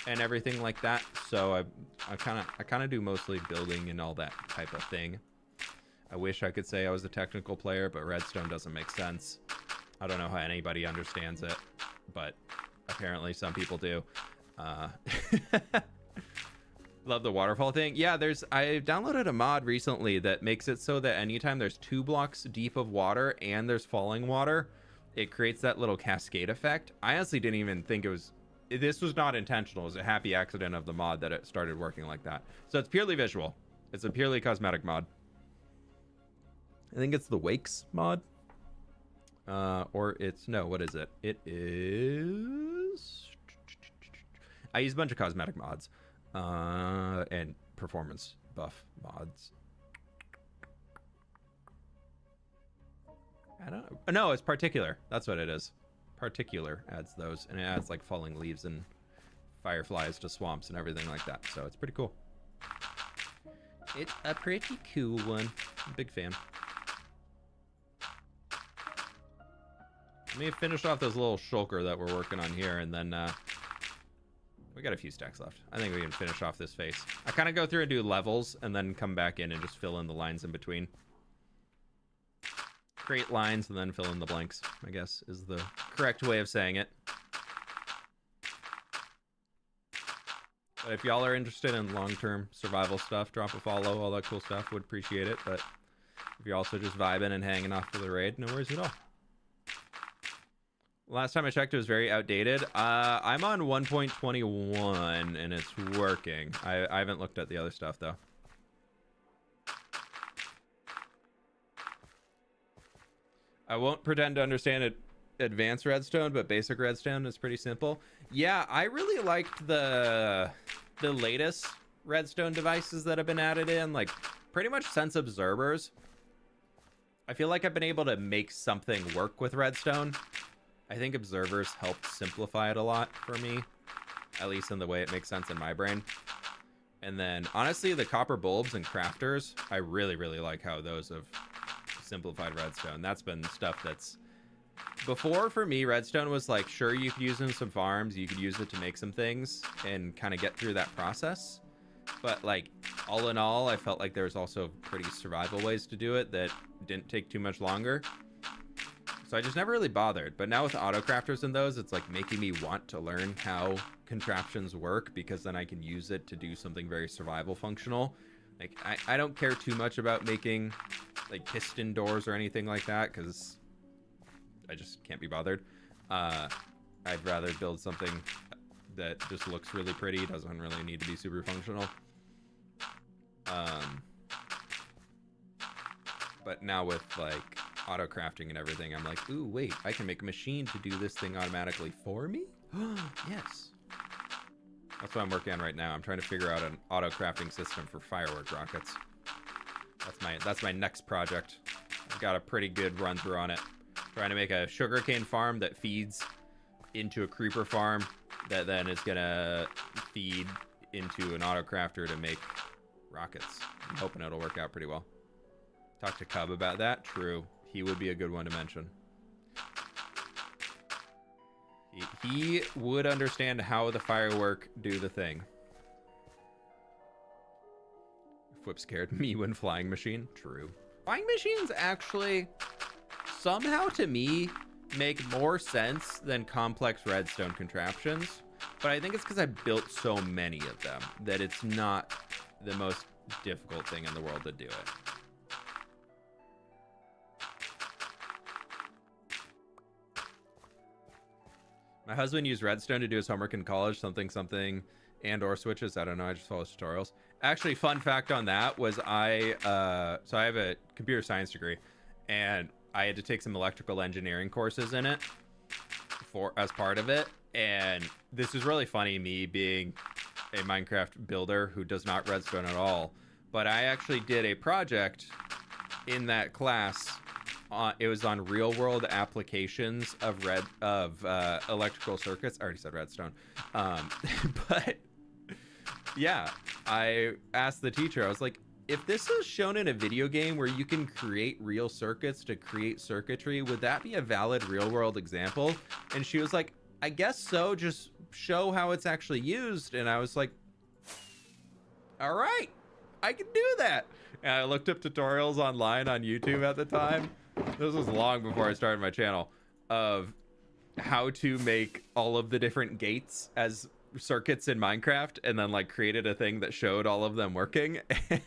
and everything like that. So I kind of do mostly building and all that type of thing. I wish I could say I was a technical player, but Redstone doesn't make sense. I don't know how anybody understands it, but apparently some people do. Love the waterfall thing. Yeah, I downloaded a mod recently that makes it so that anytime there's 2 blocks deep of water and there's falling water, it creates that little cascade effect. I honestly didn't even think this was not intentional. It was a happy accident of the mod that it started working like that. So it's purely visual. It's a purely cosmetic mod. I think it's the Wakes mod. Or it's, no, what is it? It is... I use a bunch of cosmetic mods. And performance buff mods. I don't know. No, it's particular. That's what it is. Particular adds those. And it adds like falling leaves and fireflies to swamps and everything like that. So it's pretty cool. It's a pretty cool one. I'm a big fan. Let me finish off this little shulker that we're working on here, and then we got a few stacks left. I think we can finish off this face. I kind of go through and do levels and then come back in and just fill in the lines in between. Create lines and then fill in the blanks, I guess, is the correct way of saying it. But if y'all are interested in long-term survival stuff, drop a follow, all that cool stuff, would appreciate it. But if you're also just vibing and hanging off for the raid, no worries at all. Last time I checked, it was very outdated. I'm on 1.21 and it's working. I haven't looked at the other stuff though. I won't pretend to understand advanced redstone, but basic redstone is pretty simple. Yeah, I really liked the latest redstone devices that have been added in, like pretty much since observers. I feel like I've been able to make something work with redstone. I think observers helped simplify it a lot for me, at least in the way it makes sense in my brain. And then honestly, the copper bulbs and crafters, I really, really like how those have simplified redstone. That's been stuff that's, before for me, redstone was like, sure, you could use it in some farms, you could use it to make some things and kind of get through that process. But like, all in all, I felt like there was also pretty survival ways to do it that didn't take too much longer. So I just never really bothered. But now with auto crafters and those, it's like making me want to learn how contraptions work, because then I can use it to do something very survival functional. Like I don't care too much about making like piston doors or anything like that, because I just can't be bothered. I'd rather build something that just looks really pretty, doesn't really need to be super functional. But now with like auto crafting and everything, I'm like, ooh, wait, I can make a machine to do this thing automatically for me? Yes. That's what I'm working on right now. I'm trying to figure out an auto crafting system for firework rockets. That's my next project. I've got a pretty good run through on it. Trying to make a sugarcane farm that feeds into a creeper farm that then is gonna feed into an auto crafter to make rockets. I'm hoping it'll work out pretty well. Talk to Cub about that. True. He would be a good one to mention. He would understand how the firework do the thing. fWhip scared me when flying machine. True. Flying machines actually, somehow to me, make more sense than complex redstone contraptions. But I think it's because I built so many of them that it's not the most difficult thing in the world to do it. My husband used Redstone to do his homework in college, something, and or switches. I don't know. I just follow tutorials. Actually, fun fact on that was so I have a computer science degree, and I had to take some electrical engineering courses in it as part of it. And this is really funny, me being a Minecraft builder who does not Redstone at all. But I actually did a project in that class. It was on real world applications of electrical circuits. I already said redstone. But yeah, I asked the teacher, I was like, if this is shown in a video game where you can create real circuits to create circuitry, would that be a valid real world example? And she was like, I guess so, just show how it's actually used. And I was like, all right, I can do that. And I looked up tutorials online on YouTube at the time. This was long before I started my channel, of how to make all of the different gates as circuits in Minecraft, and then like created a thing that showed all of them working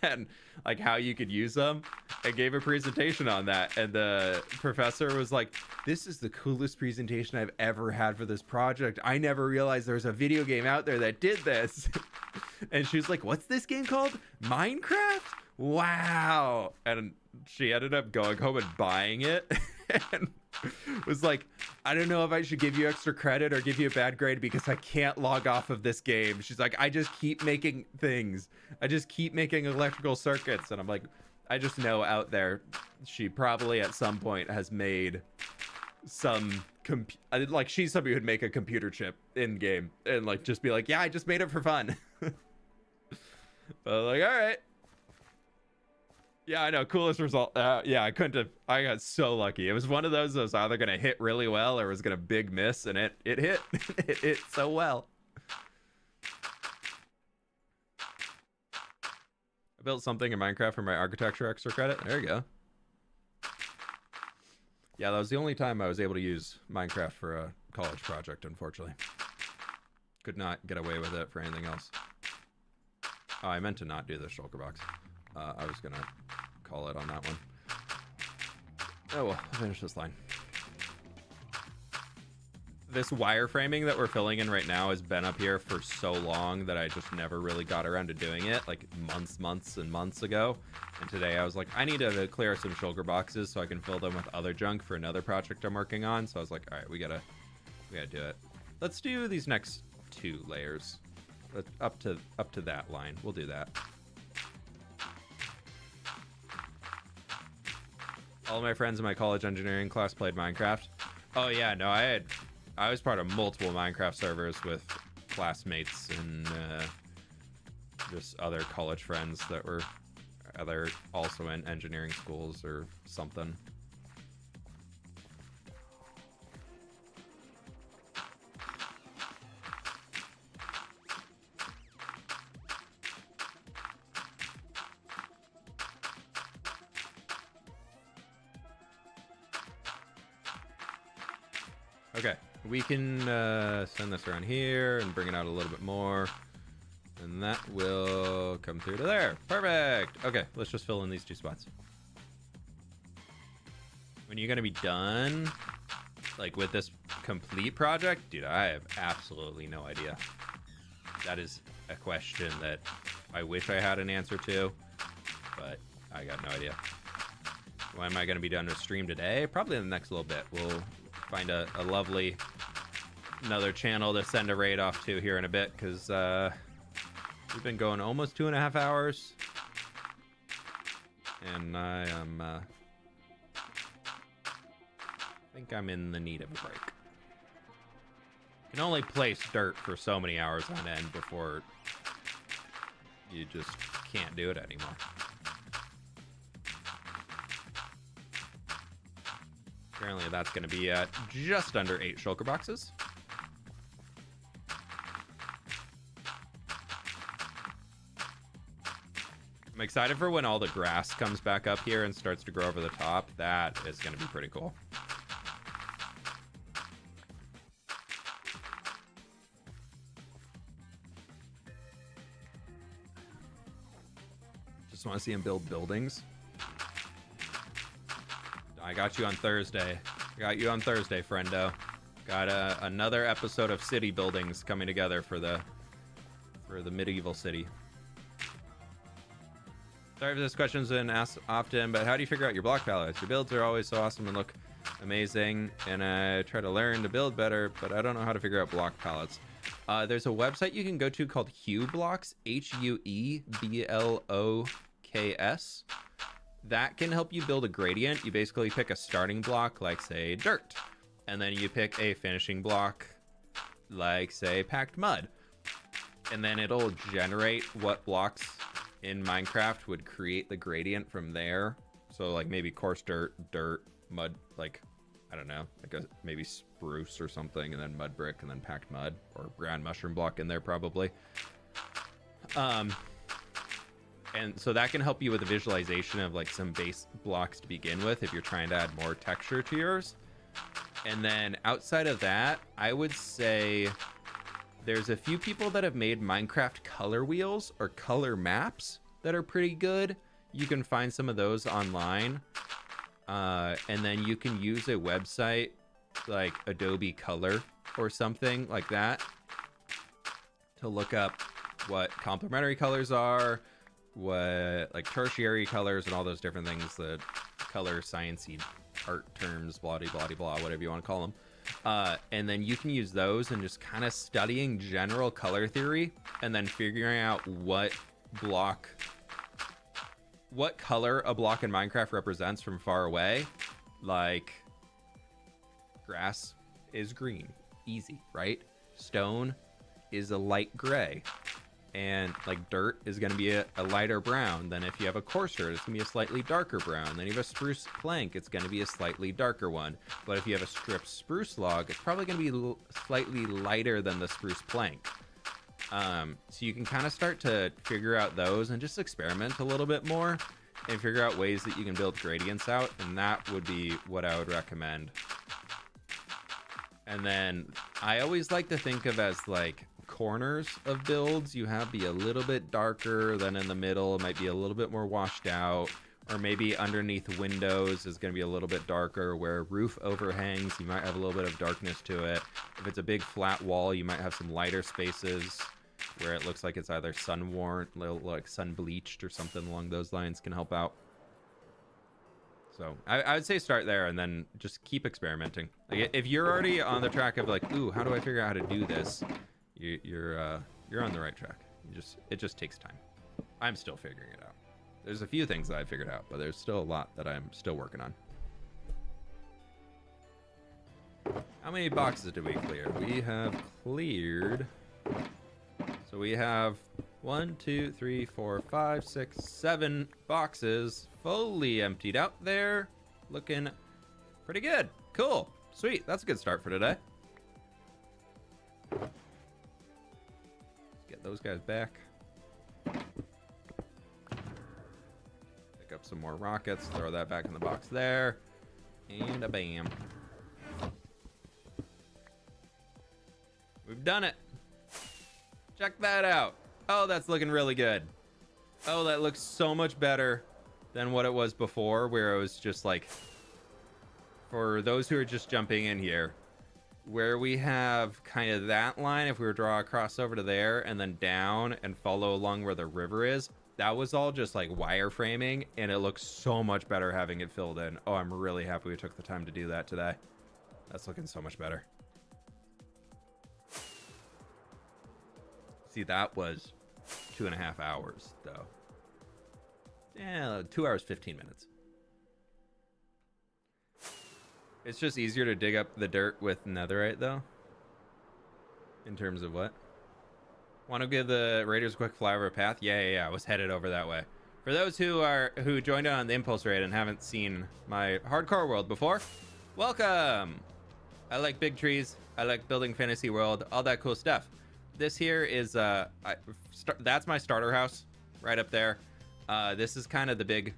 and like how you could use them. I gave a presentation on that, and the professor was like, this is the coolest presentation I've ever had for this project. I never realized there was a video game out there that did this. And she was like, what's this game called? Minecraft? Wow. And she ended up going home and buying it and was like, I don't know if I should give you extra credit or give you a bad grade because I can't log off of this game. She's like, I just keep making things. I just keep making electrical circuits. And I'm like, I just know out there, she probably at some point has made some like she's somebody who'd make a computer chip in game and like just be like, yeah, I just made it for fun. But like, all right. Yeah, I know. Coolest result. Yeah, I got so lucky. It was one of those that was either going to hit really well or was going to big miss, and it hit. It hit so well. I built something in Minecraft for my architecture extra credit. There you go. Yeah, that was the only time I was able to use Minecraft for a college project, unfortunately. Could not get away with it for anything else. Oh, I meant to not do the shulker box. I was gonna call it on that one. Oh well, I'll finish this line. This wireframing that we're filling in right now has been up here for so long that I just never really got around to doing it, like months and months ago. And today I was like, I need to clear some shulker boxes so I can fill them with other junk for another project I'm working on. So I was like, all right, we gotta do it. Let's do these next 2 layers. Up to that line. We'll do that. All of my friends in my college engineering class played Minecraft. Oh yeah, no, I was part of multiple Minecraft servers with classmates and just other college friends that were either also in engineering schools or something. Okay, we can send this around here and bring it out a little bit more. And that will come through to there. Perfect. Okay, let's just fill in these 2 spots. When you're going to be done, like with this complete project, dude, I have absolutely no idea. That is a question that I wish I had an answer to, but I got no idea. When am I going to be done with stream today? Probably in the next little bit. We'll find a lovely another channel to send a raid off to here in a bit, because we've been going almost 2.5 hours, and I am I think I'm in the need of a break. You can only place dirt for so many hours on end before you just can't do it anymore. Apparently that's going to be at just under 8 shulker boxes. I'm excited for when all the grass comes back up here and starts to grow over the top. That is going to be pretty cool. Just want to see him build buildings. I got you on Thursday. Got you on Thursday, friendo. Got another episode of city buildings coming together for the medieval city. Sorry if this question's been asked often, but how do you figure out your block palettes? Your builds are always so awesome and look amazing, and I try to learn to build better, but I don't know how to figure out block palettes. There's a website you can go to called Hueblocks, Hueblocks. That can help you build a gradient. You basically pick a starting block, like say dirt, and then you pick a finishing block, like say packed mud, and then it'll generate what blocks in Minecraft would create the gradient from there. So like maybe coarse dirt, mud, like I don't know, like a maybe spruce or something, and then mud brick, and then packed mud, or ground mushroom block in there probably. And so that can help you with the visualization of like some base blocks to begin with if you're trying to add more texture to yours. And then outside of that, I would say there's a few people that have made Minecraft color wheels or color maps that are pretty good. You can find some of those online. And then you can use a website like Adobe Color or something like that to look up what complementary colors are, what like tertiary colors, and all those different things, the color sciencey art terms, blah blah blah, whatever you want to call them. And then you can use those and just kind of studying general color theory, and then figuring out what color a block in Minecraft represents from far away. Like grass is green, easy, right? Stone is a light gray. And like dirt is going to be a lighter brown than if you have a coarse dirt. It's going to be a slightly darker brown. Then you have a spruce plank, it's going to be a slightly darker one. But if you have a stripped spruce log, it's probably going to be slightly lighter than the spruce plank. So you can kind of start to figure out those and just experiment a little bit more and figure out ways that you can build gradients out. And that would be what I would recommend. And then I always like to think of as like corners of builds, you have be a little bit darker than in the middle. It might be a little bit more washed out, or maybe underneath windows is going to be a little bit darker. Where roof overhangs, you might have a little bit of darkness to it. If it's a big flat wall, you might have some lighter spaces where it looks like it's either sun worn, like sun bleached or something along those lines can help out. So I would say start there and then just keep experimenting. Like if you're already on the track of like, ooh, how do I figure out how to do this? You're on the right track. It just takes time. I'm still figuring it out. There's a few things that I figured out, but there's still a lot that I'm still working on. How many boxes did we clear? We have cleared. So we have 1, 2, 3, 4, 5, 6, 7 boxes fully emptied out there. Looking pretty good. Cool. Sweet. That's a good start for today. Get those guys back. Pick up some more rockets. Throw that back in the box there. And a bam. We've done it. Check that out. Oh, that's looking really good. Oh, that looks so much better than what it was before, where it was just like for those who are just jumping in here, where we have kind of that line, if we were to draw across over to there and then down and follow along where the river is, that was all just like wireframing, and it looks so much better having it filled in. Oh, I'm really happy we took the time to do that today. That's looking so much better. See, that was 2.5 hours though. Yeah, 2 hours 15 minutes. It's just easier to dig up the dirt with netherite though. In terms of what? Want to give the raiders a quick flyover path? Yeah, I was headed over that way. For those who joined on the impulse raid and haven't seen my hardcore world before, welcome. I like big trees. I like building fantasy world, all that cool stuff. This here is that's my starter house right up there. This is kind of the big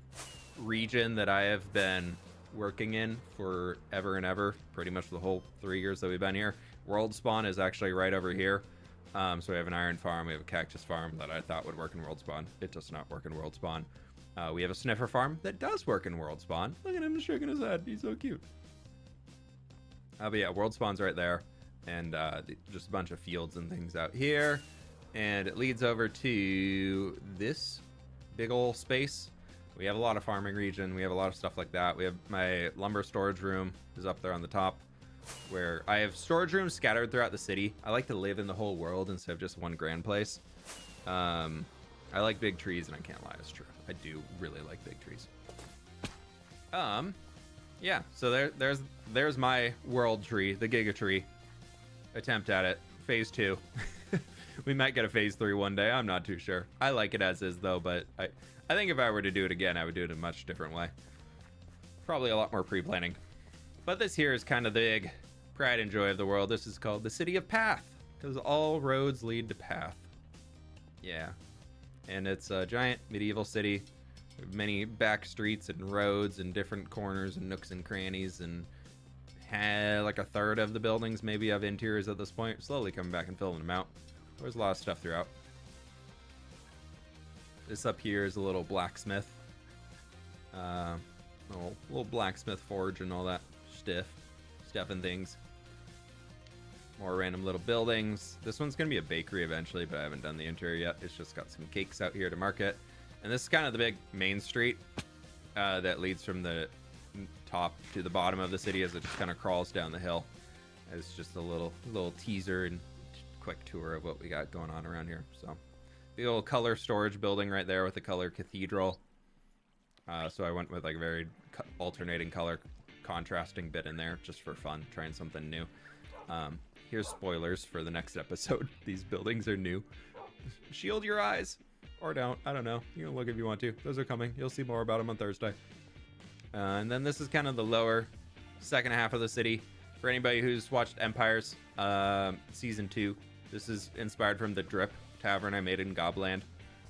region that I have been working in for ever and ever, pretty much the whole 3 years that we've been here. World spawn is actually right over here. So we have an iron farm, we have a cactus farm that I thought would work in world spawn. It does not work in world spawn. We have a sniffer farm that does work in world spawn. Look at him shaking his head, he's so cute. But yeah, world spawn's right there, and just a bunch of fields and things out here, and it leads over to this big old space. We have a lot of farming region, we have a lot of stuff like that. We have my lumber storage room is up there on the top, where I have storage rooms scattered throughout the city. I like to live in the whole world instead of just one grand place. I like big trees, and I can't lie, it's true. I do really like big trees. Yeah, so there's my world tree, the giga tree. Attempt at it, phase 2. We might get a phase 3 one day, I'm not too sure. I like it as is though, but I think if I were to do it again, I would do it in a much different way. Probably a lot more pre-planning. But this here is kind of the big pride and joy of the world. This is called the City of Path, because all roads lead to Path. Yeah. And it's a giant medieval city with many back streets and roads and different corners and nooks and crannies, and like a third of the buildings maybe have interiors at this point. Slowly coming back and filling them out. There's a lot of stuff throughout. This up here is a little blacksmith. Little blacksmith forge and all that stuff and things. More random little buildings. This one's gonna be a bakery eventually, but I haven't done the interior yet. It's just got some cakes out here to market. And this is kind of the big main street that leads from the top to the bottom of the city as it just kind of crawls down the hill. It's just a little teaser and quick tour of what we got going on around here. So the old color storage building right there with the color cathedral. So I went with like a very alternating color contrasting bit in there just for fun, trying something new. Here's spoilers for the next episode. These buildings are new. Shield your eyes, or don't, I don't know, you can look if you want to. Those are coming, you'll see more about them on Thursday. And then this is kind of the lower second half of the city. For anybody who's watched Empires season 2, this is inspired from the Drip Tavern I made in Gobland.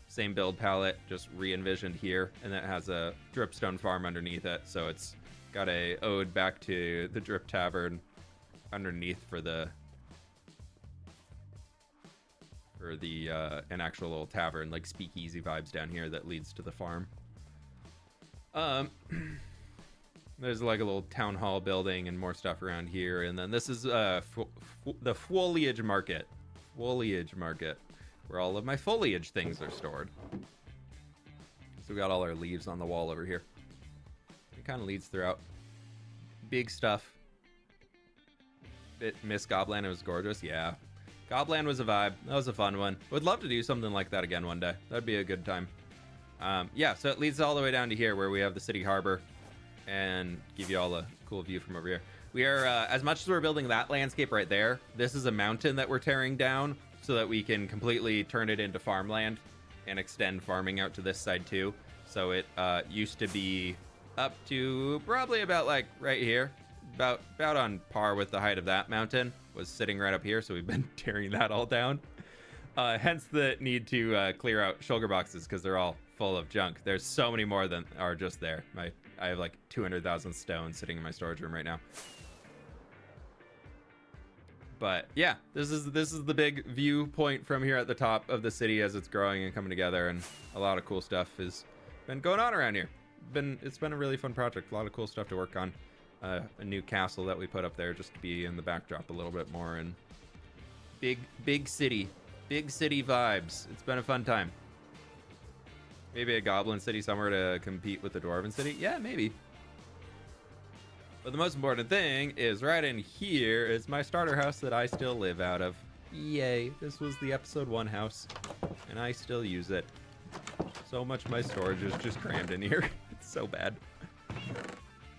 Same build palette, just re-envisioned here, and that has a dripstone farm underneath it, so it's got a ode back to the Drip Tavern underneath for an actual little tavern, like speakeasy vibes down here that leads to the farm. There's like a little town hall building and more stuff around here, and then this is the foliage market. Foliage market, where all of my foliage things are stored. So we got all our leaves on the wall over here. It kind of leads throughout. Big stuff. Miss Gobland, it was gorgeous. Yeah, Gobland was a vibe. That was a fun one. Would love to do something like that again one day. That'd be a good time. Yeah, so it leads all the way down to here where we have the city harbor, and give you all a cool view from over here. We are, as much as we're building that landscape right there, this is a mountain that we're tearing down so that we can completely turn it into farmland and extend farming out to this side too. So it used to be up to probably about like right here, about on par with the height of that mountain, was sitting right up here. So we've been tearing that all down. Hence the need to clear out shulker boxes, because they're all full of junk. There's so many more than are just there. I have like 200,000 stone sitting in my storage room right now. But yeah, this is the big viewpoint from here at the top of the city as it's growing and coming together, and a lot of cool stuff has been going on around here. It's been a really fun project. A lot of cool stuff to work on. a new castle that we put up there just to be in the backdrop a little bit more, and big city vibes. It's been a fun time. Maybe a goblin city somewhere to compete with the dwarven city. Yeah, maybe. But the most important thing is right in here is my starter house that I still live out of. Yay, this was the episode 1 house, and I still use it. So much of my storage is just crammed in here. It's so bad.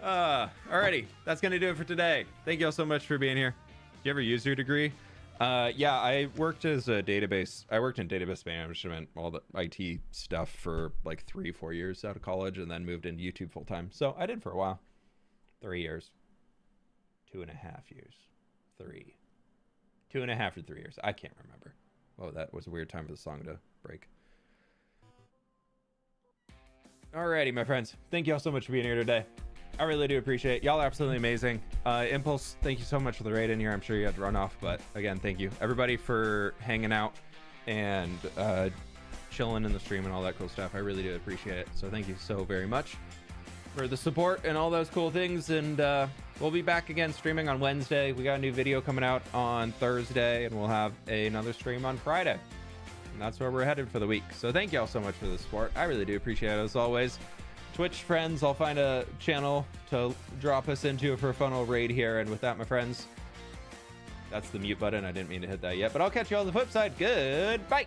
Alrighty, that's gonna do it for today. Thank you all so much for being here. Do you ever use your degree? Yeah, I worked as a database. I worked in database management, all the IT stuff for like 3-4 years out of college, and then moved into YouTube full time. So I did for a while. 3 years. 2.5 years. 3. 2.5 or 3 years. I can't remember. Oh, that was a weird time for the song to break. Alrighty, my friends. Thank you all so much for being here today. I really do appreciate it. Y'all are absolutely amazing. Impulse, thank you so much for the raid in here. I'm sure you had to run off, but again, thank you. Everybody for hanging out and chilling in the stream and all that cool stuff. I really do appreciate it. So thank you so very much for the support and all those cool things. And we'll be back again streaming on Wednesday. We got a new video coming out on Thursday, and we'll have another stream on Friday. And that's where we're headed for the week. So thank you all so much for the support. I really do appreciate it as always. Twitch friends, I'll find a channel to drop us into for a fun little raid here. And with that, my friends, that's the mute button. I didn't mean to hit that yet, but I'll catch you on the flip side. Goodbye.